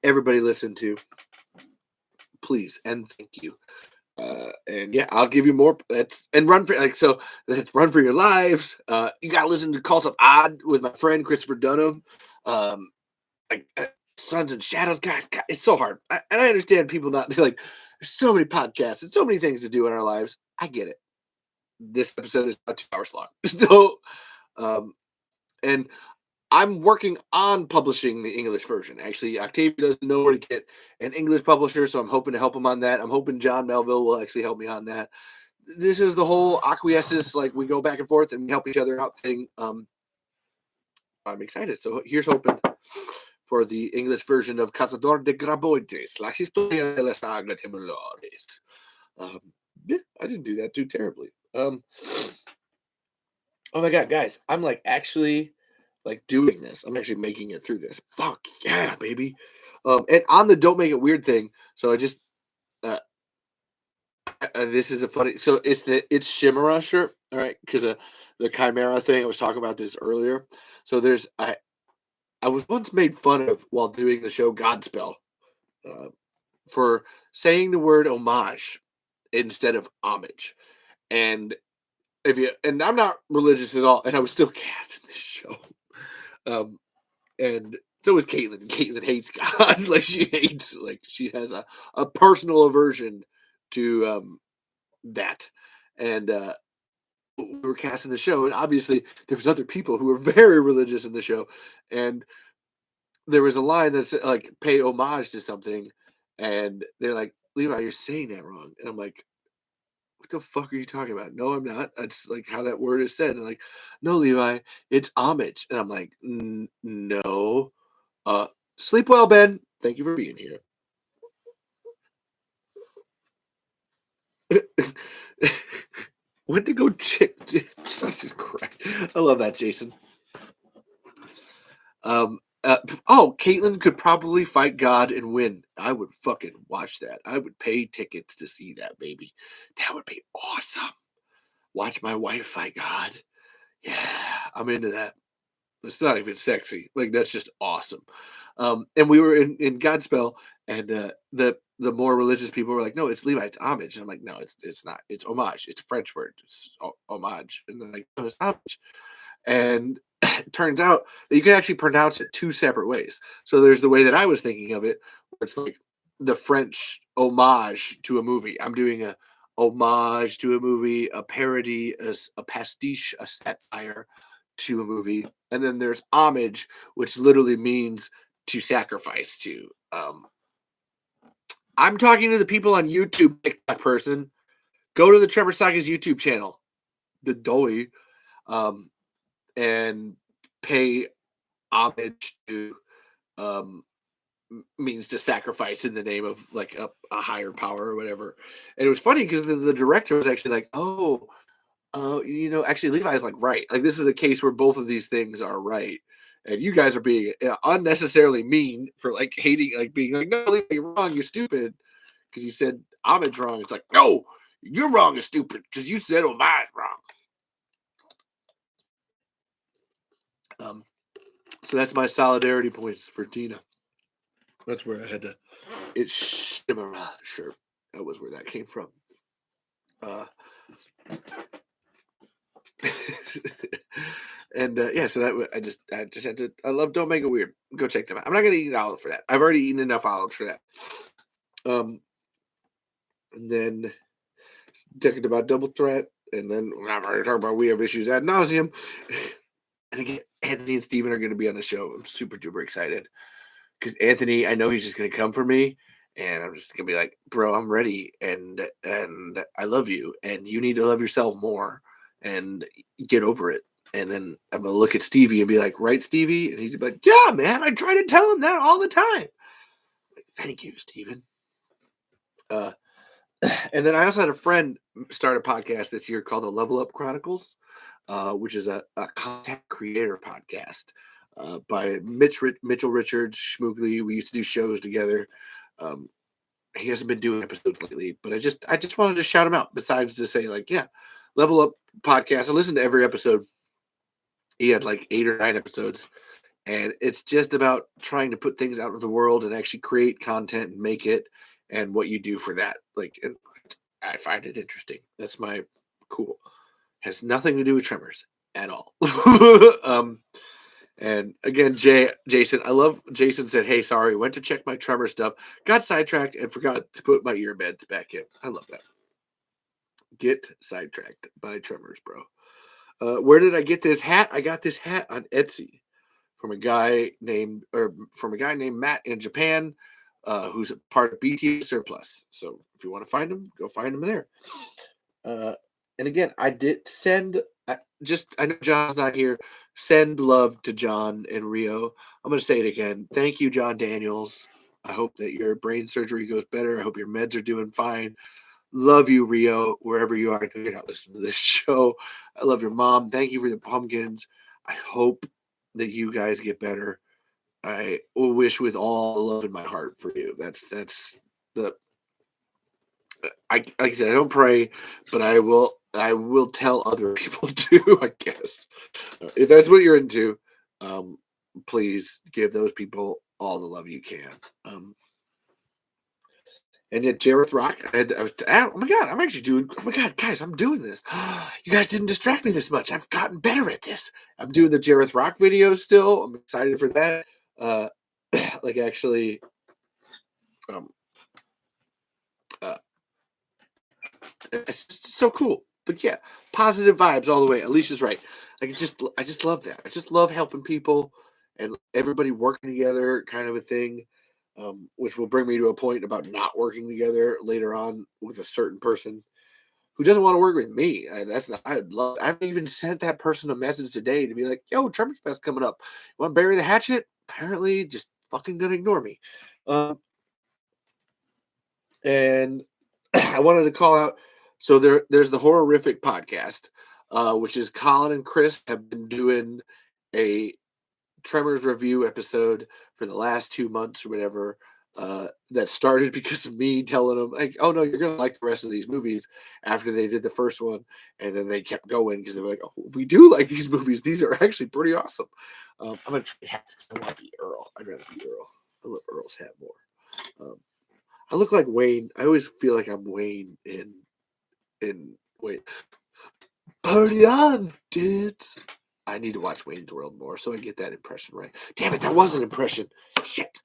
everybody listen to. Please and thank you. And yeah, I'll give you more. Let's run for your lives. You gotta listen to Cult of Odd with my friend Christopher Dunham. Sons and Shadows, guys. God, it's so hard. And I understand people not like. There's so many podcasts and so many things to do in our lives. I get it. This episode is about 2 hours long. So, and I'm working on publishing the English version. Actually, Octavia doesn't know where to get an English publisher, so I'm hoping to help him on that. I'm hoping John Melville will actually help me on that. This is the whole acquiescence, like we go back and forth and help each other out thing. I'm excited. So here's hoping for the English version of Cazador de Graboides, La Historia de la Saga Temblores. Yeah, I didn't do that too terribly. Oh my God, guys, I'm like actually like doing this. I'm actually making it through this. Fuck yeah, baby. And on the Don't Make It Weird thing, so I just this is a funny. So it's Shimera shirt, all right? Because the Chimera thing. I was talking about this earlier. So I was once made fun of while doing the show Godspell for saying the word homage instead of homage, and I'm not religious at all, and I was still cast in this show. And so is Caitlin. Caitlin hates God. She has a personal aversion to that. And we were casting the show, and obviously there was other people who were very religious in the show, and there was a line that said like pay homage to something, and they're like, Levi, you're saying that wrong. And I'm like, what the fuck are you talking about? No, I'm not. That's like how that word is said. And like, no, Levi, it's homage. And I'm like, no. Sleep well, Ben. Thank you for being here. When to go check? Jesus Christ! I love that, Jason. Caitlin could probably fight God and win. I would fucking watch that. I would pay tickets to see that, baby. That would be awesome. Watch my wife fight God. Yeah, I'm into that. It's not even sexy. Like that's just awesome. And we were in Godspell, and the more religious people were like, "No, it's Levi, it's homage." And I'm like, "No, it's not. It's homage. It's a French word. It's homage." And they're like, "No, it's homage." And it turns out that you can actually pronounce it 2 separate ways. So there's the way that I was thinking of it, where it's like the French homage to a movie. I'm doing a homage to a movie, a parody, a pastiche, a satire to a movie. And then there's homage, which literally means to sacrifice to. I'm talking to the people on YouTube, TikTok person. Go to the Trevor Saga's YouTube channel, the Doi, and pay homage to means to sacrifice in the name of like a higher power or whatever. And it was funny because the director was actually like, actually Levi's like right. Like this is a case where both of these things are right. And you guys are being unnecessarily mean for like hating, like being like, no, Levi, you're wrong, you're stupid. Because you said homage wrong. It's like, no, you're wrong and stupid because you said homage wrong. So that's my solidarity points for Tina. That's where I had to. It's Shimmer. Sure, that was where that came from. Uh, and yeah, so that I just had to. I love Don't Make It Weird. Go check them out. I'm not gonna eat an olive for that. I've already eaten enough olives for that. And then talking about Double Threat, and then I'm already talking about We Have Issues ad nauseum. And again, Anthony and Steven are going to be on the show. I'm super duper excited because Anthony, I know he's just going to come for me, and I'm just going to be like, bro, I'm ready, and I love you, and you need to love yourself more, and get over it. And then I'm gonna look at Stevie and be like, right, Stevie? And he's like, yeah, man, I try to tell him that all the time. Like, thank you, Steven. And then I also had a friend start a podcast this year called the Level Up Chronicles, which is a content creator podcast by Mitchell Richards, Schmoogly. We used to do shows together. He hasn't been doing episodes lately, but I just wanted to shout him out. Besides to say, like, yeah, Level Up Podcast. I listened to every episode. He had like 8 or 9 episodes, and it's just about trying to put things out of the world and actually create content and make it, and what you do for that. Like, I find it interesting. That's my cool. Has nothing to do with Tremors at all. And again, Jason, I love Jason said, hey, sorry, went to check my Tremor stuff, got sidetracked and forgot to put my earbuds back in. I love that. Get sidetracked by Tremors, bro. Where did I get this hat? I got this hat on Etsy from a guy named Matt in Japan, who's a part of BT Surplus. So if you want to find him, go find him there. And again, I did send. I know John's not here. Send love to John and Rio. I'm going to say it again. Thank you, John Daniels. I hope that your brain surgery goes better. I hope your meds are doing fine. Love you, Rio, wherever you are. You're not listening to this show. I love your mom. Thank you for the pumpkins. I hope that you guys get better. I wish with all the love in my heart for you. That's the. Like I said, I don't pray, but I will tell other people too. I guess if that's what you're into, please give those people all the love you can. And yet, Jareth Rock, oh my God, I'm actually doing, oh my God, guys, I'm doing this. You guys didn't distract me this much. I've gotten better at this. I'm doing the Jareth Rock videos still. I'm excited for that. Like actually, it's so cool. But yeah, positive vibes all the way. Alicia's right. I just love that. I just love helping people and everybody working together, kind of a thing. Which will bring me to a point about not working together later on with a certain person who doesn't want to work with me. That's not. I haven't even sent that person a message today to be like, "Yo, Tremors Fest coming up. You want to bury the hatchet?" Apparently, just fucking gonna ignore me. And I wanted to call out. So there's the Horrific podcast, which is Colin and Chris have been doing a Tremors review episode for the last 2 months or whatever. That started because of me telling them, like, oh no, you're gonna like the rest of these movies after they did the first one, and then they kept going because they were like, oh, we do like these movies. These are actually pretty awesome. I'm gonna trade hats because I want to be Earl. I'd rather be Earl. I love Earl's hat more. I look like Wayne. I always feel like I'm Wayne in wait. Party on, dudes. I need to watch Wayne's World more so I get that impression right. Damn it, that was an impression. Shit.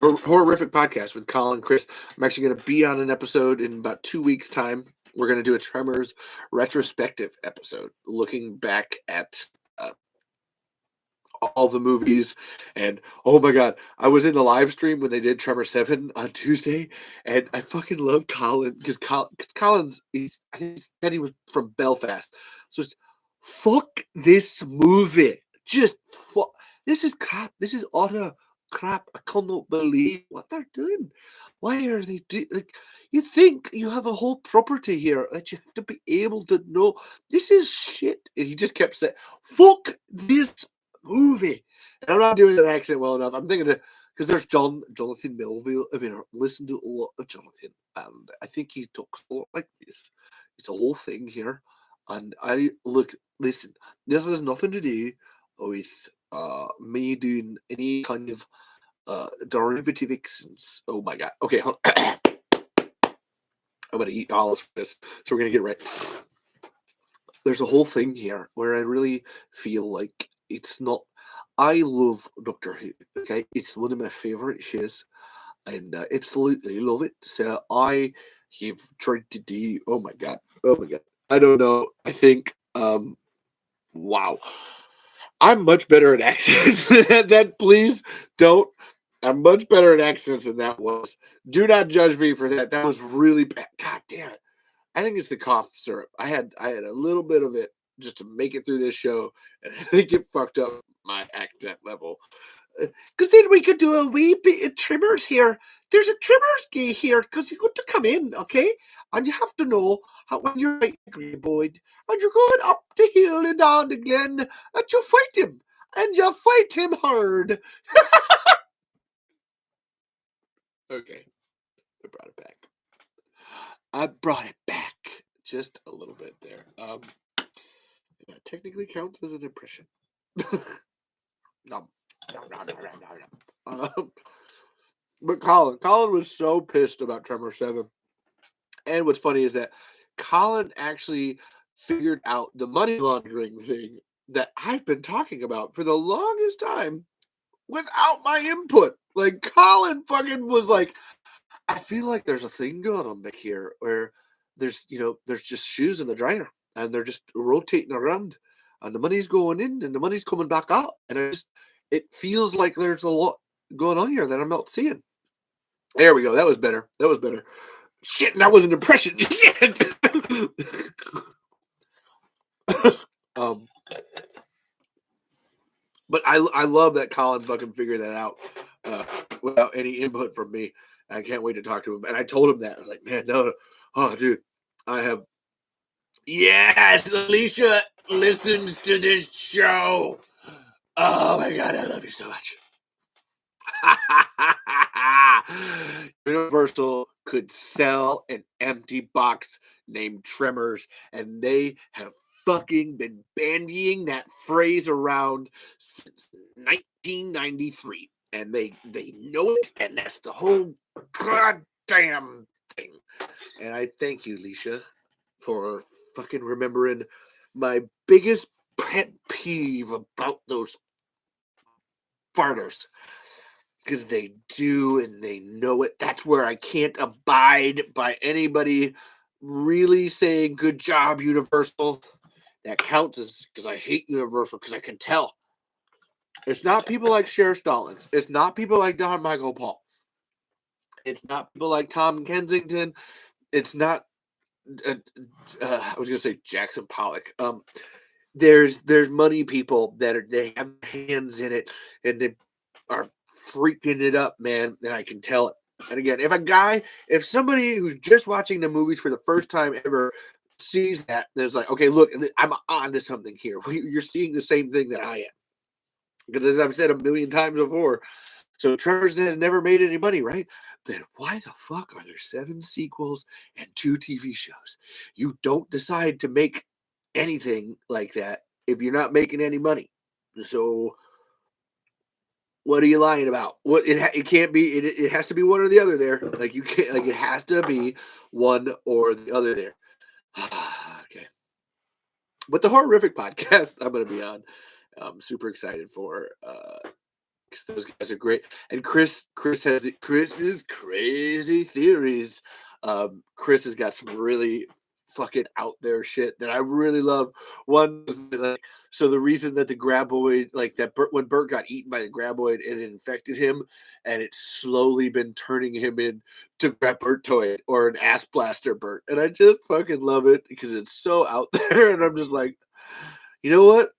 Horrific podcast with Colin and Chris. I'm actually going to be on an episode in about 2 weeks' time. We're going to do a Tremors retrospective episode, looking back at all the movies. And oh my God, I was in the live stream when they did Tremor 7 on Tuesday, and I fucking love Colin because Colin's, I think he said he was from Belfast. So it's, fuck this movie. Just fuck. This is crap. This is utter crap. I cannot believe what they're doing. Why are they doing, like, you think you have a whole property here that you have to be able to know this is shit. And he just kept saying, fuck this movie. And I'm not doing an accent well enough. I'm thinking because there's Jonathan Melville. I mean, I listened to a lot of Jonathan, and I think he talks a lot like this. It's a whole thing here. And listen, this has nothing to do with me doing any kind of derivative accents. Oh my god. Okay, I'm gonna eat olives for this, so we're gonna get it right. There's a whole thing here where I really feel like it's not. I love Doctor Who. Okay, it's one of my favorite shows, and absolutely love it. So I have tried to do. Oh my god. Oh my god. I don't know. I think. Wow. I'm much better at accents than that. Please don't. I'm much better at accents than that was. Do not judge me for that. That was really bad. God damn it. I think it's the cough syrup. I had a little bit of it just to make it through this show, and I think it fucked up my accent level. Because then we could do a wee bit of Tremors here. There's a Tremors gay here because you got to come in, okay? And you have to know how when you're a grey boy and you're going up the hill and down the glen and you fight him. And you fight him hard. Okay, I brought it back. I brought it back just a little bit there. That technically counts as an impression. No, no. But Colin was so pissed about Tremor 7. And what's funny is that Colin actually figured out the money laundering thing that I've been talking about for the longest time without my input. Like, Colin fucking was like, I feel like there's a thing going on back here where there's just shoes in the dryer and they're just rotating around and the money's going in and the money's coming back out. And it feels like there's a lot going on here that I'm not seeing. There we go. That was better. That was better. Shit, that was an impression. Shit. But I love that Colin fucking figured that out without any input from me. I can't wait to talk to him. And I told him that. I was like, man, no. Oh, dude, I have. Yes, Alicia listens to this show. Oh, my God, I love you so much. Universal could sell an empty box named Tremors, and they have fucking been bandying that phrase around since 1993. And they know it, and that's the whole goddamn thing. And I thank you, Leisha, for fucking remembering my biggest pet peeve about those farters. Because they do and they know it. That's where I can't abide by anybody really saying, good job, Universal. That counts as because I hate Universal because I can tell. It's not people like Cher Stallings. It's not people like Don Michael Paul. It's not people like Tom Kensington. It's not, I was going to say Jackson Pollock. There's money people that they have hands in it and they are freaking it up, man, and I can tell it. And again, if somebody who's just watching the movies for the first time ever sees that, then it's like, okay, look, I'm on to something here. You're seeing the same thing that I am. Because as I've said a million times before, so Tremors has never made any money, right? Then why the fuck are there 7 sequels and 2 TV shows? You don't decide to make anything like that if you're not making any money. So what are you lying about? It can't be. It has to be one or the other there. Like you can't. Like it has to be one or the other there. Okay. But the Horrific podcast I'm going to be on. I'm super excited for. Because those guys are great, and Chris's crazy theories. Chris has got some really fucking out there shit that I really love. One was like, so the reason that the graboid, like that when Bert got eaten by the graboid, it infected him, and it's slowly been turning him into Bertoid or an ass blaster Bert, and I just fucking love it because it's so out there, and I'm just like, you know what?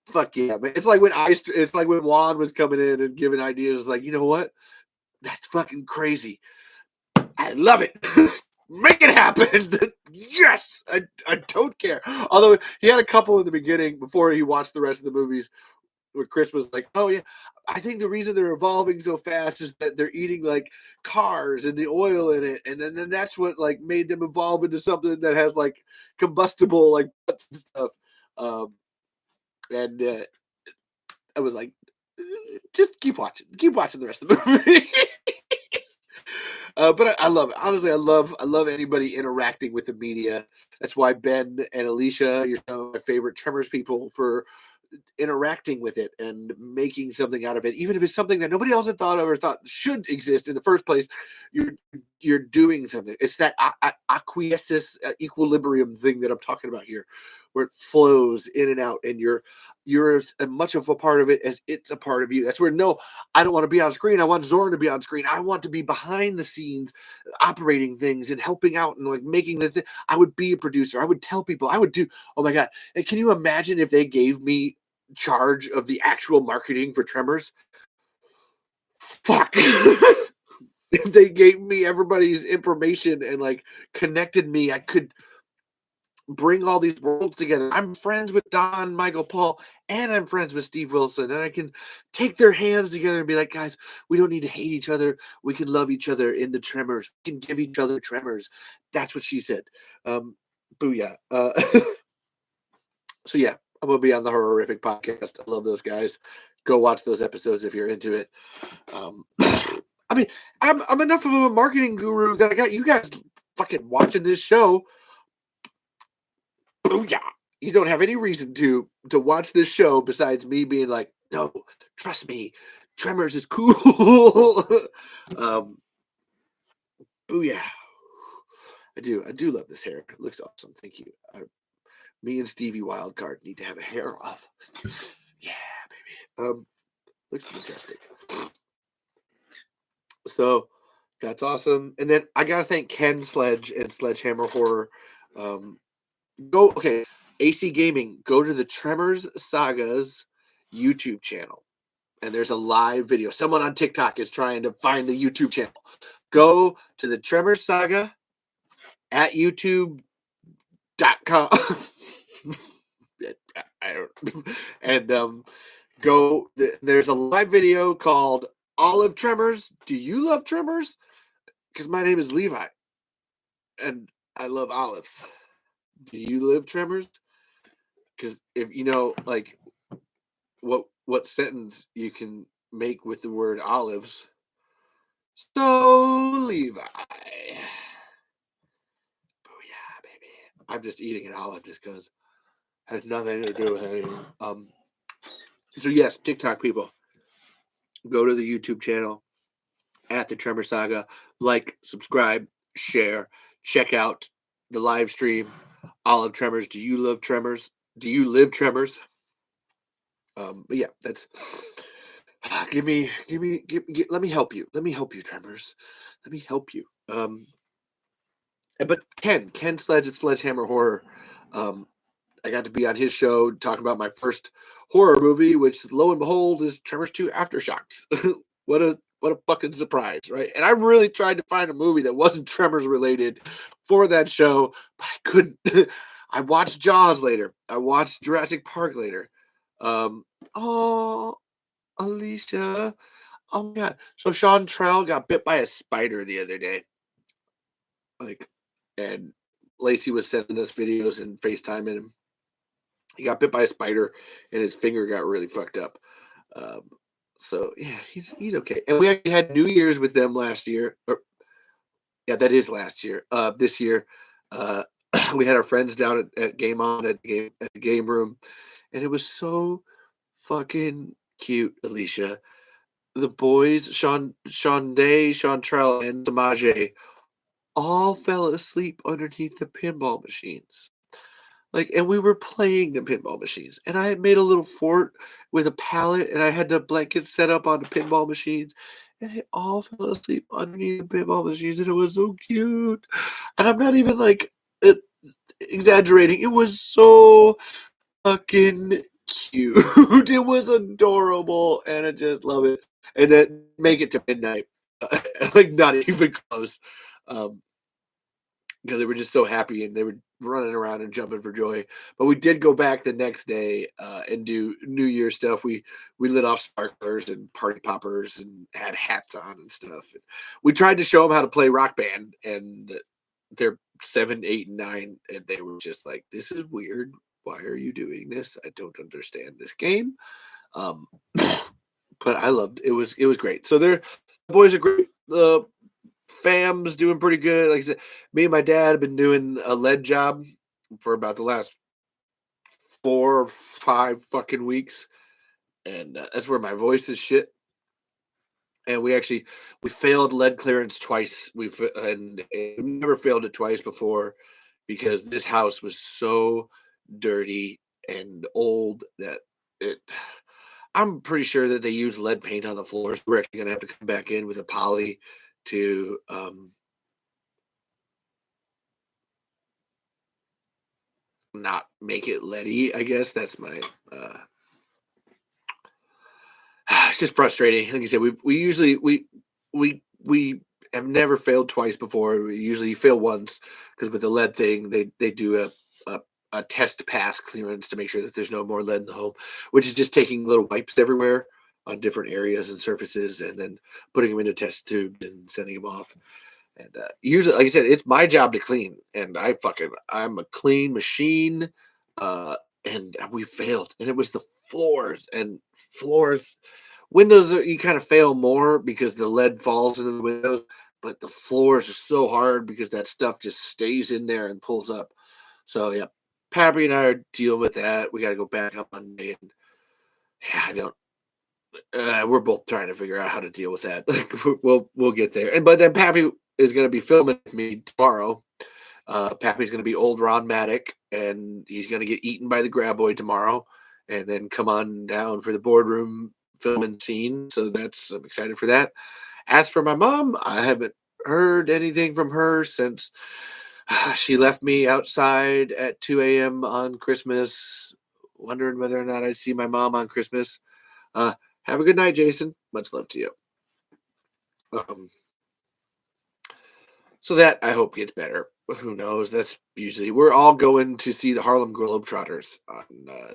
Fuck yeah, man. It's like when Juan was coming in and giving ideas. It's like, you know what? That's fucking crazy. I love it. Make it happen. Yes. I don't care. Although he had a couple in the beginning before he watched the rest of the movies where Chris was like, "Oh yeah, I think the reason they're evolving so fast is that they're eating like cars and the oil in it, and then that's what like made them evolve into something that has like combustible like butts and stuff." Um, and I was like, "Just keep watching the rest of the movie." But I love it. Honestly, I love anybody interacting with the media. That's why Ben and Alicia, you're some of my favorite Tremors people for interacting with it and making something out of it, even if it's something that nobody else had thought of or thought should exist in the first place. You're you're doing something. It's that acquiescence, equilibrium thing that I'm talking about here, where it flows in and out, and you're as much of a part of it as it's a part of you. That's where no, I don't want to be on screen. I want Zorn to be on screen. I want to be behind the scenes, operating things and helping out and like making the thing. I would be a producer. I would tell people. I would do. Oh my god! And can you imagine if they gave me charge of the actual marketing for Tremors? Fuck. If they gave me everybody's information and like connected me, I could bring all these worlds together. I'm friends with Don, Michael, Paul, and I'm friends with Steve Wilson, and I can take their hands together and be like, guys, we don't need to hate each other. We can love each other in the Tremors. We can give each other Tremors. That's what she said. Booyah. So yeah, I'm gonna be on the Horrific podcast. I love those guys. Go watch those episodes if you're into it. I mean, I'm enough of a marketing guru that I got you guys fucking watching this show. Booyah! You don't have any reason to watch this show besides me being like, no, trust me, Tremors is cool. Booyah! I do love this hair. It looks awesome. Thank you. Me and Stevie Wildcard need to have a hair off. Yeah, baby. Looks majestic. So that's awesome. And then I gotta thank Ken Sledge and Sledgehammer Horror. Okay, AC Gaming, go to the Tremors Saga's YouTube channel. And there's a live video. Someone on TikTok is trying to find the YouTube channel. Go to the Tremors Saga at youtube.com. I don't, and go. There's a live video called Olive Tremors. Do you love Tremors? Because my name is Levi, and I love olives. Do you live Tremors? Because if you know, like, what sentence you can make with the word olives. So, Levi. Booyah, baby. I'm just eating an olive just because it has nothing to do with anything. So, yes, TikTok people, go to the YouTube channel at the Tremor Saga. Like, subscribe, share, check out the live stream. Olive Tremors. Do you love Tremors? Do you live Tremors? But yeah, that's let me help you. Let me help you, Tremors. Let me help you. But Ken Sledge of Sledgehammer Horror. I got to be on his show talking about my first horror movie, which lo and behold is Tremors 2 Aftershocks. What a fucking surprise, right? And I really tried to find a movie that wasn't Tremors related for that show, but I couldn't. I watched Jaws later. I watched Jurassic Park later. Oh, Alicia. Oh my god. So Sean Trell got bit by a spider the other day. Like, and Lacey was sending us videos and FaceTiming him. He got bit by a spider and his finger got really fucked up. So yeah, he's okay. And we actually had New Year's with them last year. Yeah, that is last year. This year, we had our friends down at Game On at the game room, and it was so fucking cute, Alicia. The boys, Sean Trell, and Samaje, all fell asleep underneath the pinball machines. Like, and we were playing the pinball machines, and I had made a little fort with a pallet, and I had the blankets set up on the pinball machines, and they all fell asleep underneath the pinball machines, and it was so cute. And I'm not even like exaggerating; it was so fucking cute. It was adorable, and I just love it. And then make it to midnight, like not even close, because they were just so happy, and they were running around and jumping for joy. But we did go back the next day and do New Year stuff. We lit off sparklers and party poppers and had hats on and stuff. And we tried to show them how to play Rock Band, and they're 7, 8, and 9, and they were just like, "This is weird. Why are you doing this? I don't understand this game." Um, but I loved it. Was great. So the boys are great. The fam's doing pretty good. Like I said, me and my dad have been doing a lead job for about the last 4 or 5 fucking weeks, and that's where my voice is shit. And we failed lead clearance twice. We've never failed it twice before because this house was so dirty and old that it. I'm pretty sure that they use lead paint on the floors. We're actually gonna have to come back in with a poly to not make it leady. I guess that's my. It's just frustrating. Like you said, we usually we have never failed twice before. We usually fail once because with the lead thing, they do a test pass clearance to make sure that there's no more lead in the home, which is just taking little wipes everywhere on different areas and surfaces, and then putting them in a test tube and sending them off. And usually, like I said, it's my job to clean, and I'm a clean machine. And we failed, and it was the floors. Windows you kind of fail more because the lead falls into the windows, but the floors are so hard because that stuff just stays in there and pulls up. So yeah, Pappy and I are dealing with that. We got to go back up Monday, and yeah, I don't. We're both trying to figure out how to deal with that. Like we'll get there. And but then Pappy is going to be filming with me tomorrow. Pappy's going to be old Ron Maddock, and he's going to get eaten by the graboid tomorrow, and then come on down for the boardroom filming scene. So I'm excited for that. As for my mom, I haven't heard anything from her since she left me outside at 2 a.m. on Christmas, wondering whether or not I'd see my mom on Christmas. Have a good night, Jason. Much love to you. Um, so that I hope gets better. Who knows? That's usually we're all going to see the Harlem Globetrotters on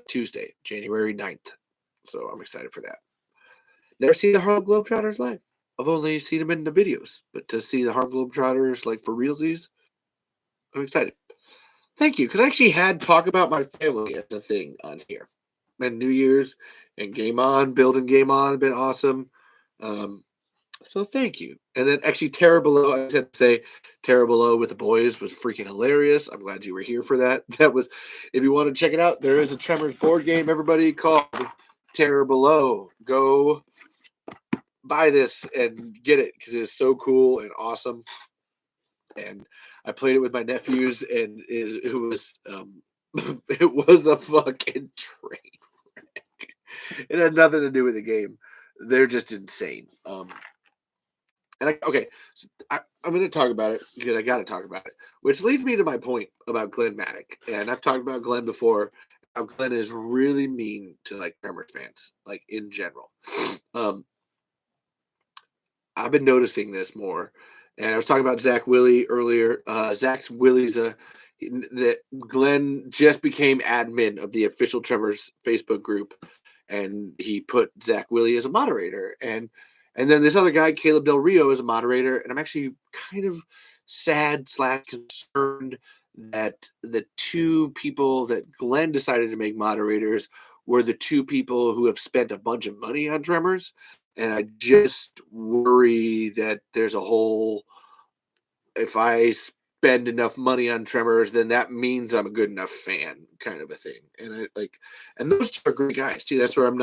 Tuesday, January 9th. So I'm excited for that. Never seen the Harlem Globetrotters live. I've only seen them in the videos, but to see the Harlem Globetrotters like for realsies, I'm excited. Thank you, because I actually had talk about my family as a thing on here. And New Year's and Game On, building Game On, been awesome. So thank you. And then actually Terra Below, I just had to say Terra Below with the boys was freaking hilarious. I'm glad you were here for that. That was, if you want to check it out, there is a Tremors board game, everybody, called Terra Below. Go buy this and get it because it is so cool and awesome. And I played it with my nephews, and it was it was a fucking train wreck. It had nothing to do with the game. They're just insane. Okay, so I'm going to talk about it because I got to talk about it, which leads me to my point about Glenn Maddock. And I've talked about Glenn before. How Glenn is really mean to like Tremors fans, like in general. I've been noticing this more, and I was talking about Zach Willie earlier. Zach Willie's that Glenn just became admin of the official Tremors Facebook group, and he put Zach Willie as a moderator, and then this other guy, Caleb Del Rio, is a moderator, and I'm actually kind of sad / concerned that the two people that Glenn decided to make moderators were the two people who have spent a bunch of money on Tremors. And I just worry that there's a whole, if I spend enough money on Tremors, then that means I'm a good enough fan kind of a thing. And and those two are great guys too. That's where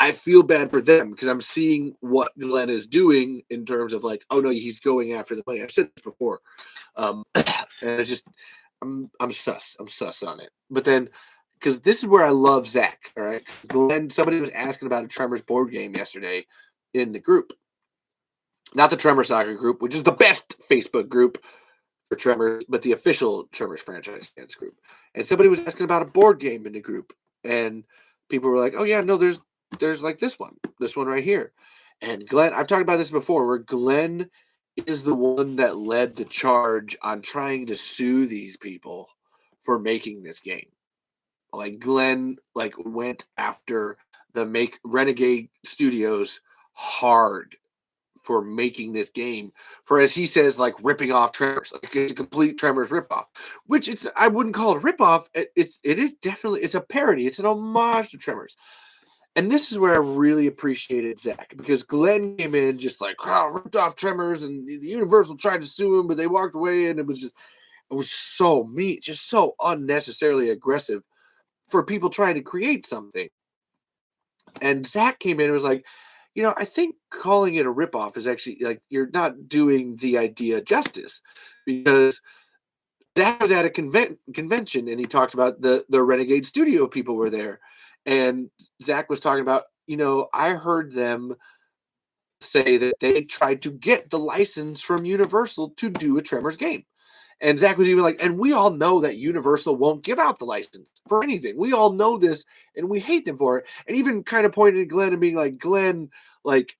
I feel bad for them because I'm seeing what Glenn is doing in terms of like, oh no, he's going after the money. I've said this before. And it's just, I'm sus on it. But then, because this is where I love Zach. All right, Glenn. Somebody was asking about a Tremors board game yesterday in the group, not the Tremor Soccer group, which is the best Facebook group for Tremors, but the official Tremors franchise fans group. And somebody was asking about a board game in the group, and people were like, "Oh yeah, no, there's like this one right here." And Glenn, I've talked about this before, where Glenn is the one that led the charge on trying to sue these people for making this game. Like Glenn like went after the make Renegade Studios hard for making this game for, as he says, like ripping off Tremors. Like it's a complete Tremors ripoff, which it's I wouldn't call it a ripoff. It is definitely it's a parody. It's an homage to Tremors. And this is where I really appreciated Zach, because Glenn came in just like, oh, ripped off Tremors, and Universal tried to sue him, but they walked away, and it was so mean, just so unnecessarily aggressive for people trying to create something. And Zach came in and was like, I think calling it a ripoff is actually like you're not doing the idea justice, because Zach was at a convention and he talked about the Renegade Studio people were there, and Zach was talking about, I heard them say that they tried to get the license from Universal to do a Tremors game. And Zach was even like, and we all know that Universal won't give out the license for anything. We all know this, and we hate them for it. And even kind of pointed at Glenn and being like, Glenn, like,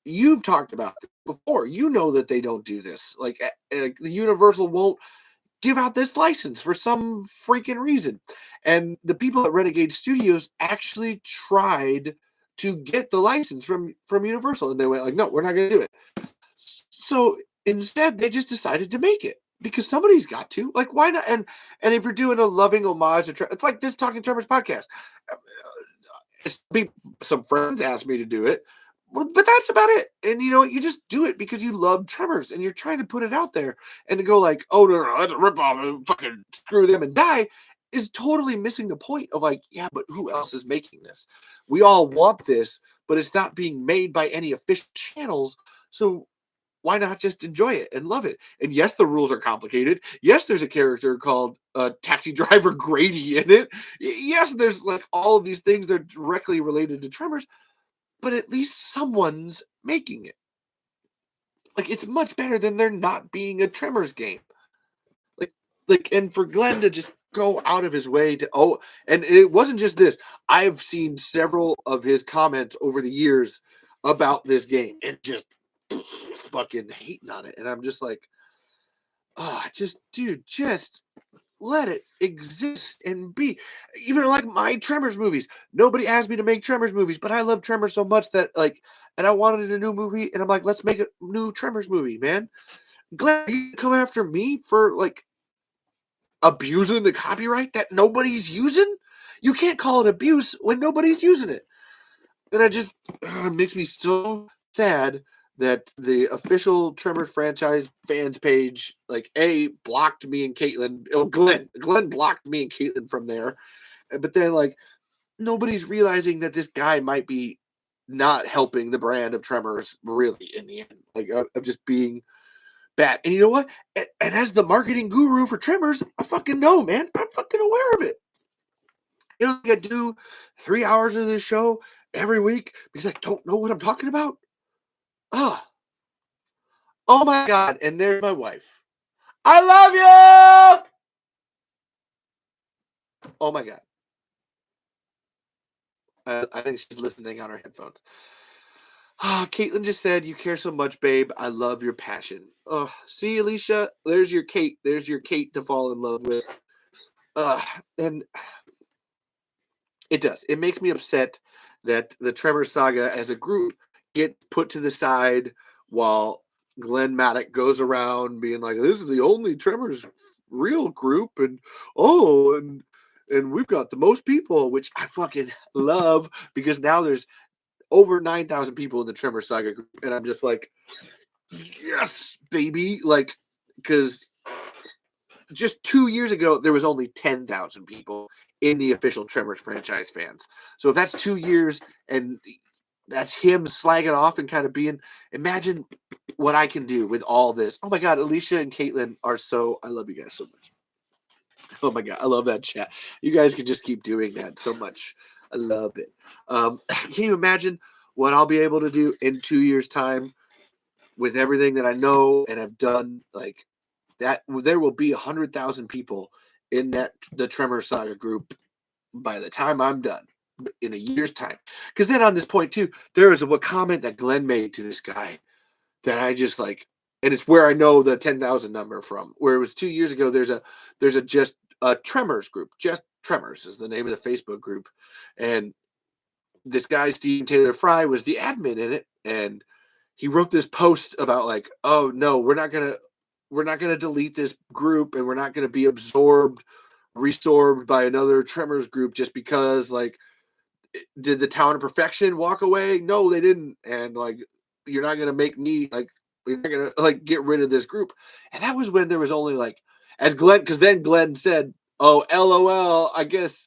you've talked about this before. You know that they don't do this. Like the Universal won't give out this license for some freaking reason. And the people at Renegade Studios actually tried to get the license from Universal, and they went like, no, we're not going to do it. So instead, they just decided to make it, because somebody's got to. Like, why not? And if you're doing a loving homage to it's like this Talking Tremors podcast. Some friends asked me to do it, but that's about it. And you just do it because you love Tremors and you're trying to put it out there. And to go like, oh no, that's a ripoff and fucking screw them and die, is totally missing the point of like, yeah, but who else is making this? We all want this, but it's not being made by any official channels. So why not just enjoy it and love it? And yes, the rules are complicated. Yes, there's a character called Taxi Driver Grady in it. Yes, there's like all of these things that are directly related to Tremors, but at least someone's making it. Like, it's much better than there not being a Tremors game. And for Glenn to just go out of his way to, and it wasn't just this. I've seen several of his comments over the years about this game and just fucking hating on it. And I'm just like, dude, just let it exist and be. Even like my Tremors movies. Nobody asked me to make Tremors movies, but I love Tremors so much that like, and I wanted a new movie, and I'm like, let's make a new Tremors movie, man. Glad you come after me for like abusing the copyright that nobody's using. You can't call it abuse when nobody's using it. And it makes me so sad that the official Tremors franchise fans page, like, blocked me and Caitlin. Oh, Glenn blocked me and Caitlin from there. But then, like, nobody's realizing that this guy might be not helping the brand of Tremors really in the end. Like, of just being bad. And you know what? And as the marketing guru for Tremors, I fucking know, man. I'm fucking aware of it. I do 3 hours of this show every week because I don't know what I'm talking about. Oh my God. And there's my wife. I love you. Oh my God. I think she's listening on her headphones. Caitlin just said, you care so much, babe. I love your passion. Oh, see, Alicia, there's your Kate. There's your Kate to fall in love with. And it does. It makes me upset that the Tremors saga as a group get put to the side while Glenn Maddock goes around being like, this is the only Tremors real group, and we've got the most people, which I fucking love, because now there's over 9,000 people in the Tremors saga group, and I'm just like, yes, baby. Like, because just 2 years ago, there was only 10,000 people in the official Tremors franchise fans. So if that's 2 years and that's him slagging off and kind of being, imagine what I can do with all this. Oh my God, Alicia and Caitlin are I love you guys so much. Oh my God, I love that chat. You guys can just keep doing that so much. I love it. Can you imagine what I'll be able to do in 2 years' time with everything that I know and have done? Like, that there will be 100,000 people in the Tremors saga group by the time I'm done in a year's time. Because then on this point too, there is a comment that Glenn made to this guy that I just like, and it's where I know the 10,000 number from. Where it was 2 years ago. There's a just a Tremors group. Just Tremors is the name of the Facebook group, and this guy Steve Taylor Fry was the admin in it, and he wrote this post about like, oh no, we're not gonna delete this group, and we're not gonna be resorbed by another Tremors group just because like, did the Town of Perfection walk away? No, they didn't, and like, you're not gonna make me like, we're not gonna like get rid of this group. And that was when there was only like, as Glenn, because then Glenn said, oh, LOL, I guess,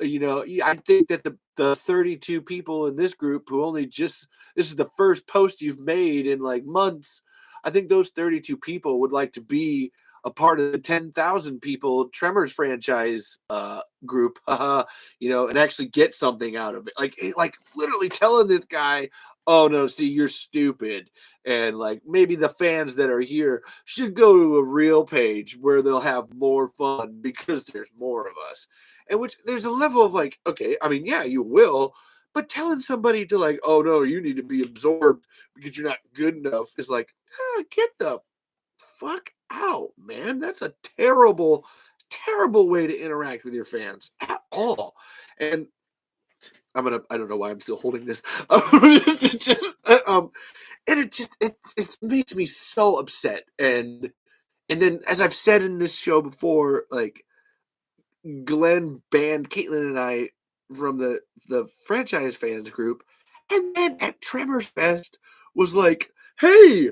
I think that the 32 people in this group who only just, this is the first post you've made in like months. I think those 32 people would like to be a part of the 10,000 people Tremors franchise group, and actually get something out of it. Like literally telling this guy, oh no, see, you're stupid. And like, maybe the fans that are here should go to a real page where they'll have more fun because there's more of us. And which there's a level of like, okay, I mean, yeah, you will, but telling somebody to like, oh no, you need to be absorbed because you're not good enough is like, get the fuck out, man. That's a terrible, terrible way to interact with your fans at all. And I don't know why I'm still holding this. And it makes me so upset. And then, as I've said in this show before, like, Glenn banned Caitlin and I from the franchise fans group, and then at Tremors Fest was like, hey,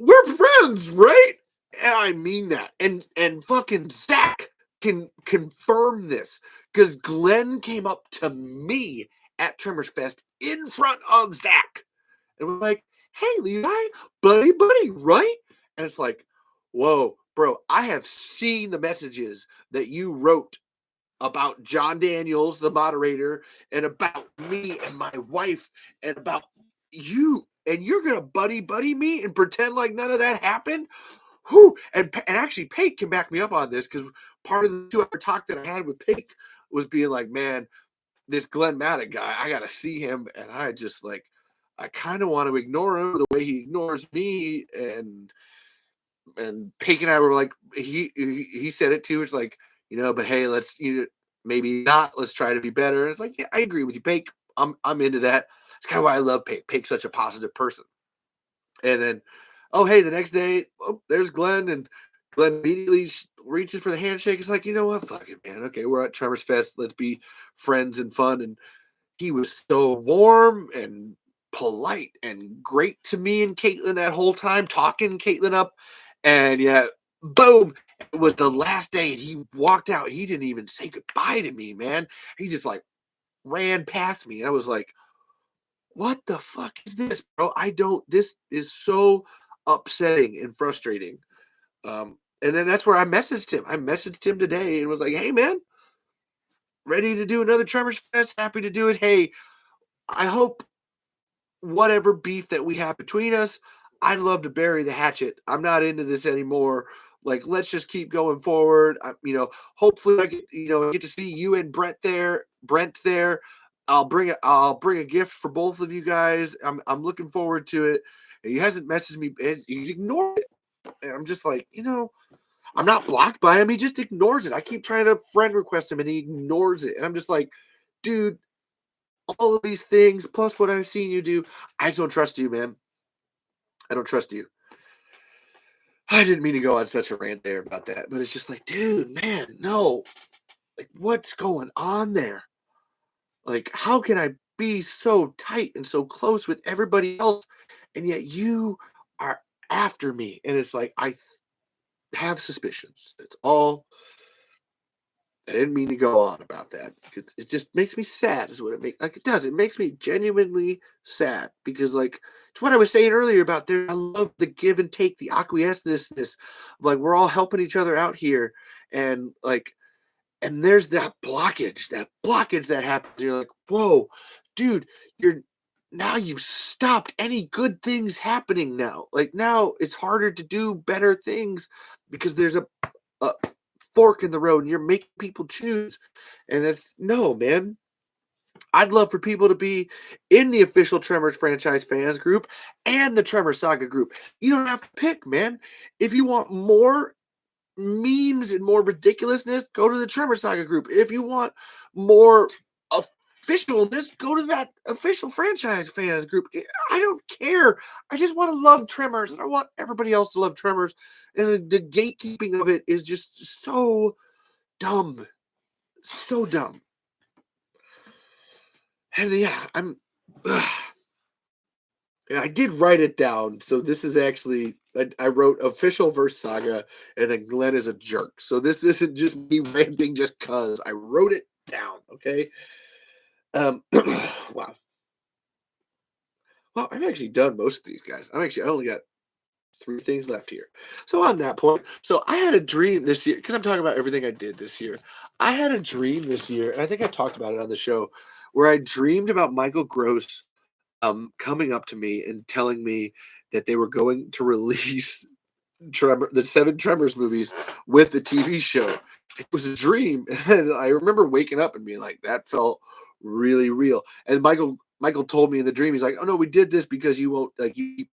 we're friends, right? And I mean that. And fucking Zach can confirm this, because Glenn came up to me at Tremors Fest in front of Zach and was like, hey, Levi, buddy, right? And it's like, whoa, bro, I have seen the messages that you wrote about John Daniels, the moderator, and about me and my wife, and about you, and you're gonna buddy me and pretend like none of that happened. Whew. And actually, Pate can back me up on this, because part of the 2-hour talk that I had with Pate was being like, man, this Glenn Maddock guy, I gotta see him, and I kind of want to ignore him the way he ignores me. And Pate and I were like, he said it too. It's like, but hey, let's maybe not. Let's try to be better. And it's like, yeah, I agree with you, Pate. I'm into that. It's kind of why I love Pate. Pate's such a positive person. And then, oh hey, the next day, oh, there's Glenn, and Glenn immediately reaches for the handshake. It's like, you know what, fuck it, man. Okay, we're at Tremors Fest. Let's be friends and fun. And he was so warm and polite and great to me and Caitlin that whole time, talking Caitlin up. And yeah, boom, it was the last day, and he walked out. He didn't even say goodbye to me, man. He just like ran past me. And I was like, what the fuck is this, bro? This is so upsetting and frustrating. And then that's where I messaged him. I messaged him today and was like, hey, man, ready to do another Tremors Fest? Happy to do it. Hey, I hope whatever beef that we have between us, I'd love to bury the hatchet. I'm not into this anymore. Like, let's just keep going forward. Hopefully I get to see you and Brent there. I'll bring a gift for both of you guys. I'm looking forward to it. And he hasn't messaged me. He's ignored it. And I'm just like, I'm not blocked by him. He just ignores it. I keep trying to friend request him, and he ignores it. And I'm just like, dude, all of these things, plus what I've seen you do, I just don't trust you, man. I don't trust you. I didn't mean to go on such a rant there about that, but it's just like, dude, man, no. Like, what's going on there? Like, how can I be so tight and so close with everybody else, and yet you are after me? And it's like, I have suspicions. That's all. I didn't mean to go on about that, because it just makes me sad, is what it makes. Like, it does. It makes me genuinely sad, because like, it's what I was saying earlier about there. I love the give and take, the acquiescence. Like, we're all helping each other out here, and like, and there's that blockage that happens. You're like, whoa, dude, you've stopped any good things happening now. Like, now it's harder to do better things because there's a fork in the road, and you're making people choose. And it's, no, man. I'd love for people to be in the official Tremors franchise fans group and the Tremors Saga group. You don't have to pick, man. If you want more memes and more ridiculousness, go to the Tremor Saga group. If you want more officialness, go to that official franchise fans group. I don't care. I just want to love Tremors, and I want everybody else to love Tremors. And the gatekeeping of it is just so dumb. So dumb. And yeah, I did write it down. So this is actually, I wrote official verse saga, and then Glenn is a jerk. So this isn't just me ranting just cause. I wrote it down. Okay. Wow. Well, I've actually done most of these guys. I only got 3 things left here. So on that point, so I had a dream this year, because I'm talking about everything I did this year. I had a dream this year, and I think I talked about it on the show, where I dreamed about Michael Gross coming up to me and telling me that they were going to release the 7 Tremors movies with the TV show. It was a dream, and I remember waking up and being like, that felt really real. And Michael told me in the dream, he's like, oh no, we did this because you won't, like, you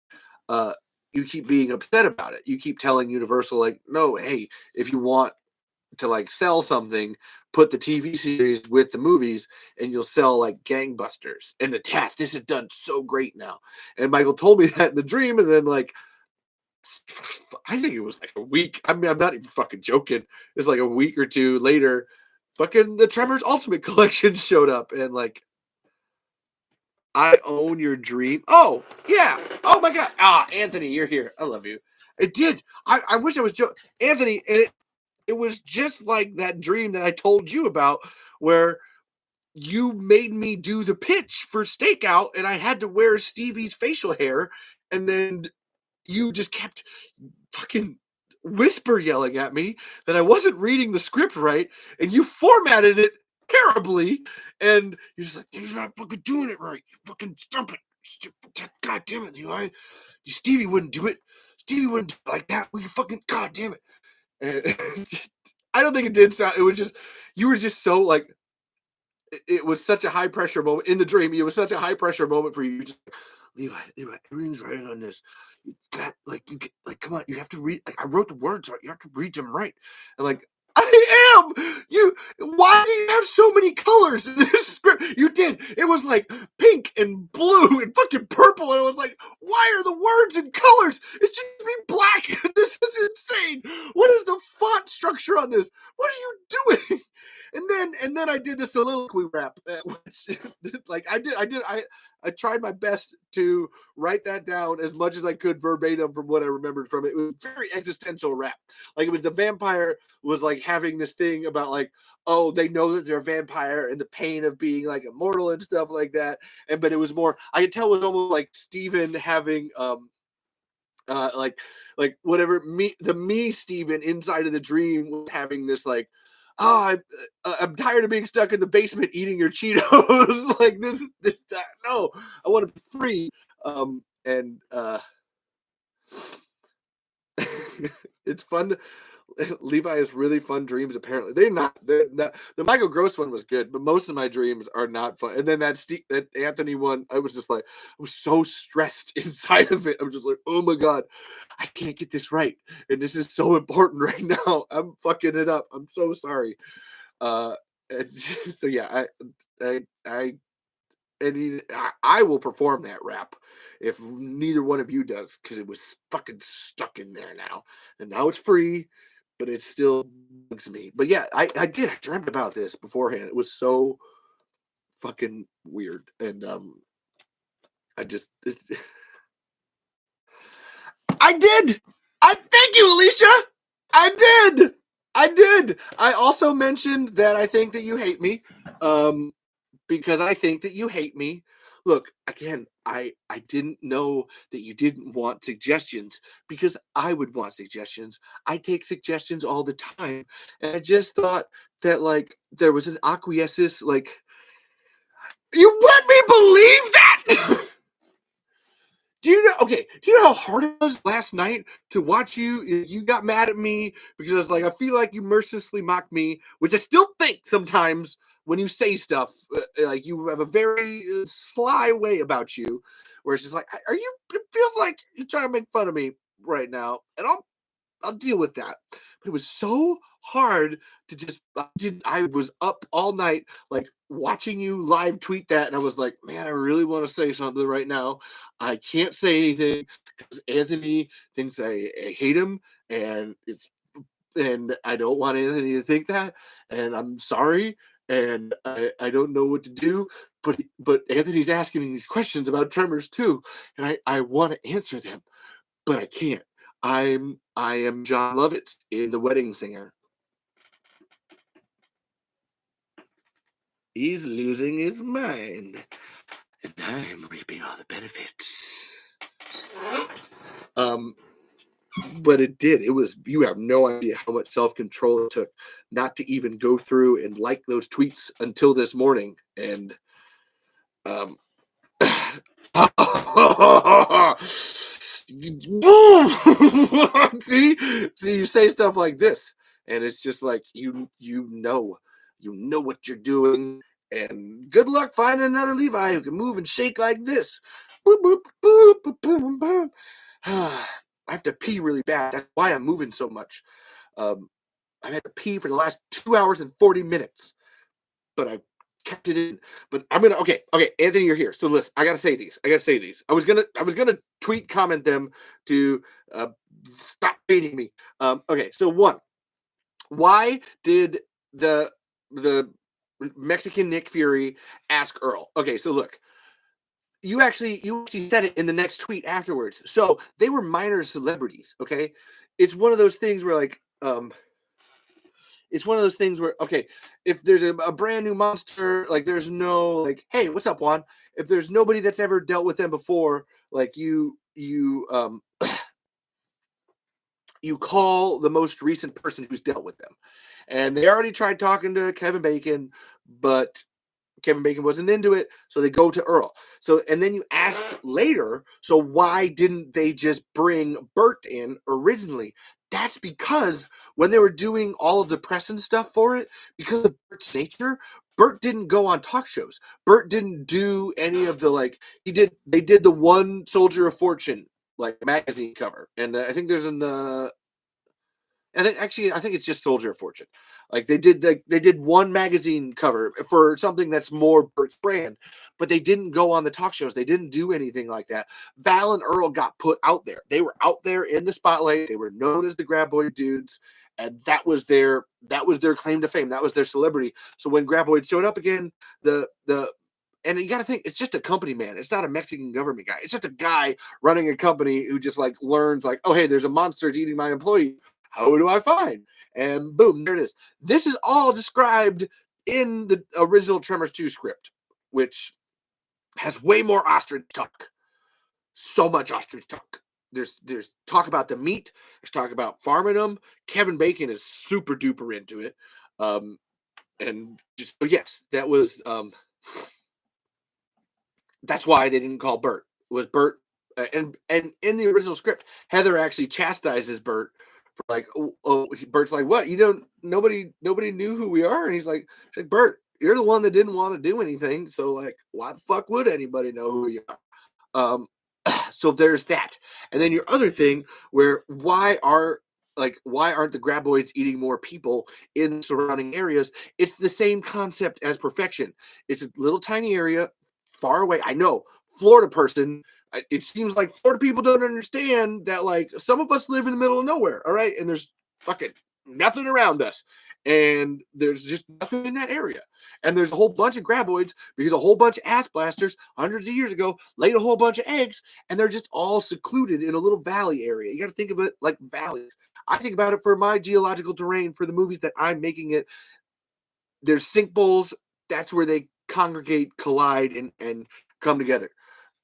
keep being upset about it. You keep telling Universal, like, no, hey, if you want to like sell something, put the TV series with the movies, and you'll sell like gangbusters and attached. This is done so great now. And Michael told me that in the dream, and then like, I think it was like a week. I mean, I'm not even fucking joking. It's like a week or 2 later, fucking the Tremors Ultimate Collection showed up, and like, I own your dream. Oh, yeah. Oh my God. Ah, Anthony, you're here. I love you. It did. I wish I was joking. Anthony, it was just like that dream that I told you about, where you made me do the pitch for Stakeout, and I had to wear Stevie's facial hair, and then you just kept fucking whisper yelling at me that I wasn't reading the script right, and you formatted it terribly, and you're just like, you're not fucking doing it right. You fucking stop it. God damn it, Levi. Stevie wouldn't do it. Stevie wouldn't do it like that. You fucking, God damn it. And I don't think it did sound, it was just, you were just so like, it was such a high pressure moment in the dream. It was such a high pressure moment for you. Just, Levi, everything's right on this. You got like, come on, you have to read. Like, I wrote the words right. You have to read them right. And like, I am. Why do you have so many colors in this script? You did. It was like pink and blue and fucking purple. And I was like, why are the words in colors? It should be black. This is insane. What is the font structure on this? What are you doing? And then I did the soliloquy rap, which, like, I tried my best to write that down as much as I could verbatim from what I remembered from it. It was very existential rap. Like, it was, the vampire was like having this thing about like, oh, they know that they're a vampire and the pain of being like immortal and stuff like that. But it was more, I could tell it was almost like Steven having like whatever, me Steven inside of the dream was having this like, oh, I'm tired of being stuck in the basement eating your Cheetos. Like this, that. No, I want to be free. And it's fun. Levi has really fun dreams. Apparently, they're not. The Michael Gross one was good, but most of my dreams are not fun. And then that Anthony one, I was just like, I was so stressed inside of it. I was just like, oh my God, I can't get this right, and this is so important right now. I'm fucking it up. I'm so sorry. And so yeah, I will perform that rap if neither one of you does, because it was fucking stuck in there now, and now it's free, but it still bugs me. But yeah, I dreamt about this beforehand. It was so fucking weird, and I just I did. I thank you, Alicia. I did. I also mentioned that I think that you hate me. Because I think that you hate me. Look, again, I didn't know that you didn't want suggestions, because I would want suggestions. I take suggestions all the time. And I just thought that like there was an acquiescence, like, you let me believe that. Do you know? Okay, do you know how hard it was last night to watch you? You got mad at me because I was like, I feel like you mercilessly mock me, which I still think sometimes when you say stuff, like you have a very sly way about you, where it's just like, are you? It feels like you're trying to make fun of me right now, and I'll deal with that. But it was so hard to just I was up all night like watching you live tweet that, and I was like, man, I really want to say something right now. I can't say anything because Anthony thinks I hate him, and I don't want Anthony to think that, and I'm sorry, and I don't know what to do. But Anthony's asking me these questions about Tremors too, and I want to answer them, but I can't. I am John Lovitz in The Wedding Singer. He's losing his mind, and I'm reaping all the benefits. But it did. It was, you have no idea how much self-control it took not to even go through and like those tweets until this morning. And see, you say stuff like this, and it's just like you know what you're doing, and good luck finding another Levi who can move and shake like this. Boop, boop, boop, boop, boop, boop. I have to pee really bad. That's why I'm moving so much. I've had to pee for the last 2 hours and 40 minutes, but I kept it in. But I'm gonna okay, Anthony, you're here. So listen, I gotta say these. I was gonna tweet comment them to stop hating me. Okay, so one, why did the Mexican Nick Fury ask Earl? Okay, so look, you actually said it in the next tweet afterwards. So they were minor celebrities. Okay, it's one of those things where like it's one of those things where, okay, if there's a brand new monster, like there's no like, hey, what's up, Juan? If there's nobody that's ever dealt with them before, like you you call the most recent person who's dealt with them. And they already tried talking to Kevin Bacon, but Kevin Bacon wasn't into it, so they go to Earl. So, and then you asked later, so why didn't they just bring Bert in originally? That's because when they were doing all of the press and stuff for it, because of Bert's nature, Bert didn't go on talk shows. Bert didn't do any of the like they did the one Soldier of Fortune like magazine cover, and I think there's an and then, actually, I think it's just Soldier of Fortune. Like they did one magazine cover for something that's more Bert's brand, but they didn't go on the talk shows. They didn't do anything like that. Val and Earl got put out there. They were out there in the spotlight. They were known as the Graboid dudes, and that was their claim to fame. That was their celebrity. So when Graboid showed up again, the and you got to think, it's just a company man. It's not a Mexican government guy. It's just a guy running a company who just like learns like, oh, hey, there's a monster eating my employee. How do I find? And boom, there it is. This is all described in the original Tremors 2 script, which has way more ostrich talk. So much ostrich talk. There's talk about the meat. There's talk about farming them. Kevin Bacon is super duper into it. And just, but yes, that was that's why they didn't call Bert. It was Bert, and in the original script, Heather actually chastises Bert for like, Bert's like, what? You don't, nobody knew who we are, and she's like, Bert, you're the one that didn't want to do anything, so like, why the fuck would anybody know who you are? So there's that, and then your other thing, where why aren't the Graboids eating more people in the surrounding areas? It's the same concept as Perfection. It's a little tiny area, far away. I know, Florida person. It seems like Florida people don't understand that, like, some of us live in the middle of nowhere, all right? And there's fucking nothing around us. And there's just nothing in that area. And there's a whole bunch of Graboids because a whole bunch of ass blasters hundreds of years ago laid a whole bunch of eggs, and they're just all secluded in a little valley area. You got to think of it like valleys. I think about it for my geological terrain for the movies that I'm making it. There's sink bowls. That's where they congregate, collide, and come together.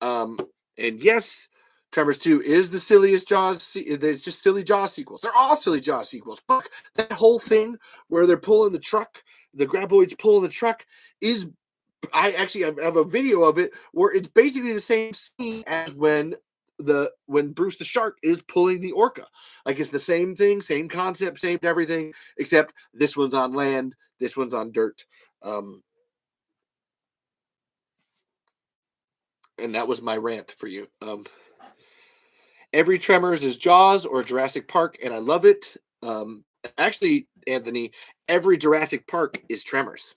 And yes, Tremors 2 is the silliest Jaws. It's just silly Jaws sequels. They're all silly Jaws sequels. Fuck, that whole thing where they're pulling the truck, the Graboids pulling the truck is. I have a video of it where it's basically the same scene as when Bruce the Shark is pulling the orca. Like, it's the same thing, same concept, same everything, except this one's on land, this one's on dirt. And that was my rant for you. Every Tremors is Jaws or Jurassic Park, and I love it. Actually, Anthony, every Jurassic Park is Tremors.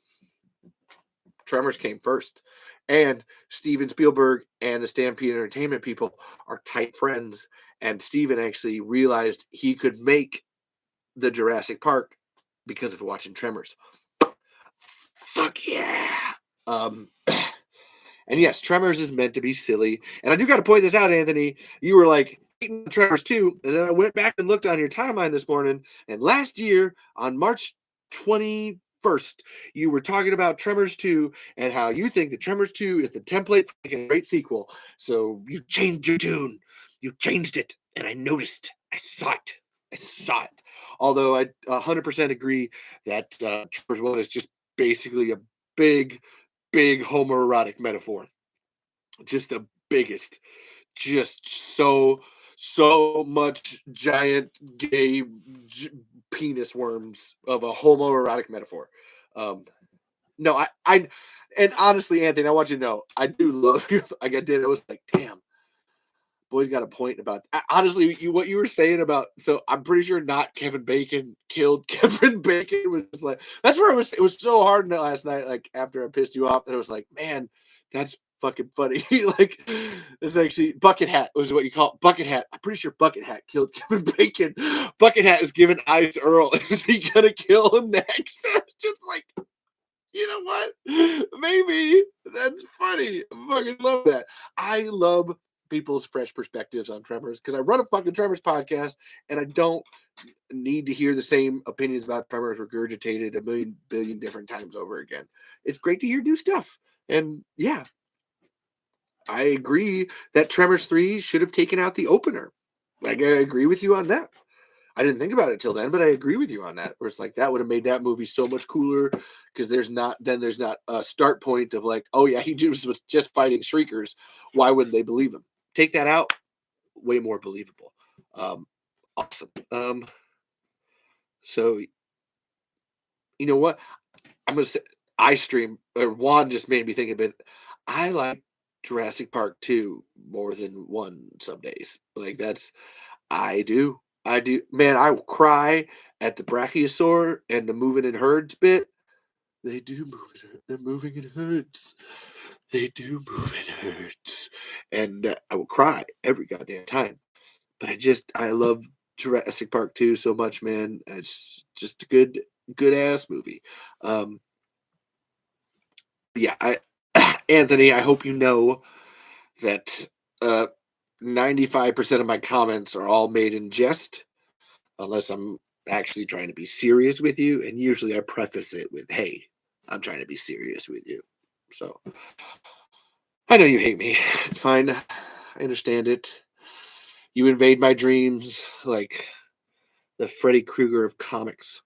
Tremors came first. And Steven Spielberg and the Stampede Entertainment people are tight friends. And Steven actually realized he could make the Jurassic Park because of watching Tremors. Fuck yeah. Um, and yes, Tremors is meant to be silly. And I do got to point this out, Anthony. You were like, Tremors 2. And then I went back and looked on your timeline this morning. And last year, on March 21st, you were talking about Tremors 2 and how you think that Tremors 2 is the template for making a great sequel. So you changed your tune. You changed it. And I noticed. I saw it. I saw it. Although I 100% agree that Tremors 1 is just basically a big homoerotic metaphor. Just the biggest. Just so much giant gay penis worms of a homoerotic metaphor. No, I and honestly, Anthony, I want you to know, I do love you. Like I did. I was like, damn, boy's got a point about honestly what you were saying about. So I'm pretty sure not Kevin Bacon killed Kevin Bacon was like that's where it was so hard last night. Like after I pissed you off, that it was like, man, that's fucking funny. Like it's actually Bucket Hat was what you call it. Bucket Hat. I'm pretty sure Bucket Hat killed Kevin Bacon. Bucket Hat is giving eyes to Earl. Is he gonna kill him next? Just like, you know what? Maybe that's funny. I fucking love that. I love people's fresh perspectives on Tremors because I run a fucking Tremors podcast and I don't need to hear the same opinions about Tremors regurgitated a billion different times over again. It's great to hear new stuff. And yeah, I agree that Tremors 3 should have taken out the opener. Like, I agree with you on that. I didn't think about it till then, but I agree with you on that. Where it's like that would have made that movie so much cooler because there's not a start point of like, oh yeah, he was just fighting shriekers. Why wouldn't they believe him? Take that out, way more believable. Awesome. So you know what? I'm gonna say iStream or Juan just made me think of it. I like Jurassic Park 2 more than 1 some days. Like I do. Man, I will cry at the Brachiosaur and the moving in herds bit. They do move in They're moving in herds. They do move in herds. And I will cry every goddamn time. But I love Jurassic Park 2 so much, man. It's just a good ass movie. Yeah, Anthony, I hope you know that 95% of my comments are all made in jest, unless I'm actually trying to be serious with you. And usually I preface it with, hey, I'm trying to be serious with you. So I know you hate me. It's fine. I understand it. You invade my dreams like the Freddy Krueger of comics.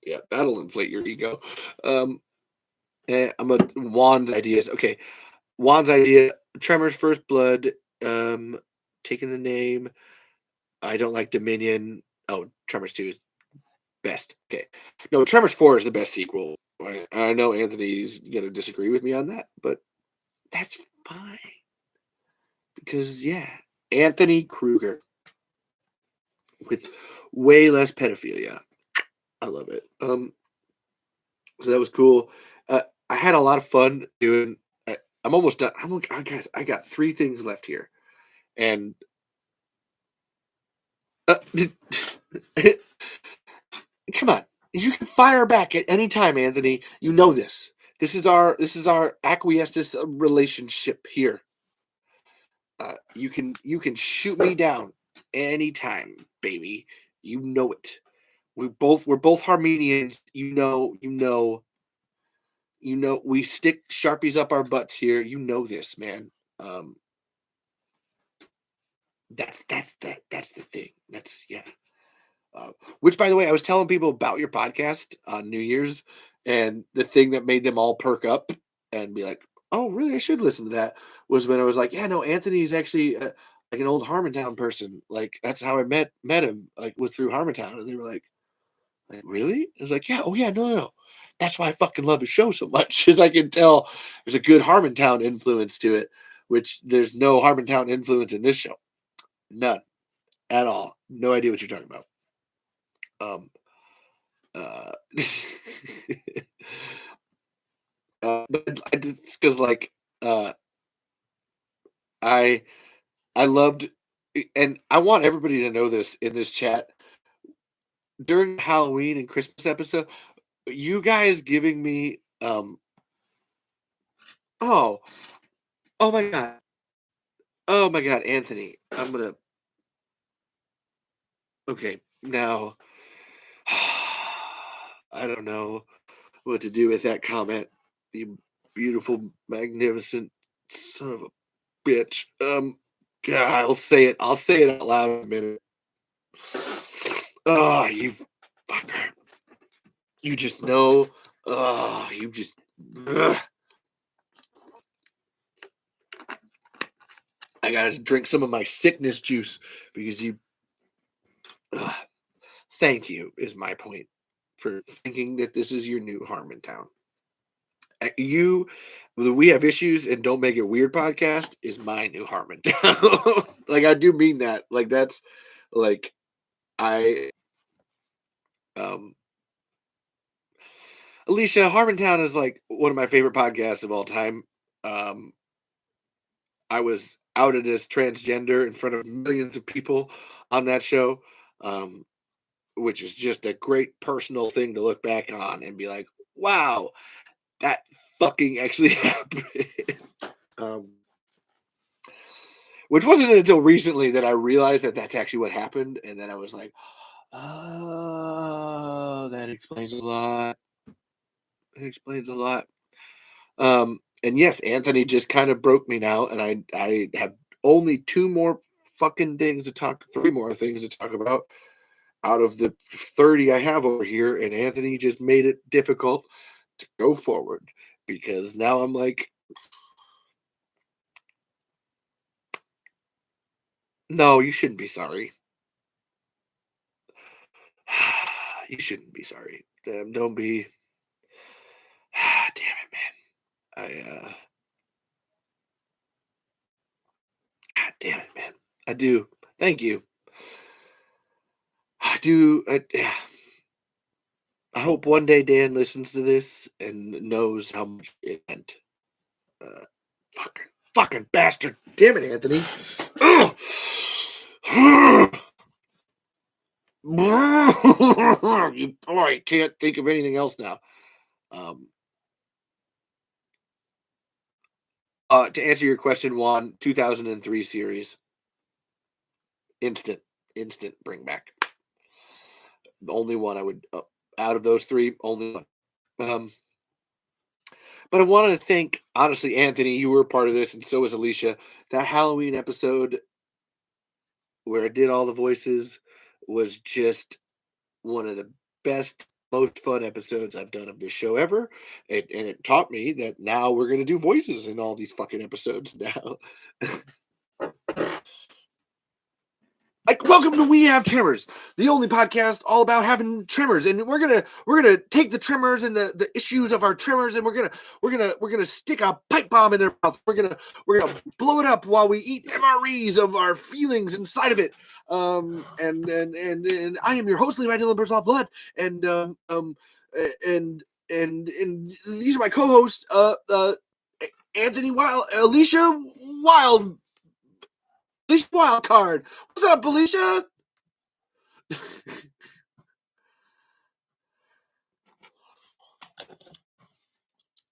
Yeah, that'll inflate your ego. I'm a Juan's ideas. Okay, Juan's idea: Tremors, First Blood, taking the name. I don't like Dominion. Oh, Tremors 2 is best. Okay, no, Tremors 4 is the best sequel. I know Anthony's gonna disagree with me on that, but that's fine because yeah, Anthony Krueger with way less pedophilia. I love it. So that was cool. I had a lot of fun doing. I'm almost done. Guys, I got 3 things left here, and come on, you can fire back at any time, Anthony. You know this. This is our acquiescence relationship here. You can shoot me down anytime, baby. You know it. We're both Armenians. We stick Sharpies up our butts here. You know this, man. That's the thing. That's yeah. Which, by the way, I was telling people about your podcast on New Year's, and the thing that made them all perk up and be like, "Oh, really? I should listen to that." Was when I was like, "Yeah, no, Anthony's actually like an old Harmontown person. Like that's how I met him. Like was through Harmontown." And they were like, really? I was like, "Yeah, oh yeah, no. That's why I fucking love his show so much, because I can tell there's a good Harmontown influence to it." which there's no Harmontown influence in this show. None at all. No idea what you're talking about. Uh, but I just because like I I loved, and I want everybody to know this in this chat during Halloween and Christmas episode. You guys giving me oh oh my god, oh my god, Anthony, I'm gonna okay now. I don't know what to do with that comment. You beautiful, magnificent son of a bitch. Yeah, I'll say it. I'll say it out loud in a minute. Oh, you fucker. You just know. Oh, you just. Ugh. I gotta drink some of my sickness juice because you. Ugh. Thank you, is my point for thinking that this is your new Harmontown. You, we have issues and don't make it weird podcast is my new Harmontown. Like I do mean that. Like that's like I Alicia, Harmontown is like one of my favorite podcasts of all time. I was outed as transgender in front of millions of people on that show, which is just a great personal thing to look back on and be like, wow, that fucking actually happened. Which wasn't until recently that I realized that that's actually what happened. And then I was like, oh, that explains a lot. It explains a lot. And yes, Anthony just kind of broke me now. And I have only three more things to talk about out of the 30 I have over here. And Anthony just made it difficult to go forward because now I'm like, no, you shouldn't be sorry. You shouldn't be sorry. Don't be. Damn it, man. God damn it, man. I do. Thank you. I do. I hope one day Dan listens to this and knows how much it meant. Fucking bastard. Damn it, Anthony. You boy can't think of anything else now. To answer your question, Juan, 2003 series. Instant bring back. The only one I would, out of those three, only one. But I wanted to thank, honestly, Anthony, you were a part of this, and so was Alicia. That Halloween episode where I did all the voices was just one of the best, most fun episodes I've done of this show ever. And it taught me that now we're going to do voices in all these fucking episodes now. Like, welcome to We Have Tremors, the only podcast all about having tremors, and we're gonna take the tremors and the issues of our tremors, and we're gonna stick a pipe bomb in their mouth. We're gonna blow it up while we eat MREs of our feelings inside of it. And I am your host, Levi Dylan Bursoff Blood, and these are my co-hosts, Anthony Wild, Alicia Wild. Alicia Wildcard. What's up, Alicia?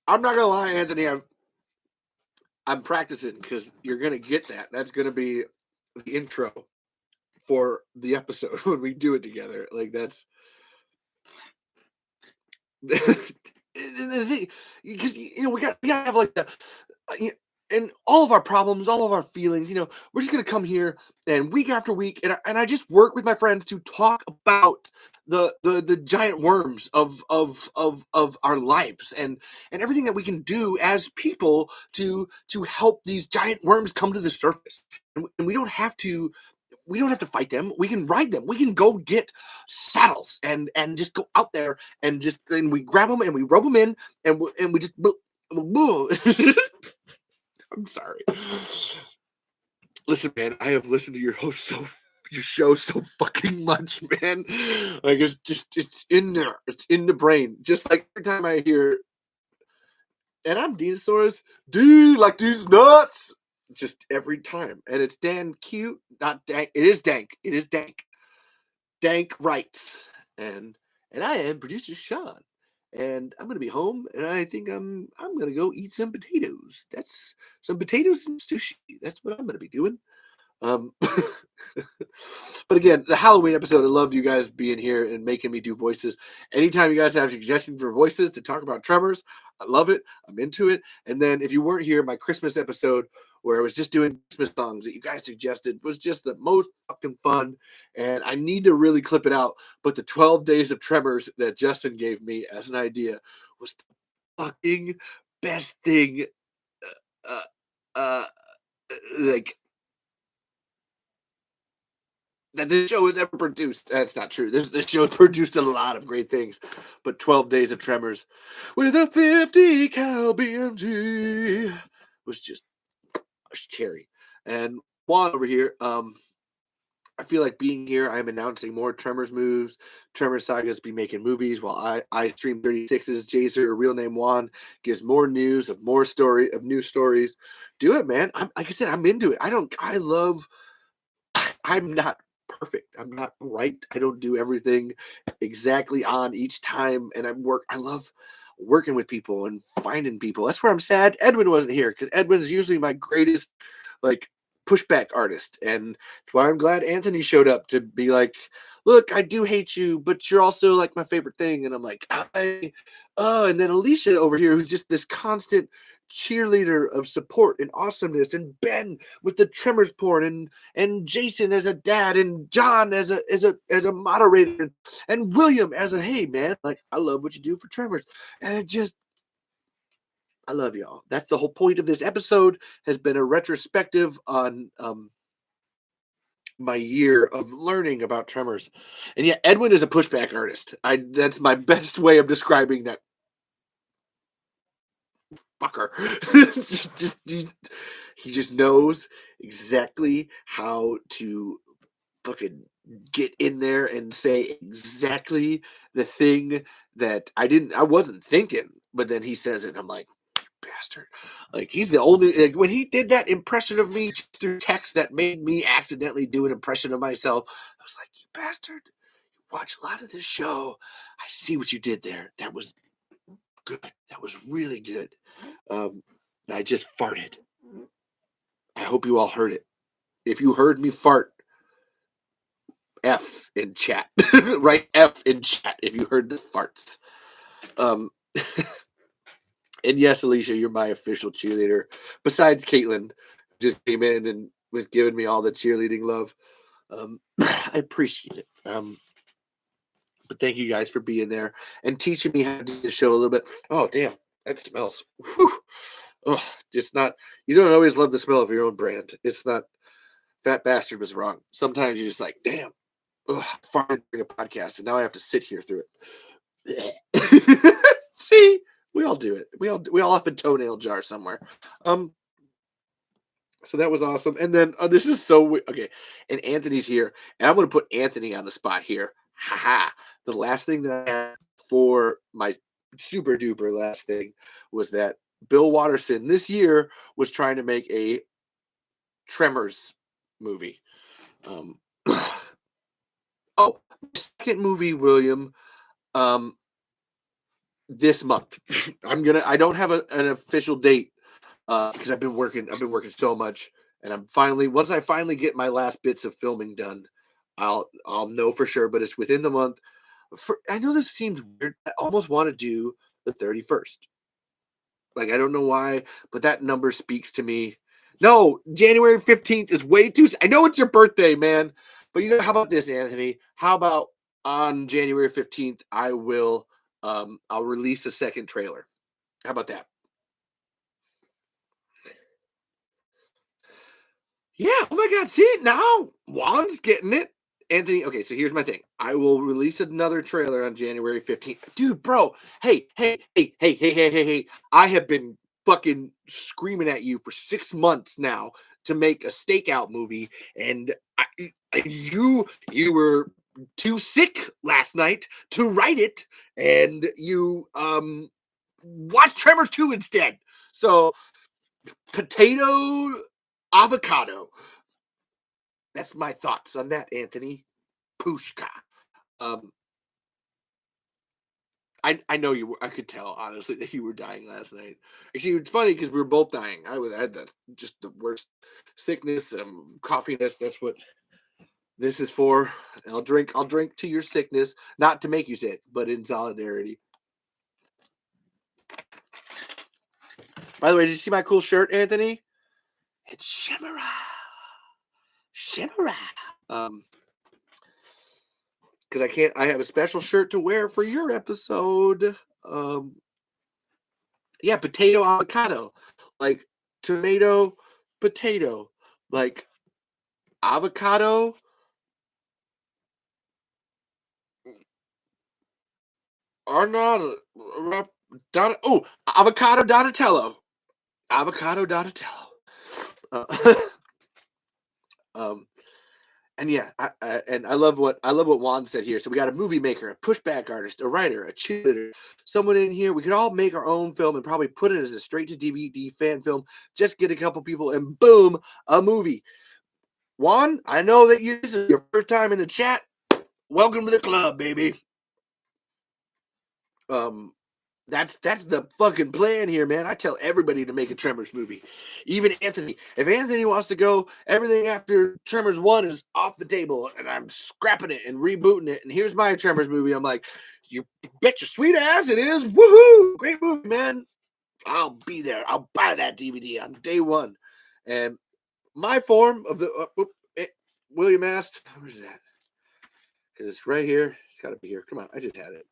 I'm not gonna lie, Anthony. I'm practicing because you're gonna get that. That's gonna be the intro for the episode when we do it together. Like that's the thing, because we gotta have like the. And all of our problems, all of our feelings, we're just going to come here and week after week, and I just work with my friends to talk about the giant worms of our lives and everything that we can do as people to help these giant worms come to the surface. And we don't have to fight them. We can ride them. We can go get saddles and just go out there and we grab them and we rope them in and we just I'm sorry. Listen, man, I have listened to your show so fucking much, man. Like it's in there. It's in the brain. Just like every time I hear, and I'm Dinosaurs, dude, like these nuts. Just every time. And it's Dan cute, not dank. It is dank. It is dank. Dank writes. And I am producer Sean. And I'm gonna be home, and I think I'm gonna go eat some potatoes. That's some potatoes and sushi. That's what I'm gonna be doing. But again, the Halloween episode, I loved you guys being here and making me do voices. Anytime you guys have suggestions for voices to talk about Tremors, I love it. I'm into it. And then if you weren't here, my Christmas episode where I was just doing Christmas songs that you guys suggested was just the most fucking fun. And I need to really clip it out. But the 12 Days of Tremors that Justin gave me as an idea was the fucking best thing. Uh, uh, like that this show has ever produced. That's not true. This show has produced a lot of great things, but 12 Days of Tremors with a 50 cal BMG was just a cherry. And Juan over here, I feel like being here, I'm announcing more Tremors moves. Tremors Sagas be making movies while I stream 36's Jaser, or real name Juan, gives more news of new stories. Do it, man. Like I said, I'm into it. I'm not perfect. I'm not right. I don't do everything exactly on each time. And I love working with people and finding people. That's where I'm sad Edwin wasn't here, because Edwin's usually my greatest like pushback artist. And that's why I'm glad Anthony showed up to be like, look, I do hate you, but you're also like my favorite thing. And I'm like, and then Alicia over here, who's just this constant cheerleader of support and awesomeness, and Ben with the Tremors porn, and Jason as a dad, and John as a moderator, and William as a, hey man, like I love what you do for Tremors. And I love y'all. That's the whole point of this episode, has been a retrospective on my year of learning about Tremors. And yeah, Edwin is a pushback artist. That's my best way of describing that fucker. He just knows exactly how to fucking get in there and say exactly the thing that I wasn't thinking, but then he says it, and I'm like, bastard. Like, he's the only, like, when he did that impression of me through text that made me accidentally do an impression of myself, I was like, you bastard, you watch a lot of this show, I see what you did there. That was good. That was really good. I just farted. I hope you all heard it. If you heard me fart, F in chat. Write F in chat if you heard the farts. Um And yes, Alicia, you're my official cheerleader. Besides Caitlin, who just came in and was giving me all the cheerleading love. I appreciate it. But thank you guys for being there and teaching me how to do the show a little bit. Oh, damn. That smells. Oh, just not. You don't always love the smell of your own brand. It's not. Fat Bastard was wrong. Sometimes you're just like, damn. Ugh, farting during a podcast, and now I have to sit here through it. See? We all do it. We all have a toenail jar somewhere. So that was awesome. And then this is so okay. And Anthony's here, and I'm going to put Anthony on the spot here. Haha. The last thing that I had for my super duper last thing was that Bill Watterson this year was trying to make a Tremors movie. Oh, second movie, William. This month. I don't have an official date because I've been working so much, and once I finally get my last bits of filming done, I'll know for sure, but it's within the month. I know this seems weird. I almost want to do the 31st. Like, I don't know why, but that number speaks to me. No, January 15th is way too. I know it's your birthday, man, but how about this, Anthony? How about on January 15th, I'll release a second trailer. How about that? Yeah. Oh my God. See it now. Juan's getting it. Anthony. Okay. So here's my thing. I will release another trailer on January 15th. Dude, bro. Hey. I have been fucking screaming at you for 6 months now to make a stakeout movie, and you were too sick last night to write it, and you watched Tremors 2 instead. So potato avocado. That's my thoughts on that, Anthony Pushka. I know you were. I could tell honestly that you were dying last night. Actually, it's funny because we were both dying. I had just the worst sickness, coughiness. That's what this is for. I'll drink to your sickness, not to make you sick, but in solidarity. By the way, did you see my cool shirt, Anthony? It's Shimmerer. Because I have a special shirt to wear for your episode. Yeah, potato avocado, like tomato potato, like avocado. Are not avocado Donatello. Avocado Donatello. And yeah, I love what Juan said here. So we got a movie maker, a pushback artist, a writer, a cheerleader, someone in here. We could all make our own film and probably put it as a straight to DVD fan film. Just get a couple people and boom, a movie. Juan, I know that this is your first time in the chat. Welcome to the club, baby. That's the fucking plan here, man. I tell everybody to make a Tremors movie. Even Anthony. If Anthony wants to go, everything after Tremors 1 is off the table, and I'm scrapping it and rebooting it, and here's my Tremors movie. I'm like, you bet your sweet ass it is. Woohoo! Great movie, man. I'll be there. I'll buy that DVD on day one. And my form of the William asked, where's that? Because it's right here. It's got to be here. Come on. I just had it.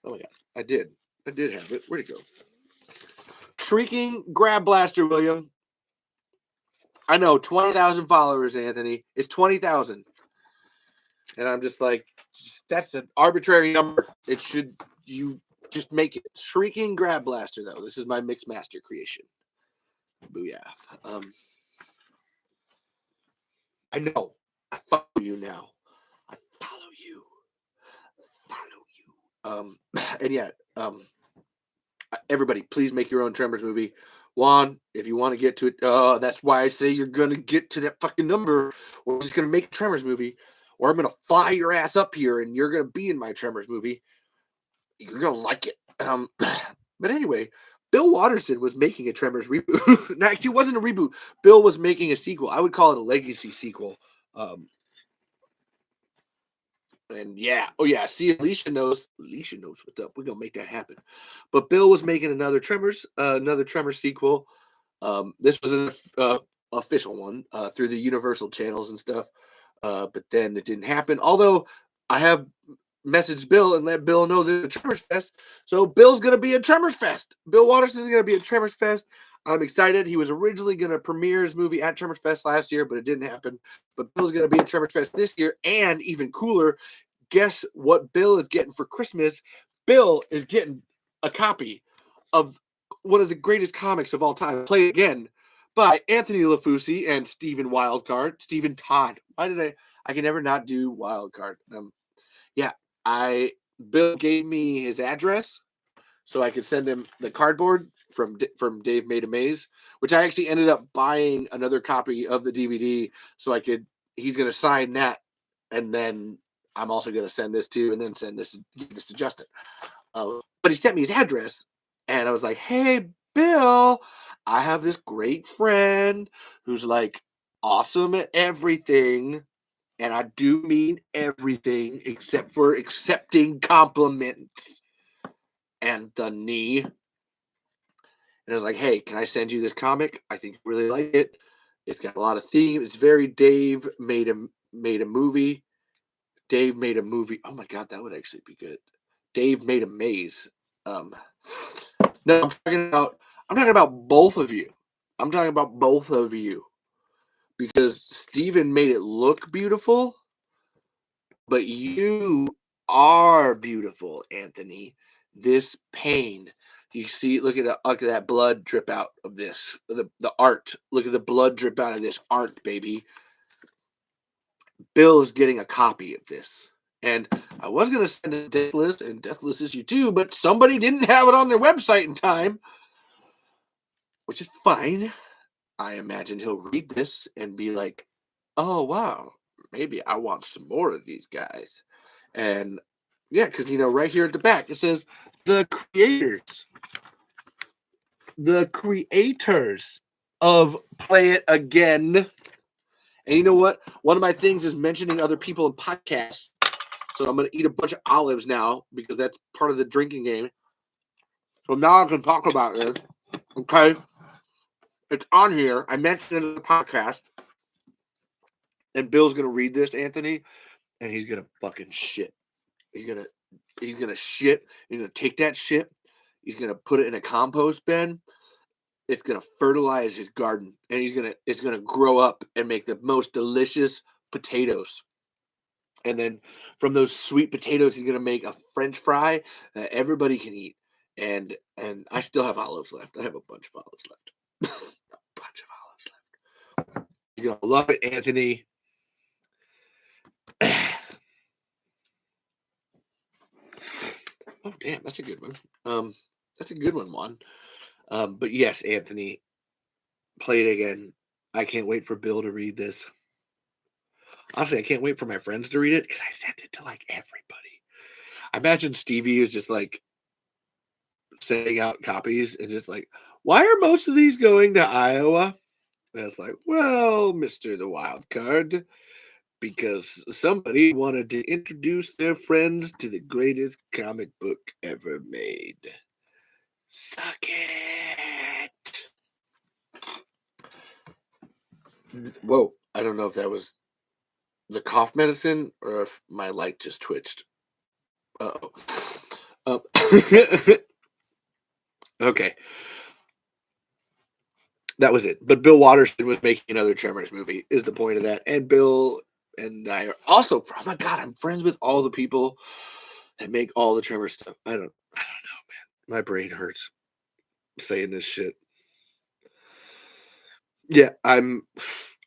Oh my God. I did have it. Where'd it go? Shrieking Grab Blaster, William. I know, 20,000 followers, Anthony. It's 20,000. And I'm just like, that's an arbitrary number. You just make it. Shrieking Grab Blaster, though. This is my Mixed Master creation. Booyah. I know. I follow you now. I follow you. And yeah, everybody, please make your own Tremors movie. Juan, if you want to get to it, that's why I say you're going to get to that fucking number. We're just going to make a Tremors movie, or I'm going to fly your ass up here and you're going to be in my Tremors movie. You're going to like it. But anyway, Bill Watterson was making a Tremors reboot. No, actually, it wasn't a reboot. Bill was making a sequel. I would call it a legacy sequel. And yeah, see, Alicia knows what's up. We're gonna make that happen. But Bill was making another Tremors sequel. This was an official one through the Universal channels and stuff. But then it didn't happen. Although I have messaged Bill and let Bill know there's a Tremors Fest. So Bill's gonna be a Tremors Fest. Bill Watterson's gonna be a Tremors Fest. I'm excited. He was originally gonna premiere his movie at Tremors Fest last year, but it didn't happen. But Bill's gonna be at Tremors Fest this year, and even cooler, guess what Bill is getting for Christmas? Bill is getting a copy of one of the greatest comics of all time, played again by Anthony LaFusi and Stephen Todd. Why did I can never not do Wildcard. Bill gave me his address so I could send him the cardboard from Dave Made a Maze, which I actually ended up buying another copy of the DVD so he's going to sign that, and then I'm also going to send this to, and then give this to Justin. But he sent me his address, and I was like, hey, Bill, I have this great friend who's like awesome at everything. And I do mean everything except for accepting compliments. Anthony. And I was like, hey, can I send you this comic? I think you really like it. It's got a lot of themes. It's very Dave made a movie. Dave made a movie. Oh my God, that would actually be good. Dave Made a Maze. No, I'm talking about both of you. I'm talking about both of you. Because Steven made it look beautiful, but you are beautiful, Anthony. This pain. You see, look at that blood drip out of this. The art. Look at the blood drip out of this art, baby. Bill is getting a copy of this. And I was going to send a death list and death list issue 2, but somebody didn't have it on their website in time, which is fine. I imagine he'll read this and be like, oh, wow, maybe I want some more of these guys. And yeah, because, right here at the back, it says the creators of Play It Again. And you know what? One of my things is mentioning other people in podcasts. So I'm going to eat a bunch of olives now because that's part of the drinking game. So now I can talk about this. Okay? It's on here. I mentioned it in the podcast. And Bill's going to read this, Anthony, and he's going to fucking shit. He's going to shit. He's going to take that shit. He's going to put it in a compost bin. It's going to fertilize his garden, and it's going to grow up and make the most delicious potatoes. And then from those sweet potatoes, he's going to make a French fry that everybody can eat. And I still have olives left. I have a bunch of olives left. A bunch of olives left. You're going to love it, Anthony. Oh, damn, that's a good one. That's a good one, Juan. But yes, Anthony, Play It Again. I can't wait for Bill to read this. Honestly, I can't wait for my friends to read it because I sent it to like everybody. I imagine Stevie is just like sending out copies and just like, why are most of these going to Iowa? And it's like, well, Mr. the Wild Card, because somebody wanted to introduce their friends to the greatest comic book ever made. Suck it. Whoa, I don't know if that was the cough medicine or if my light just twitched. Uh-oh. Okay. That was it. But Bill Watterson was making another Tremors movie, is the point of that. And Bill and I are also, oh my God, I'm friends with all the people that make all the Tremors stuff. I don't know, man. My brain hurts saying this shit. Yeah, I'm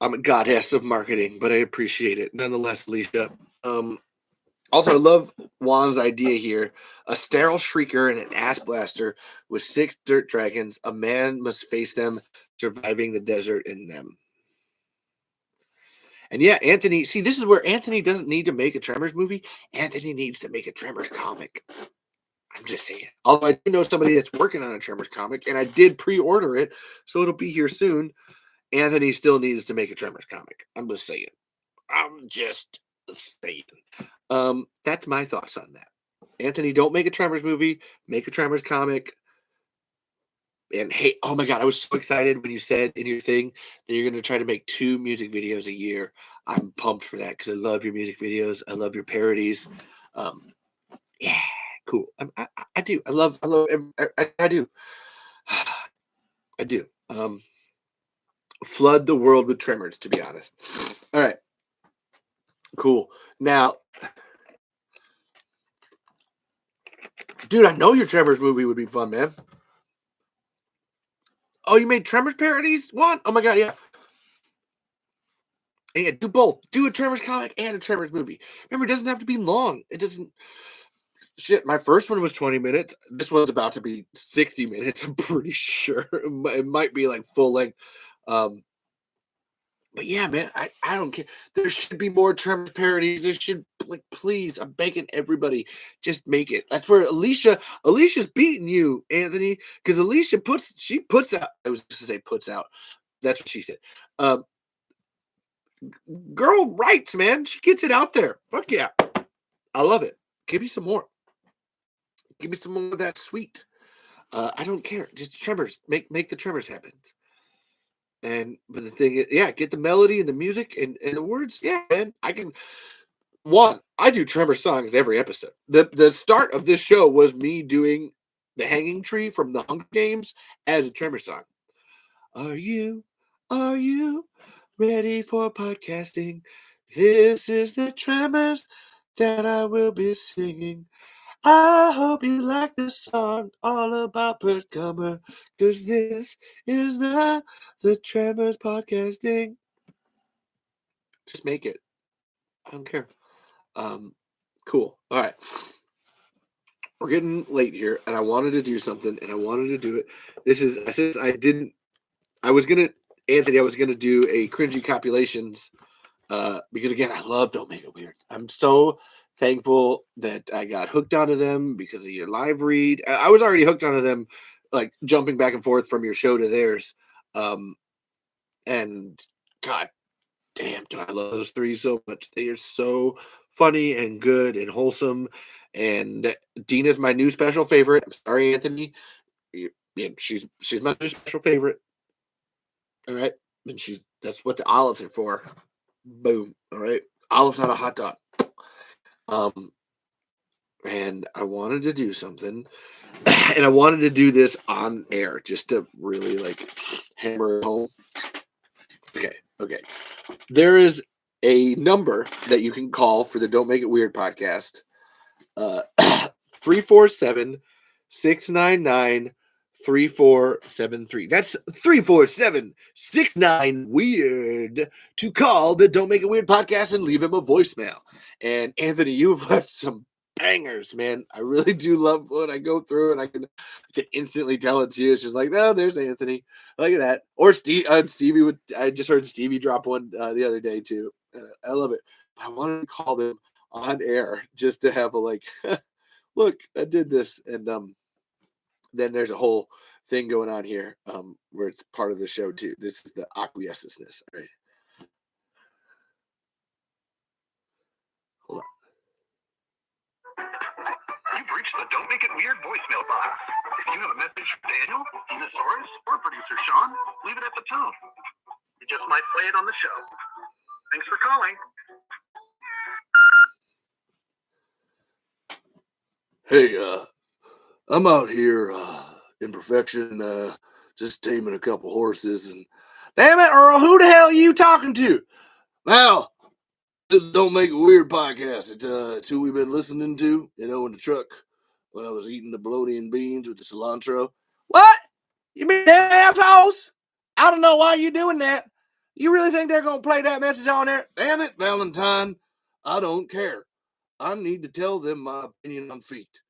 a goddess of marketing, but I appreciate it nonetheless, Alicia. Also, I love Juan's idea here. A sterile shrieker and an ass blaster with 6 dirt dragons. A man must face them, surviving the desert in them. And yeah, Anthony, see, this is where Anthony doesn't need to make a Tremors movie. Anthony needs to make a Tremors comic. I'm just saying. Although I do know somebody that's working on a Tremors comic, and I did pre-order it, so it'll be here soon. Anthony still needs to make a Tremors comic. I'm just saying. That's my thoughts on that. Anthony, don't make a Tremors movie. Make a Tremors comic. And hey, oh my God, I was so excited when you said in your thing that you're going to try to make 2 music videos a year. I'm pumped for that because I love your music videos. I love your parodies. Yeah, cool. I do. I do. I do. Flood the world with Tremors, to be honest. All right. Cool. Now, dude, I know your Tremors movie would be fun, man. Oh, you made Tremors parodies? What? Oh my God, yeah. Yeah, do both. Do a Tremors comic and a Tremors movie. Remember, it doesn't have to be long. It doesn't. Shit, my first one was 20 minutes. This one's about to be 60 minutes. I'm pretty sure it might be like full length. But yeah, man, I don't care. There should be more Tremors parodies. There should, like, please, I'm begging everybody, just make it. That's where Alicia's beating you, Anthony, because Alicia puts out. I was just to say puts out. That's what she said. Girl writes, man. She gets it out there. Fuck yeah, I love it. Give me some more. Give me some more of that sweet. I don't care. Just Tremors. Make the Tremors happen. But the thing is, yeah, get the melody and the music and the words. Yeah, man, I do Tremor songs every episode. The start of this show was me doing the hanging tree from the Hunger Games as a Tremor song. Are you ready for podcasting? This is the Tremors that I will be singing. I hope you like this song all about Bert Gummer, because this is the Tremors podcasting. Just make it. I don't care. Cool. All right. We're getting late here, and I wanted to do something, and I wanted to do it. I was gonna do a cringy compilations, because again, I love Don't Make It Weird. I'm so thankful that I got hooked onto them because of your live read. I was already hooked onto them, like jumping back and forth from your show to theirs. And God damn, do I love those three so much. They are so funny and good and wholesome. And Dina's my new special favorite. I'm sorry, Anthony. Yeah, she's my new special favorite. All right. And that's what the olives are for. Boom. All right. Olives on a hot dog. And I wanted to do something. And I wanted to do this on air just to really like hammer it home. Okay. There is a number that you can call for the Don't Make It Weird podcast. 347-699-3473. That's 347-69-WEIRD to call the Don't Make It Weird podcast and leave him a voicemail. And Anthony, you've left some bangers, man. I really do love when I go through and I can instantly tell it's you. It's just like, oh, there's Anthony. Look at that. Or Stevie would. I just heard Stevie drop one the other day too. I love it. But I wanted to call them on air just to have a like, look, I did this, and then there's a whole thing going on here where it's part of the show too. This is the acquiescence, right? Hold on. You've reached the Don't Make It Weird voicemail box. If you have a message for Daniel, Dinosaurus, or producer Sean, leave it at the tone. We just might play it on the show. Thanks for calling. Hey, I'm out here in Perfection, just taming a couple horses, and damn it, Earl, who the hell are you talking to? Well, this Don't Make It Weird podcast. It's who we've been listening to, in the truck when I was eating the bologna and beans with the cilantro. What? You mean them assholes? I don't know why you're doing that. You really think they're going to play that message on there? Damn it, Valentine. I don't care. I need to tell them my opinion on feet.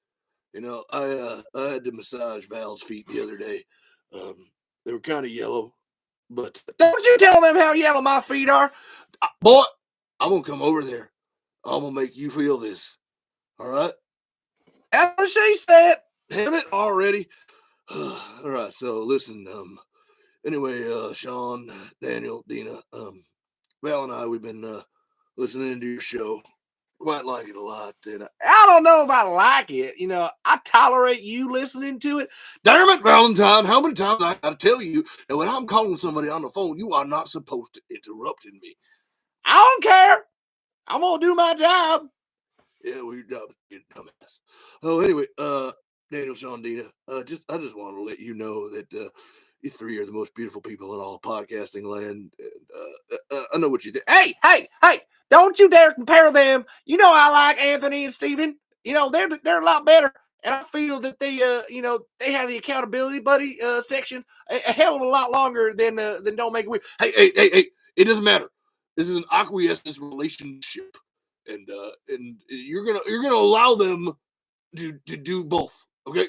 I had to massage Val's feet the other day. They were kind of yellow, but don't you tell them how yellow my feet are. Boy, I'm going to come over there. I'm going to make you feel this. All right? That's what she said. Damn it, already. All right, so listen. Anyway, Sean, Daniel, Dina, Val and I, we've been listening to your show. Quite like it a lot. And I don't know if I like it. I tolerate you listening to it. Damn it, Valentine. How many times I got to tell you that when I'm calling somebody on the phone, you are not supposed to interrupt me. I don't care. I'm going to do my job. Yeah, well, your job is dumbass. Oh, anyway, Daniel, Sean, Dina, I just wanted to let you know that you three are the most beautiful people in all podcasting land. And I know what you think. Hey! Don't you dare compare them. I like Anthony and Steven. They're a lot better. And I feel that they they have the accountability buddy section a hell of a lot longer than Don't Make It Weird. Hey, it doesn't matter. This is an acquiescence relationship. And you're gonna allow them to do both. Okay?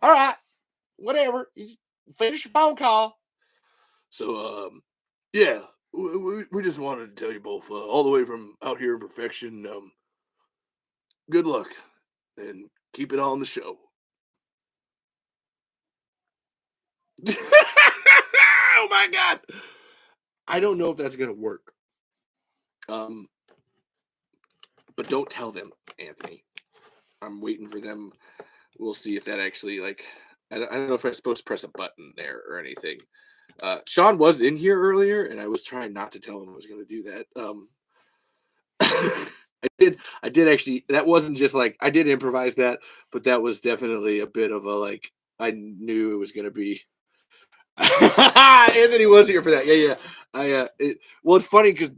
All right. Whatever. You finish your phone call. So yeah. We just wanted to tell you both, all the way from out here in Perfection, good luck, and keep it on the show. Oh my God! I don't know if that's gonna work. But don't tell them, Anthony. I'm waiting for them. We'll see if that actually, like, I don't know if I'm supposed to press a button there or anything. Sean was in here earlier, and I was trying not to tell him I was going to do that. I did actually. That wasn't just like I did improvise that, but that was definitely a bit of a like. I knew it was going to be. Anthony was here for that. Yeah. Well, it's funny because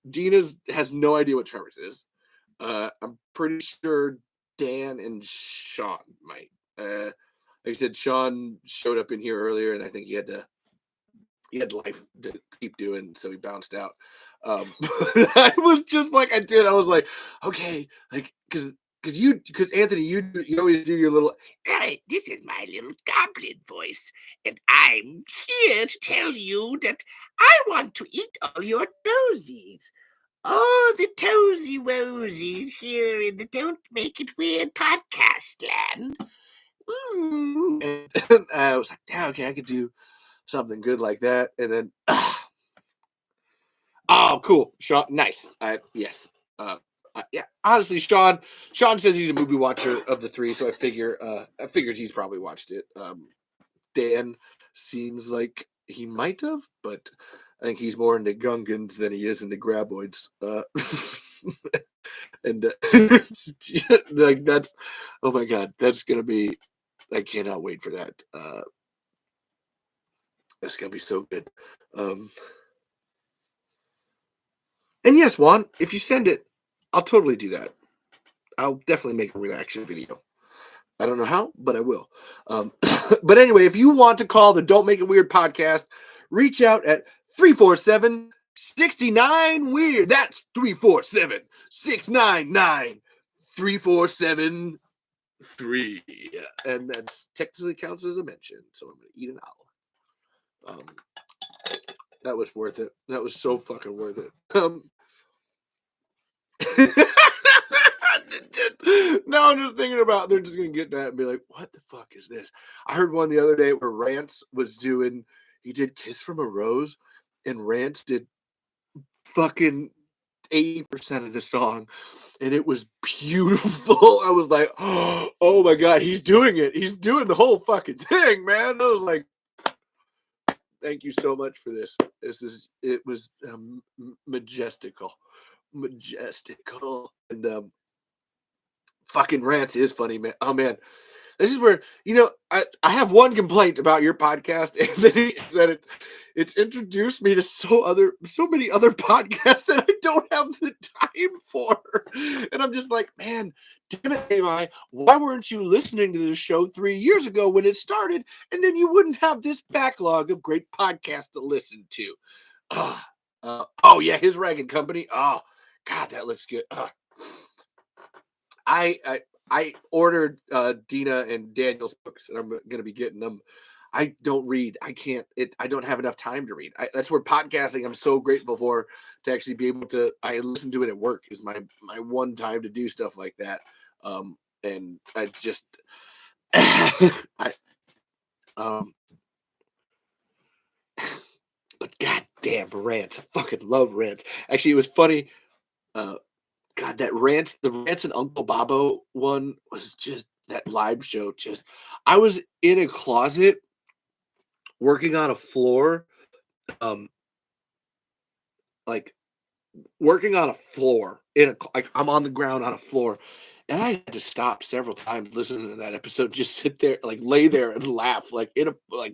Dina has no idea what Tremors is. I'm pretty sure Dan and Sean might. Like I said, Sean showed up in here earlier, and I think he had life to keep doing, so he bounced out. But I was just like I did. I was like, okay, like because Anthony, you always do your little. Hey, this is my little goblin voice, and I'm here to tell you that I want to eat all your toesies. All the toesy woesies here in the Don't Make It Weird podcast land. And I was like, yeah, okay, I could do something good like that. And then, oh, cool, Sean, nice. Yes, yeah. Honestly, Sean says he's a movie watcher of the three, so I figured he's probably watched it. Dan seems like he might have, but I think he's more into Gungans than he is into Graboids. And like that's, oh my god, that's gonna be. I cannot wait for that. It's gonna be so good. And yes, Juan, if you send it, I'll totally do that. I'll definitely make a reaction video. I don't know how, but I will. But anyway, if you want to call the Don't Make It Weird podcast, reach out at 347-69-WEIRD. That's 347-699-3473. And that's technically counts as a mention. So I'm going to eat an owl. That was worth it. That was so fucking worth it. Now I'm just thinking about they're just gonna get that and be like, what the fuck is this? I heard one the other day where Rance he did Kiss from a Rose, and Rance did fucking 80% of the song, and it was beautiful. I was like, oh my god, he's doing it. He's doing the whole fucking thing, man. I was like, thank you so much for this. It was majestical. And fucking Rants is funny, man. Oh man, this is where I have one complaint about your podcast, Anthony, is that it's introduced me to so many other podcasts that I don't have the time for, and I'm just like, man, damn it, Ami, why weren't you listening to this show 3 years ago when it started, and then you wouldn't have this backlog of great podcasts to listen to. Oh yeah, His Rag and Company. Oh god, that looks good. I ordered Dina and Daniel's books, and I'm going to be getting them. I don't read. I can't. I don't have enough time to read. That's where podcasting I'm so grateful for, to actually be able to. I listen to it at work is my one time to do stuff like that. And I just but goddamn Rants. I fucking love Rants. Actually, it was funny. God, the Rants and Uncle Bobo one was just that live show. I was in a closet working on a floor, like working on a floor I'm on the ground on a floor, and I had to stop several times listening to that episode. Just sit there, like lay there and laugh, like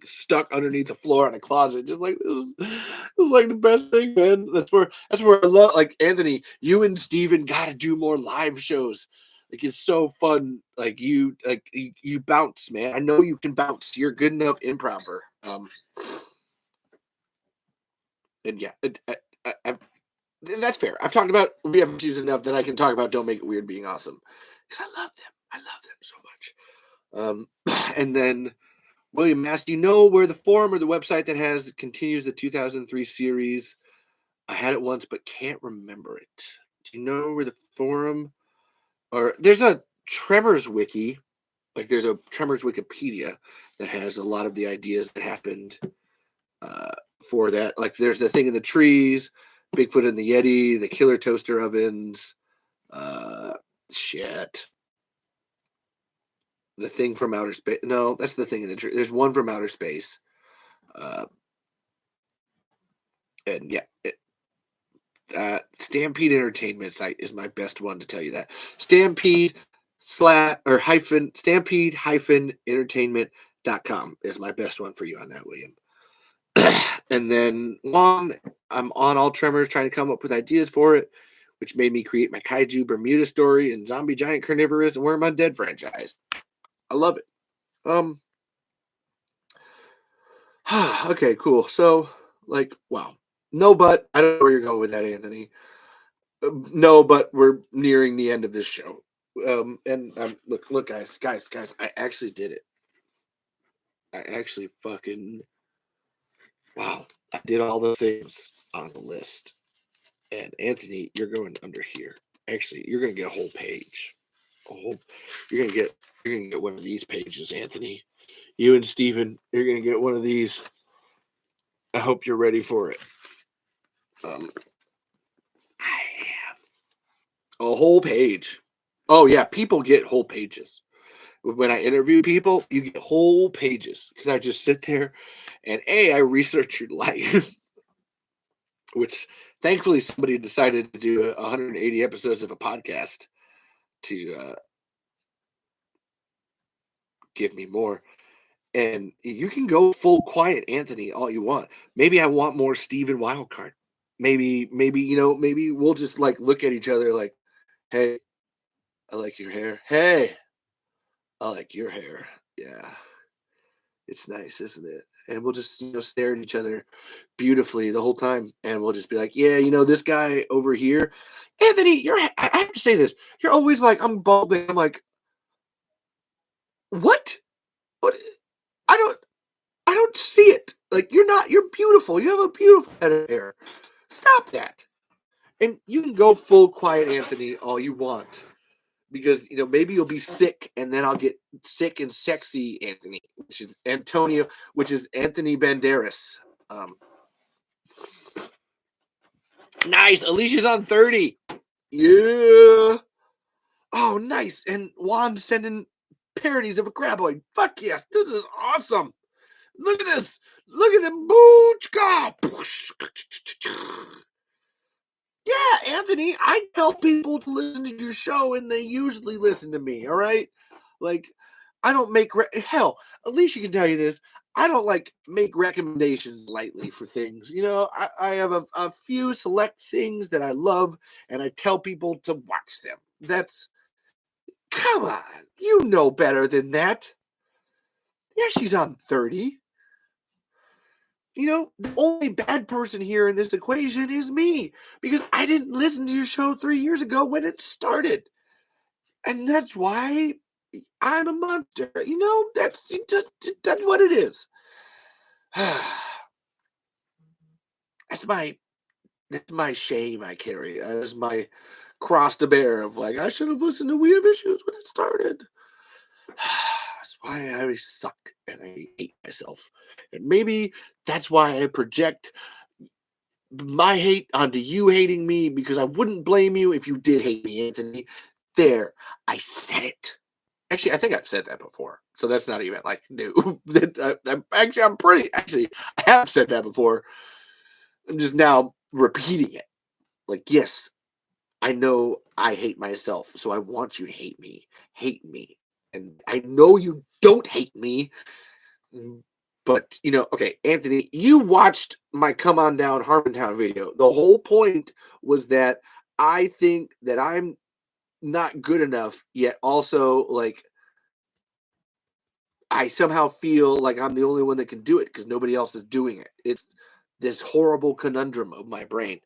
stuck underneath the floor in a closet. Just like this was like the best thing, man. That's where I love. Like Anthony, you and Steven got to do more live shows. Like it's so fun. Like you bounce, man. I know you can bounce. You're a good enough improver. And yeah, that's fair. I've talked about we haven't used enough that I can talk about Don't Make It Weird being awesome, because I love them. I love them so much. And then William Mass, do you know where the forum or the website that continues the 2003 series? I had it once, but can't remember it. Do you know where the forum or there's a Tremors wiki, like there's a Tremors Wikipedia that has a lot of the ideas that happened for that. Like there's the thing in the trees, Bigfoot and the Yeti, the killer toaster ovens, shit. The thing from outer space. No, that's the thing in the tree. There's one from outer space. And yeah, Stampede Entertainment site is my best one to tell you that. Stampede-entertainment.com is my best one for you on that, William. And then I'm on all Tremors trying to come up with ideas for it. which made me create my Kaiju Bermuda story and Zombie Giant Carnivorous and Where My Dead franchise. I love it. Okay, cool. So, like, wow. No, but I don't know where you're going with that, Anthony. No, but we're nearing the end of this show. And look, guys, I actually did it. I actually fucking wow. I did all the things on the list. And Anthony, you're going under here. Actually, you're gonna get a whole page. A whole. You're gonna get one of these pages, Anthony. You and Steven, you're gonna get one of these. I hope you're ready for it. I am. A whole page. Oh yeah, people get whole pages. When I interview people, you get whole pages because I just sit there and I research your life, which thankfully somebody decided to do 180 episodes of a podcast to give me more. And you can go full quiet Anthony all you want. Maybe I want more Steven Wildcard. Maybe maybe we'll just like look at each other like, hey, I like your hair. Hey, I like your hair. Yeah. It's nice, isn't it? And we'll just stare at each other beautifully the whole time, and we'll just be like, "Yeah, this guy over here, Anthony. I have to say this. You're always like, I'm balding. I'm like, what? What? I don't see it. Like you're not. You're beautiful. You have a beautiful head of hair. Stop that. And you can go full quiet, Anthony, all you want." Because maybe you'll be sick, and then I'll get sick and sexy Anthony, which is Anthony Banderas. Nice. Alicia's on 30. Yeah. Oh, nice. And Juan's sending parodies of a Graboid. Fuck yes. This is awesome. Look at this. Look at the booch. Yeah, Anthony, I tell people to listen to your show, and they usually listen to me, all right? Like, I don't make... Hell, Alicia can tell you this. I don't, make recommendations lightly for things. I have a few select things that I love, and I tell people to watch them. That's... Come on. You know better than that. Yeah, she's on 30. The only bad person here in this equation is me because I didn't listen to your show 3 years ago when it started. And that's why I'm a monster. That's what it is. That's my shame I carry. That's my cross to bear of I should have listened to We Have Issues when it started. That's why I always suck and I hate myself. And maybe that's why I project my hate onto you hating me because I wouldn't blame you if you did hate me, Anthony. There, I said it. Actually, I think I've said that before, so that's not even new. I have said that before. I'm just now repeating it. Yes, I know I hate myself, so I want you to hate me. Hate me. And I know you don't hate me, but, okay, Anthony, you watched my Come On Down Harmontown video. The whole point was that I think that I'm not good enough, yet also, I somehow feel like I'm the only one that can do it because nobody else is doing it. It's this horrible conundrum of my brain.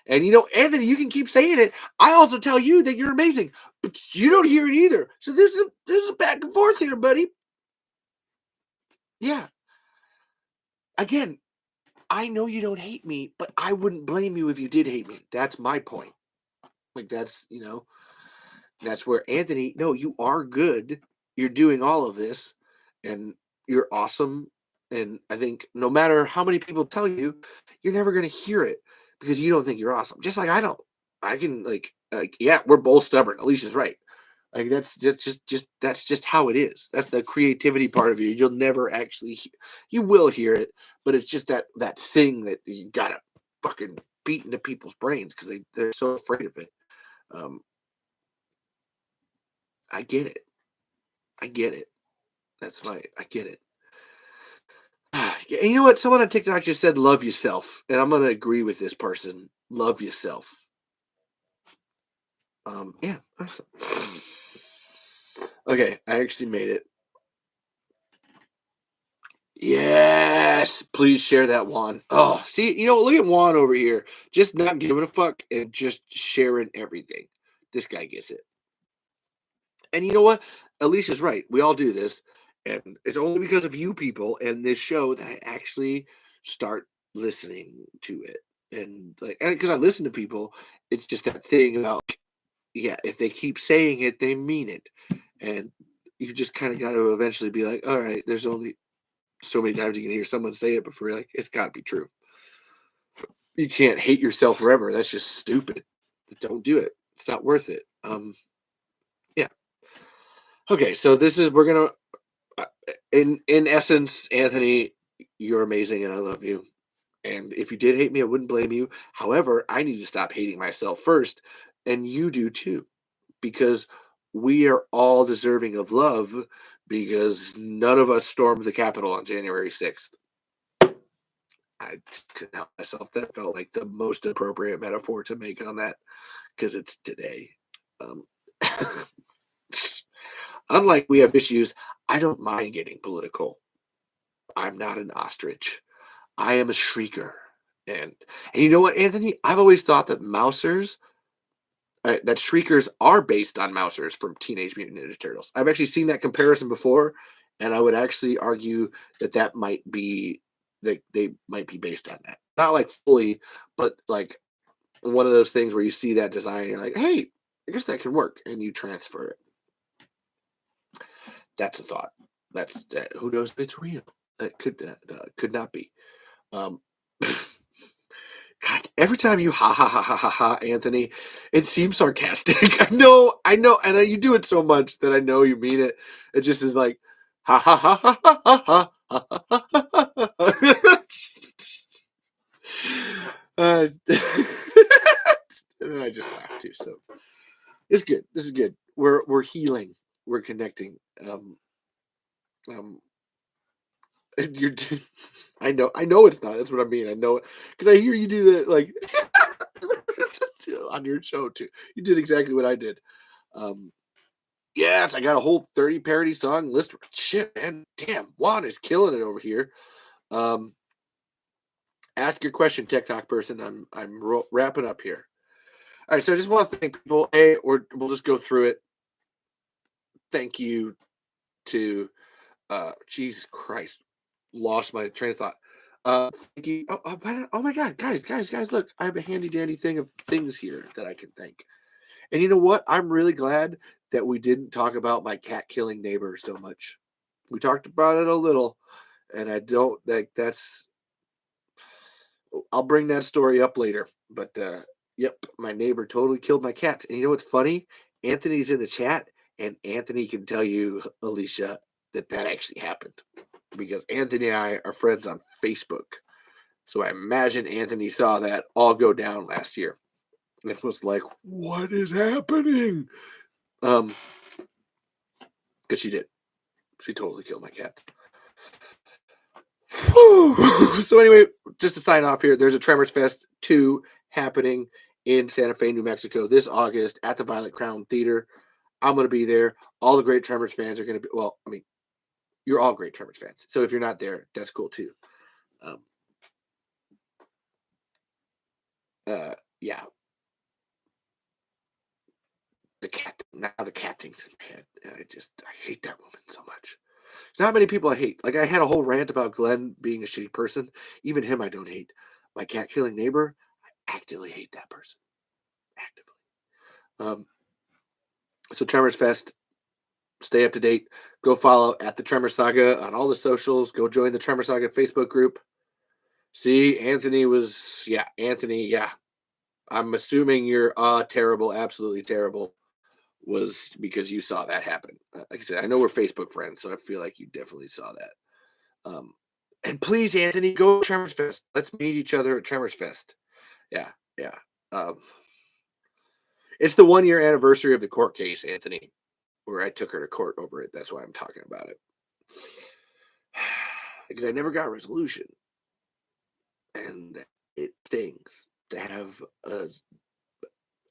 And, Anthony, you can keep saying it. I also tell you that you're amazing, but you don't hear it either. So there's a back and forth here, buddy. Yeah. Again, I know you don't hate me, but I wouldn't blame you if you did hate me. That's my point. That's where Anthony, no, you are good. You're doing all of this and you're awesome. And I think no matter how many people tell you, you're never going to hear it because you don't think you're awesome. Just like I don't. I can yeah, we're both stubborn. Alicia's right. That's just how it is. That's the creativity part of you. You'll never actually, you will hear it, but it's just that thing that you gotta fucking beat into people's brains because they're so afraid of it. I get it. I get it. I get it. And you know what? Someone on TikTok just said, "Love yourself," and I'm gonna agree with this person. Love yourself. Yeah. Awesome. Okay, I actually made it. Yes, please share that Juan. Oh, see, look at Juan over here, just not giving a fuck and just sharing everything. This guy gets it. And you know what? Alicia's right. We all do this, and it's only because of you people and this show that I actually start listening to it. And like, and because I listen to people, it's just that thing about, yeah, if they keep saying it, they mean it, and you just kind of got to eventually be like, all right, there's only so many times you can hear someone say it before you're like, it's got to be true. You can't hate yourself forever. That's just stupid. Don't do it. It's not worth it. Yeah. Okay, so this is we're gonna in essence, Anthony, you're amazing and I love you. And if you did hate me, I wouldn't blame you. However, I need to stop hating myself first, and you do too, because we are all deserving of love because none of us stormed the Capitol on January 6th. I couldn't help myself. That felt like the most appropriate metaphor to make on that because it's today. Um, unlike we have issues, I don't mind getting political. I'm not an ostrich. I am a shrieker. And you know what, Anthony? I've always thought that that shriekers are based on mousers from Teenage Mutant Ninja Turtles. I've actually seen that comparison before, and I would actually argue that might be that they might be based on that. Not like fully, but like one of those things where you see that design, and you're like, hey, I guess that can work, and you transfer it. That's a thought. That's who knows if it's real. It could not be. Um, God, every time you ha ha ha ha ha ha, Anthony, it seems sarcastic. I know, and you do it so much that I know you mean it. It just is like ha ha ha ha ha ha ha ha ha ha ha. And then I just laugh too. So it's good. This is good. We're healing. We're connecting. Um, you're. I know it's not. That's what I mean. I know it because I hear you do that like on your show too. You did exactly what I did. Yes, I got a whole 30 parody song list. Shit, man. Damn, Juan is killing it over here. Um, ask your question, TikTok person. I'm wrapping up here. All right, so I just want to thank people. We'll just go through it. Thank you to Jesus Christ, lost my train of thought. Thank you. Oh my God, guys, look, I have a handy dandy thing of things here that I can thank. And you know what? I'm really glad that we didn't talk about my cat killing neighbor so much. We talked about it a little, and I don't like that's. I'll bring that story up later. But yep, my neighbor totally killed my cat. And you know what's funny? Anthony's in the chat, and Anthony can tell you, Alicia, that actually happened because Anthony and I are friends on Facebook. So I imagine Anthony saw that all go down last year. And it was like, what is happening? Because she did. She totally killed my cat. So anyway, just to sign off here, there's a Tremors Fest 2 happening in Santa Fe, New Mexico this August at the Violet Crown Theater. I'm going to be there. All the great Tremors fans are going to be, well, I mean, you're all great Tremors fans. So if you're not there, that's cool too. Yeah. The cat thing's in my head. I hate that woman so much. There's not many people I hate. Like I had a whole rant about Glenn being a shitty person. Even him I don't hate. My cat killing neighbor, I actively hate that person. Actively. So Tremors Fest, stay up to date. Go follow at the Tremor Saga on all the socials. Go join the Tremor Saga Facebook group. See, Anthony. Yeah. I'm assuming you're terrible, absolutely terrible, was because you saw that happen. Like I said, I know we're Facebook friends, so I feel like you definitely saw that. And please, Anthony, go to Tremors Fest. Let's meet each other at Tremors Fest. Yeah. It's the 1 year anniversary of the court case, Anthony, where I took her to court over it. That's why I'm talking about it. Because I never got a resolution. And it stings to have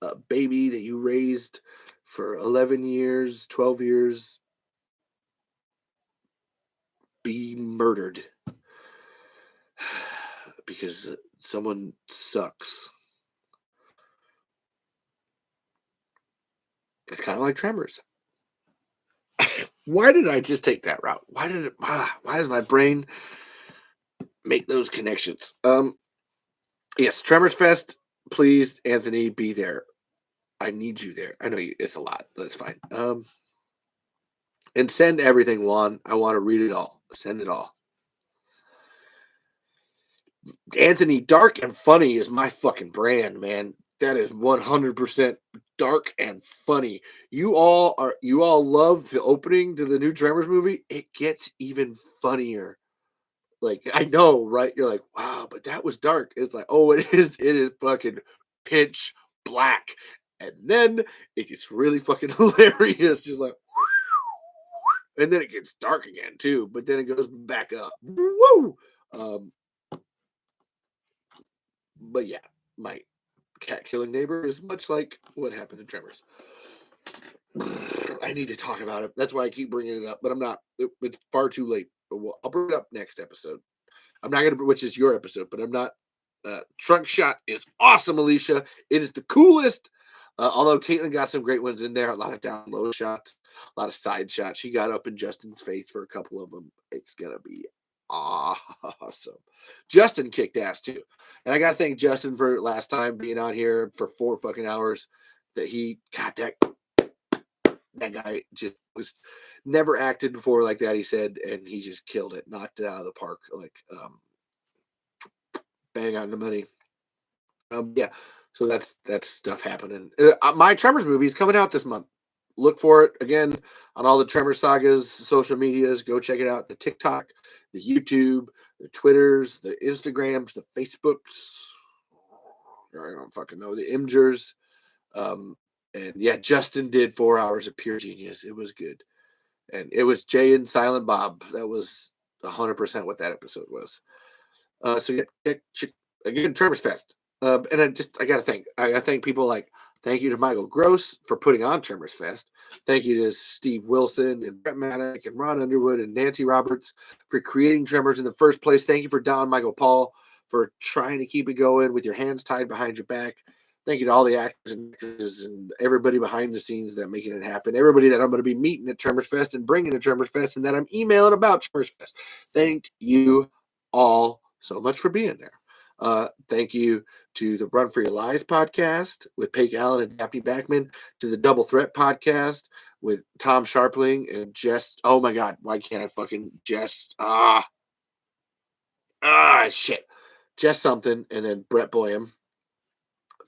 a baby that you raised for 11 years, 12 years, be murdered because someone sucks. It's kind of like Tremors. Why did I just take that route? Why does my brain make those connections? Yes, Tremors Fest. Please, Anthony, be there. I need you there. I know it's a lot. That's fine. And send everything, Juan. I want to read it all. Send it all. Anthony, dark and funny is my fucking brand, man. That is 100% dark and funny. You all love the opening to the new Tremors movie. It gets even funnier. Like, I know, right? You're like, wow, but that was dark. It's like, oh, it is fucking pitch black. And then it gets really fucking hilarious. Just like, and then it gets dark again too, but then it goes back up. Woo! But yeah, my cat killing neighbor is much like what happened to Tremors. I need to talk about it. That's why I keep bringing it up, but I'm not. It's far too late. But I'll bring it up next episode. I'm not gonna, which is your episode, but I'm not. Trunk shot is awesome, Alicia. It is the coolest. Although Caitlin got some great ones in there, a lot of down low shots, a lot of side shots. She got up in Justin's face for a couple of them. It's gonna be awesome. Justin kicked ass too, and I gotta thank Justin for last time being on here for 4 fucking hours. That he got that guy just was never acted before like that. He said, and he just killed it, knocked it out of the park, like bang on the money. Yeah. So that's stuff happening. My Tremors movie is coming out this month. Look for it again on all the Tremor Sagas social medias. Go check it out. The TikTok, the YouTube, the Twitters, the Instagrams, the Facebooks. I don't fucking know. The Imgers. And yeah, Justin did 4 hours of pure genius. It was good. And it was Jay and Silent Bob. That was 100% what that episode was. So yeah, again, Tremors Fest. And I gotta thank people like, thank you to Michael Gross for putting on Tremors Fest. Thank you to Steve Wilson and Brett Maddock and Ron Underwood and Nancy Roberts for creating Tremors in the first place. Thank you for Don Michael Paul for trying to keep it going with your hands tied behind your back. Thank you to all the actors and actresses and everybody behind the scenes that making it happen. Everybody that I'm going to be meeting at Tremors Fest and bringing to Tremors Fest and that I'm emailing about Tremors Fest. Thank you all so much for being there. Thank you to the Run for Your Lives podcast with Paige Allen and Daphne Backman, to the Double Threat podcast with Tom Sharpling and Jess. Oh my God, why can't I fucking Jess? Shit. Jess something, and then Brett Boyum.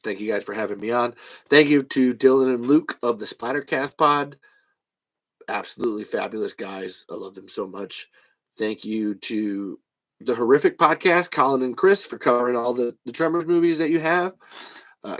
Thank you guys for having me on. Thank you to Dylan and Luke of the Splattercast pod. Absolutely fabulous guys. I love them so much. Thank you to the Horrific podcast, Colin and Chris, for covering all the Tremors movies that you have.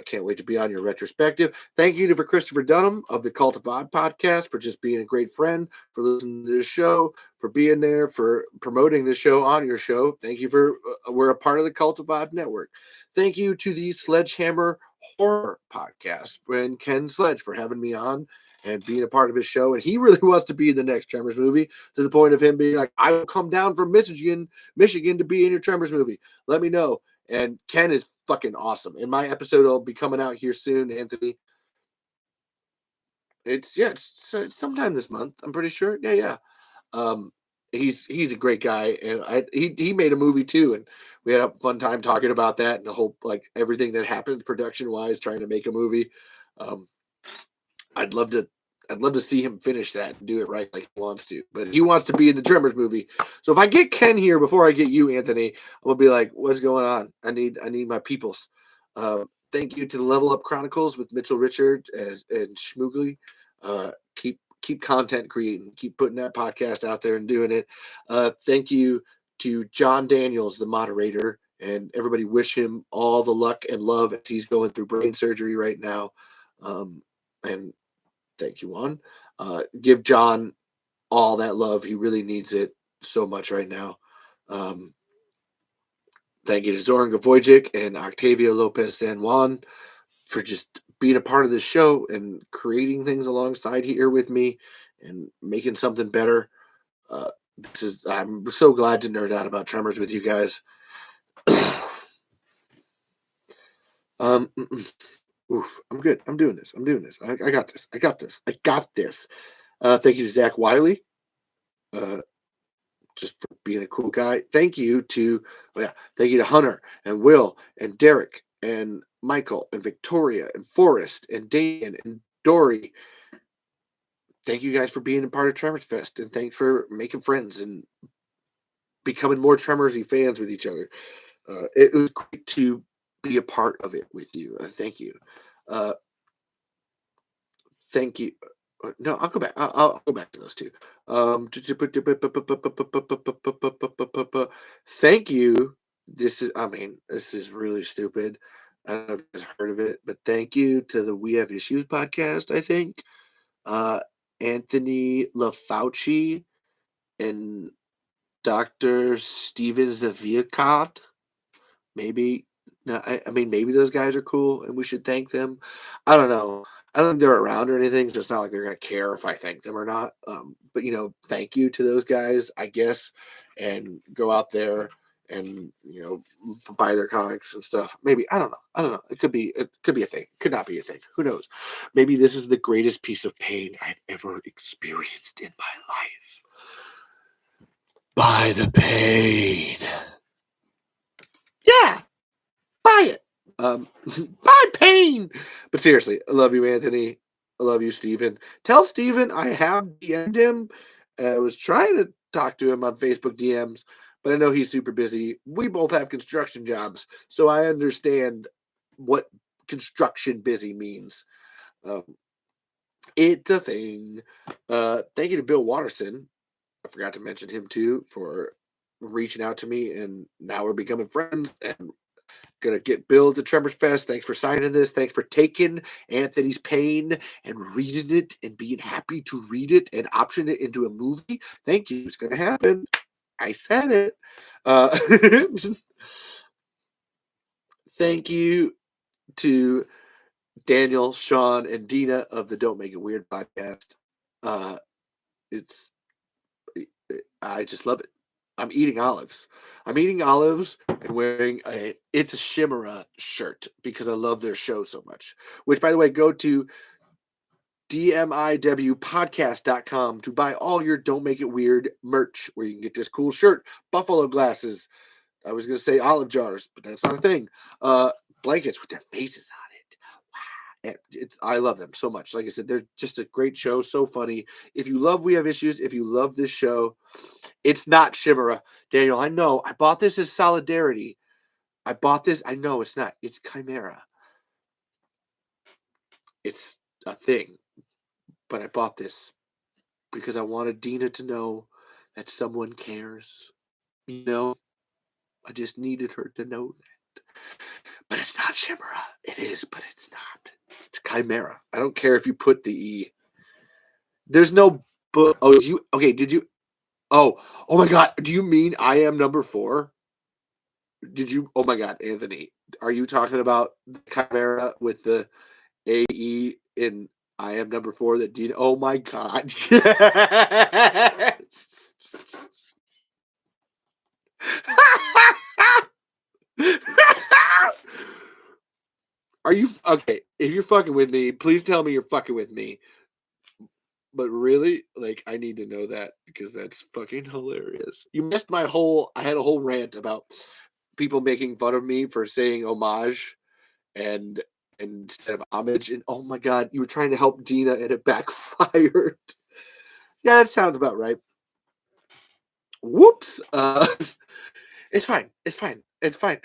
Can't wait to be on your retrospective. Thank you for Christopher Dunham of the Cult of Odd podcast for just being a great friend, for listening to the show, for being there, for promoting the show on your show. Thank you for we're a part of the Cult of Odd network. Thank you to the Sledgehammer Horror podcast and Ken Sledge for having me on and being a part of his show. And he really wants to be in the next Tremors movie, to the point of him being like, I will come down from Michigan to be in your Tremors movie. Let me know. And Ken is fucking awesome. And my episode will be coming out here soon, Anthony. It's sometime this month, I'm pretty sure. Yeah. He's a great guy, and he made a movie too, and we had a fun time talking about that and the whole, like, everything that happened production wise trying to make a movie. I'd love to see him finish that and do it right like he wants to, but he wants to be in the Tremors movie. So if I get Ken here before I get you, Anthony, I'm gonna be like, what's going on? I need my peoples. Thank you to the Level Up Chronicles with Mitchell Richard and Schmoogly. Keep content creating, keep putting that podcast out there and doing it. Thank you to John Daniels, the moderator, and everybody wish him all the luck and love as he's going through brain surgery right now. And thank you, Juan. Give John all that love. He really needs it so much right now. Thank you to Zoran Gavojic and Octavia Lopez San Juan for just being a part of this show and creating things alongside here with me and making something better. I'm so glad to nerd out about Tremors with you guys. Oof, I'm good. I'm doing this. I got this. I got this. Thank you to Zach Wiley. Just for being a cool guy. Thank you to Hunter and Will and Derek and Michael and Victoria and Forrest and Dan and Dory. Thank you guys for being a part of Tremors Fest, and thanks for making friends and becoming more Tremorsy fans with each other. It was great to be a part of it with you. Thank you. Thank you. No, I'll go back. I'll go back to those two. Thank you. This is really stupid. I don't know if you guys heard of it, but thank you to the We Have Issues podcast, I think. Anthony LaFauci and Dr. Steven Zaviacott. Maybe. No, I mean, maybe those guys are cool and we should thank them. I don't know. I don't think they're around or anything, so it's not like they're going to care if I thank them or not. But, thank you to those guys, I guess, and go out there and, buy their comics and stuff. Maybe. I don't know. It could be a thing. Could not be a thing. Who knows? Maybe this is the greatest piece of pain I've ever experienced in my life. Buy the pain. Yeah. Buy it. Buy pain. But seriously, I love you, Anthony. I love you, Steven. Tell Steven I have DM'd him. I was trying to talk to him on Facebook DMs, but I know he's super busy. We both have construction jobs, so I understand what construction busy means. It's a thing. Thank you to Bill Watterson. I forgot to mention him too for reaching out to me, and now we're becoming friends and gonna get Bill to Tremors Fest. Thanks for signing this. Thanks for taking Anthony's pain and reading it and being happy to read it and option it into a movie. Thank you. It's gonna happen. I said it. Thank you to Daniel, Sean, and Dina of the Don't Make It Weird podcast. I just love it. I'm eating olives and wearing a It's a Shimera shirt because I love their show so much. Which, by the way, go to dmiwpodcast.com to buy all your Don't Make It Weird merch, where you can get this cool shirt, buffalo glasses. I was going to say olive jars, but that's not a thing. Blankets with their faces on it. I love them so much. Like I said, they're just a great show. So funny. If you love We Have Issues, if you love this show, it's not Shimera. Daniel, I know. I bought this as solidarity. I know it's not. It's Chimera. It's a thing. But I bought this because I wanted Dina to know that someone cares. I just needed her to know that. But it's not Shimera. It is, but it's not. It's Chimera. I don't care if you put the E. There's no book. Oh, did you? Oh my God. Do you mean I Am Number 4? Did you? Oh my God, Anthony. Are you talking about the Chimera with the AE in I Am Number 4 that Dina? Oh my God. Yes. Are you okay? If you're fucking with me, please tell me you're fucking with me. But really, I need to know that because that's fucking hilarious. You missed I had a whole rant about people making fun of me for saying homage and instead of homage. And oh my God, you were trying to help Dina and it backfired. Yeah, that sounds about right. Whoops. It's fine. I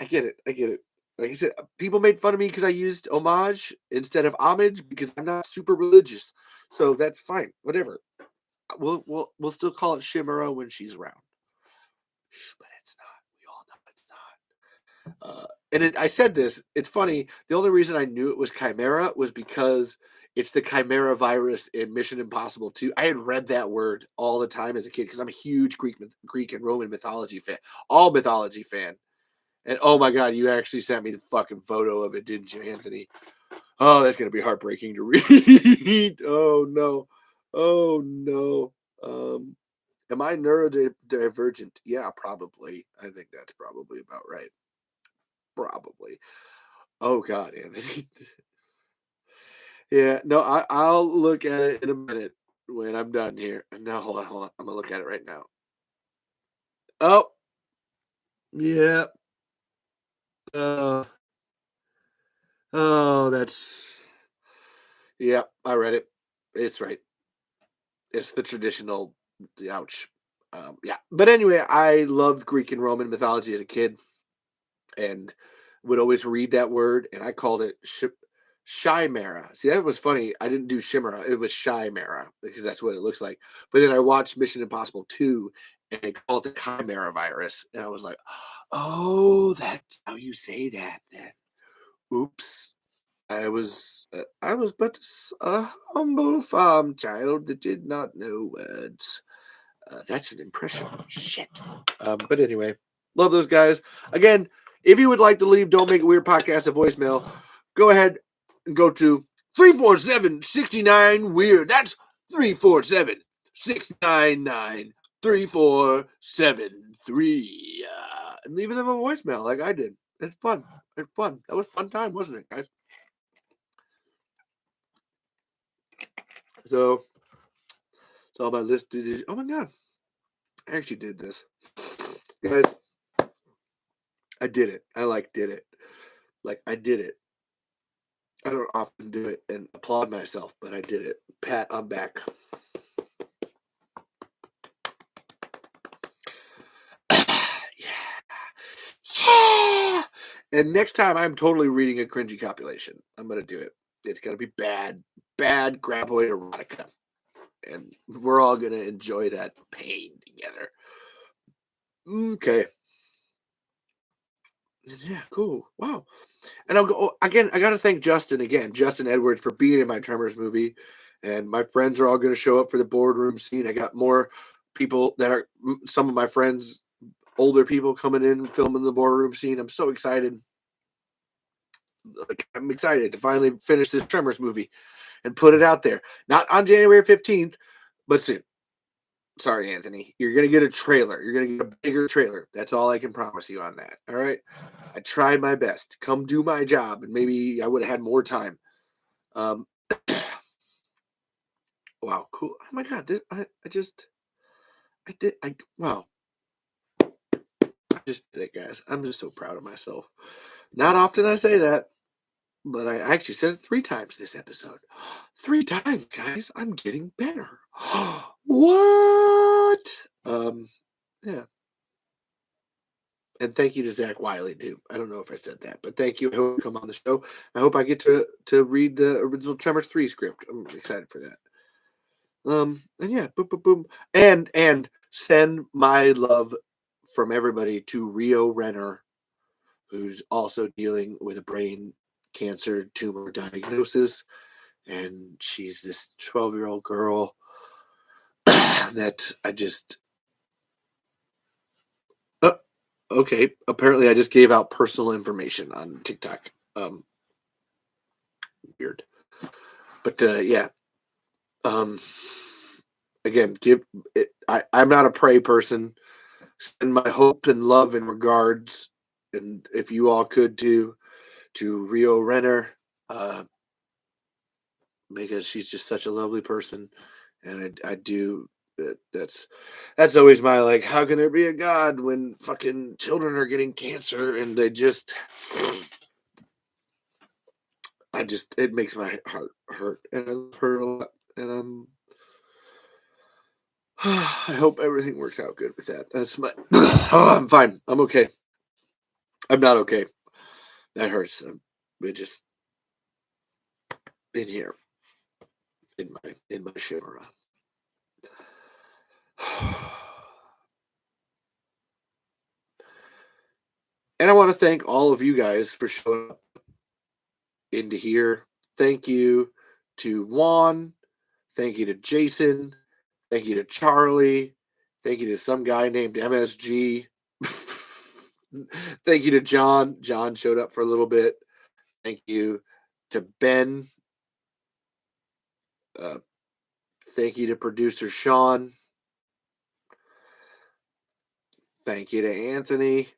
get it. Like I said, people made fun of me because I used homage instead of homage because I'm not super religious. So that's fine. Whatever. We'll still call it Shimera when she's around. But it's not. We all know it's not. I said this. It's funny. The only reason I knew it was Chimera was because it's the Chimera virus in Mission Impossible 2. I had read that word all the time as a kid because I'm a huge Greek and Roman mythology fan. All mythology fan. And oh my God, you actually sent me the fucking photo of it, didn't you, Anthony? Oh, that's gonna be heartbreaking to read. Oh no. Oh no. Am I neurodivergent? Yeah, probably. I think that's probably about right. Probably. Oh God, Anthony. Yeah, no, I'll look at it in a minute when I'm done here. No, hold on, hold on. I'm gonna look at it right now. Oh, yeah. Uh, oh, that's yeah. I read it. It's right. It's the traditional. Ouch. Yeah, but anyway, I loved Greek and Roman mythology as a kid, and would always read that word, and I called it Chimera. See, that was funny. I didn't do Chimera; it was Chimera because that's what it looks like. But then I watched Mission Impossible 2, and they called it the Chimera virus, and I was like, "Oh, that's how you say that." Then, oops. I was but a humble farm child that did not know words. That's an impression. Shit. But anyway, love those guys. Again, if you would like to leave Don't Make It Weird podcast a voicemail, go ahead and go to 347-69 weird. That's 347-699-3473. And leaving them a voicemail like I did. It's fun. It's fun. That was a fun time, wasn't it, guys? So it's all my list. Oh my God. I actually did this. Guys, I did it. Did it. Like, I did it. I don't often do it and applaud myself, but I did it. Pat, I'm back. Yeah. And next time, I'm totally reading a cringy compilation. I'm going to do it. It's going to be bad graboid erotica. And we're all going to enjoy that pain together. Okay. Yeah, cool. Wow. And I'll go again. I got to thank Justin again, Justin Edwards, for being in my Tremors movie. And my friends are all going to show up for the boardroom scene. I got more people that are some of my friends, older people coming in filming the boardroom scene. I'm so excited. Like, I'm excited to finally finish this Tremors movie and put it out there. Not on January 15th, but soon. Sorry, Anthony. You're going to get a trailer. You're going to get a bigger trailer. That's all I can promise you on that. All right. I tried my best to come do my job, and maybe I would have had more time. Wow, cool. Oh my God. Wow. I just did it, guys. I'm just so proud of myself. Not often I say that, but I actually said it 3 times this episode. 3 times, guys. I'm getting better. What? Yeah. And thank you to Zach Wiley too. I don't know if I said that, but thank you. I hope you come on the show. I hope I get to read the original Tremors 3 script. I'm excited for that. And yeah, boom, boom, boom. And send my love from everybody to Rio Renner, who's also dealing with a brain cancer tumor diagnosis. And she's this 12-year-old girl that I just okay. Apparently I just gave out personal information on TikTok. Weird. But yeah. Again, give it I'm not a pray person. Send my hope and love and regards, and if you all could to Rio Renner, because she's just such a lovely person, and I do. That's always my like. How can there be a God when fucking children are getting cancer and they just? It makes my heart hurt, and I love her a lot, and I hope everything works out good with that. That's my. Oh, I'm fine. I'm okay. I'm not okay. That hurts. It just in here in my shimmer. And I want to thank all of you guys for showing up into here. Thank you to Juan. Thank you to Jason. Thank you to Charlie. Thank you to some guy named MSG. Thank you to John. John showed up for a little bit. Thank you to Ben. Thank you to producer Sean. Thank you to Anthony.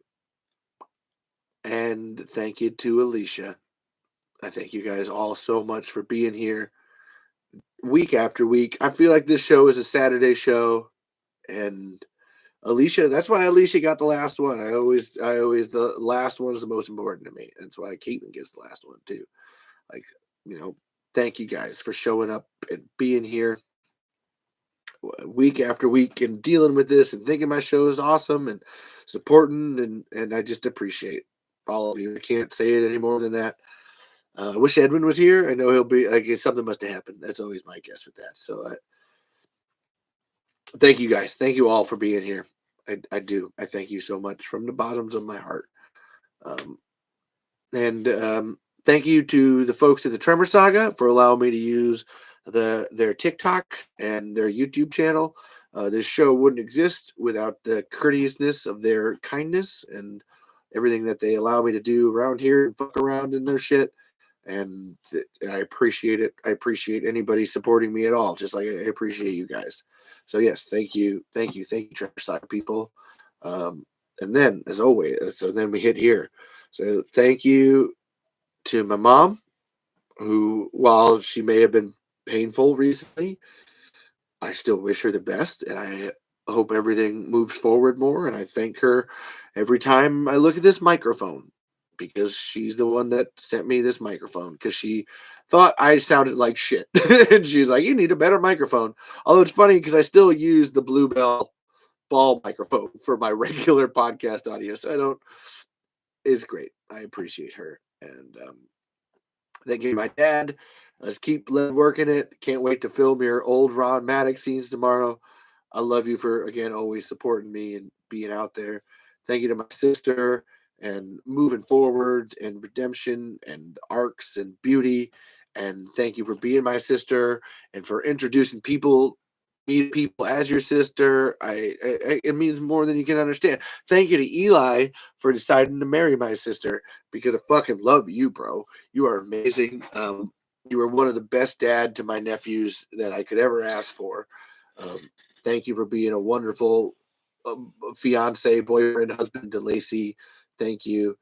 And thank you to Alicia. I thank you guys all so much for being here week after week. I feel like this show is a Saturday show, and Alicia, that's why Alicia got the last one. I always the last one is the most important to me. That's why Caitlin gets the last one too. Like, thank you guys for showing up and being here week after week and dealing with this and thinking my show is awesome and supporting, and I just appreciate all of you. I can't say it any more than that. I wish Edwin was here. I know he'll be like, something must have happened. That's always my guess with that. So thank you guys. Thank you all for being here. I do. I thank you so much from the bottoms of my heart. And thank you to the folks at the Tremor Saga for allowing me to use their TikTok and their YouTube channel. This show wouldn't exist without the courteousness of their kindness and everything that they allow me to do around here and fuck around in their shit. And I appreciate it. I appreciate anybody supporting me at all, just like I appreciate you guys. So yes, thank you, Tremor Saga people. And then, as always, so then we hit here. So thank you to my mom, who, while she may have been painful recently, I still wish her the best, and I hope everything moves forward more. And I thank her every time I look at this microphone, because she's the one that sent me this microphone, because she thought I sounded like shit. And she's like, you need a better microphone. Although it's funny because I still use the Bluebell ball microphone for my regular podcast audio. So it's great. I appreciate her. And thank you to my dad. Let's keep working it. Can't wait to film your old Ron Maddox scenes tomorrow. I love you for, again, always supporting me and being out there. Thank you to my sister and moving forward and redemption and arcs and beauty. And thank you for being my sister and for introducing people as your sister. It means more than you can understand. Thank you to Eli for deciding to marry my sister, because I fucking love you, bro. You are amazing. You are one of the best dad to my nephews that I could ever ask for. Thank you for being a wonderful fiance, boyfriend, husband to Lacey. Thank you.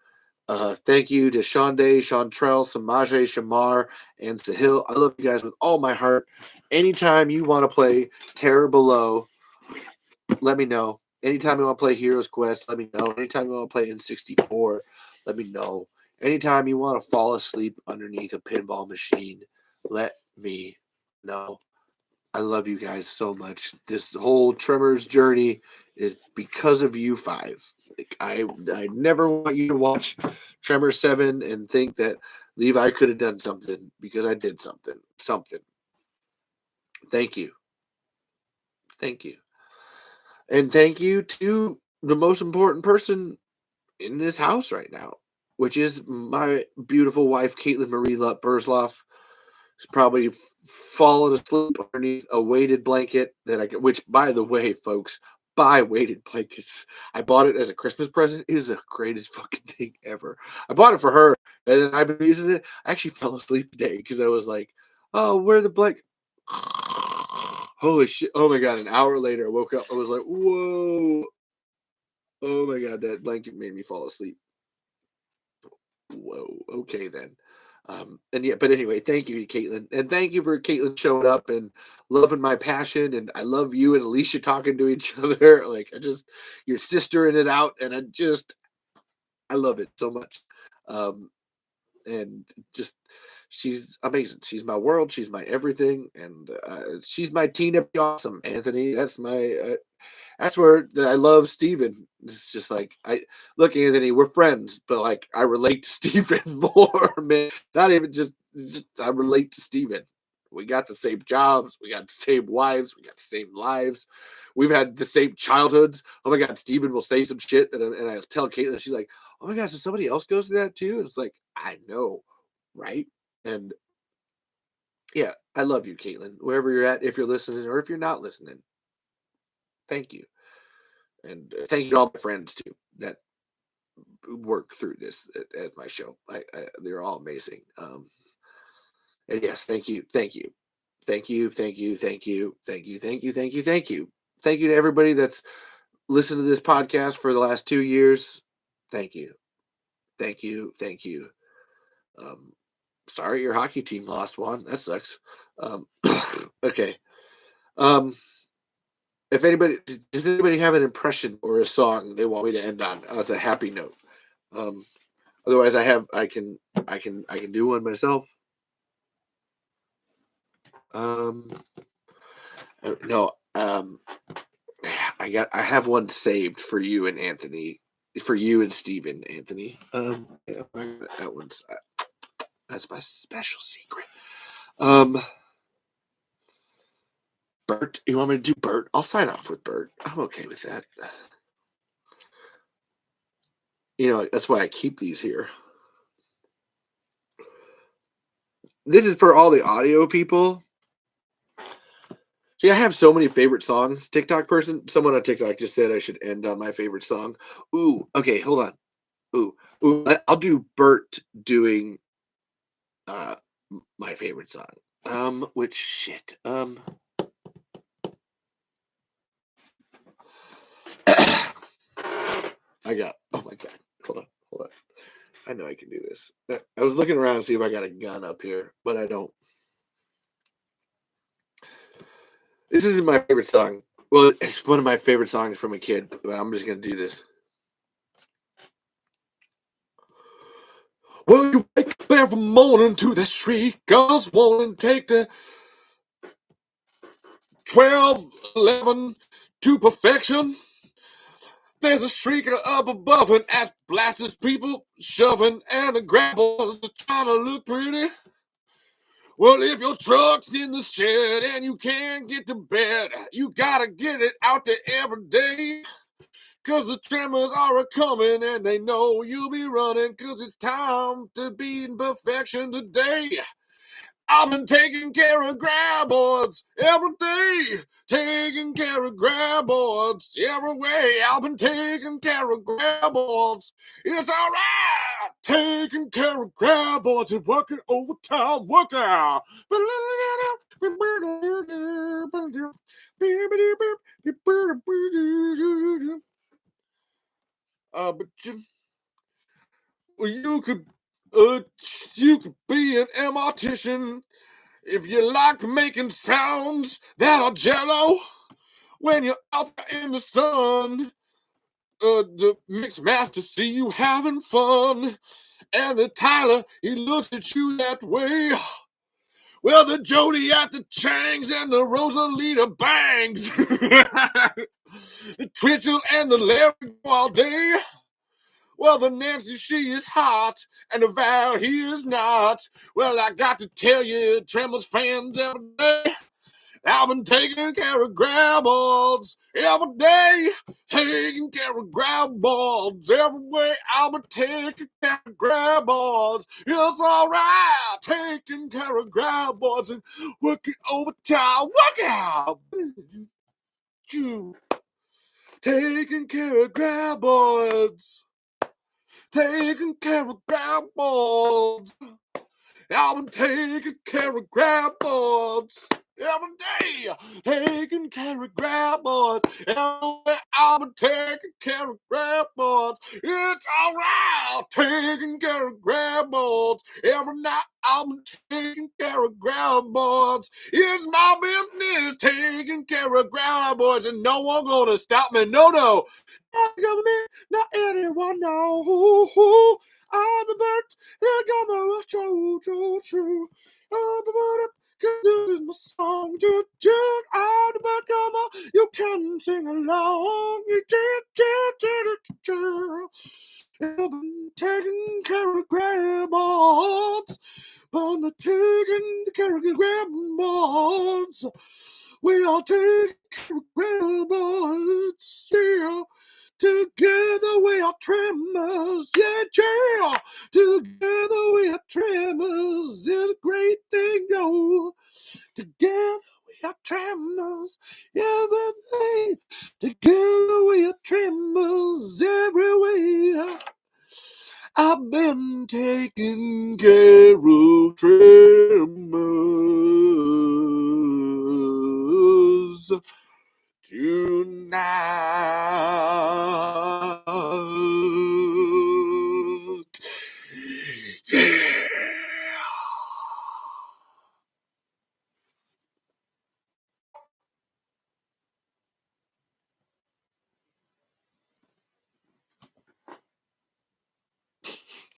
Thank you to Shonday, Chantrell, Samaje, Shamar, and Sahil. I love you guys with all my heart. Anytime you want to play Terror Below, let me know. Anytime you want to play Heroes Quest, let me know. Anytime you want to play N64, let me know. Anytime you want to fall asleep underneath a pinball machine, let me know. I love you guys so much. This whole Tremors journey is because of you five. Like, I never want you to watch Tremors 7 and think that Levi could have done something, because I did something. Thank you. Thank you. And thank you to the most important person in this house right now, which is my beautiful wife, Caitlin Marie Burzloff. She's probably fallen asleep underneath a weighted blanket which, by the way, folks, buy weighted blankets. I bought it as a Christmas present. It is the greatest fucking thing ever. I bought it for her, and then I've been using it. I actually fell asleep today because I was like, oh, where the blanket? Holy shit. Oh my God. An hour later, I woke up. I was like, whoa. Oh my God. That blanket made me fall asleep. Whoa. Okay, then. But anyway, thank you, Caitlin. And thank you for Caitlin showing up and loving my passion. And I love you and Alicia talking to each other. Like, your sister in it out. And I love it so much. And just, she's amazing. She's my world. She's my everything. And she's my Tina Be Awesome, Anthony. That's where I love Steven. It's just like, look, Anthony, we're friends, but like, I relate to Steven more, man. Not even just I relate to Steven. We got the same jobs. We got the same wives. We got the same lives. We've had the same childhoods. Oh my God, Steven will say some shit, and I'll tell Caitlin. She's like, oh my gosh, so somebody else goes through that too? And it's like, I know, right? And yeah, I love you, Caitlin, wherever you're at, if you're listening or if you're not listening. Thank you. And thank you to all my friends too that work through this at my show. They're all amazing. And yes, thank you, thank you, thank you, thank you, thank you, thank you, thank you, thank you, thank you, thank you to everybody that's listened to this podcast for the last 2 years. Thank you, thank you, thank you. Um, Sorry your hockey team lost one. That sucks. Okay. Um, if anybody does anybody have an impression or a song they want me to end on as a happy note? Um, Otherwise, I can do one myself. Um, no. I have one saved for you and Anthony, for you and Steven, Anthony. Yeah, that one's that's my special secret. Bert, you want me to do Bert? I'll sign off with Bert. I'm okay with that. You know, that's why I keep these here. This is for all the audio people. See, I have so many favorite songs. TikTok person, someone on TikTok just said I should end on my favorite song. Ooh, okay, hold on. Ooh, I'll do Bert doing uh my favorite song. Which shit. I got. Oh my god. Hold on. I know I can do this. I was looking around to see if I got a gun up here, but I don't. This isn't my favorite song. Well, it's one of my favorite songs from a kid, but I'm just gonna do this. Well, you wake up every morning to the shriek, girls wanting to take the 12, 11 to perfection. There's a shrieker up above and as blasters people shoving and the grabbers trying to look pretty. Well, if your truck's in the shed and you can't get to bed, you gotta get it out there every day. Cause the Tremors are a-coming and they know you'll be running, cause it's time to be in perfection today. I've been taking care of graboids every day, taking care of graboids every way. I've been taking care of graboids. It's all right, taking care of graboids and working overtime, working out. But you could, you could be an mortician. If you like making sounds that are jello when you're out there in the sun, the mix master see you having fun, and the Tyler, he looks at you that way. Well, the Jody at the Changs and the Rosalita Bangs, the Twitchell and the Larry go all day. Well, the Nancy, she is hot, and the Val, he is not. Well, I got to tell you, Tremors fans every day, I've been taking care of graboids every day, taking care of graboids every way. I've been taking care of graboids. It's all right, taking care of graboids and working overtime. Work out. Taking care of graboids. Taking care of graboids. I've been taking care of graboids every day. Taking care of graboids. I've been taking care of graboids. It's all right. Taking care of graboids every night. I've been taking care of graboids. It's my business taking care of graboids, and no one gonna stop me. No. Not government, not anyone, no. I'm the bird, I got my true. Cause this is my song, I'm the bird, come on, you can sing along. I've been taking care of graboids, but taking care of graboids. We are taking care of graboids, yeah. Together we are Tremors, yeah. Together we are Tremors, it's a great thing, no. Together we are Tremors, every day. Together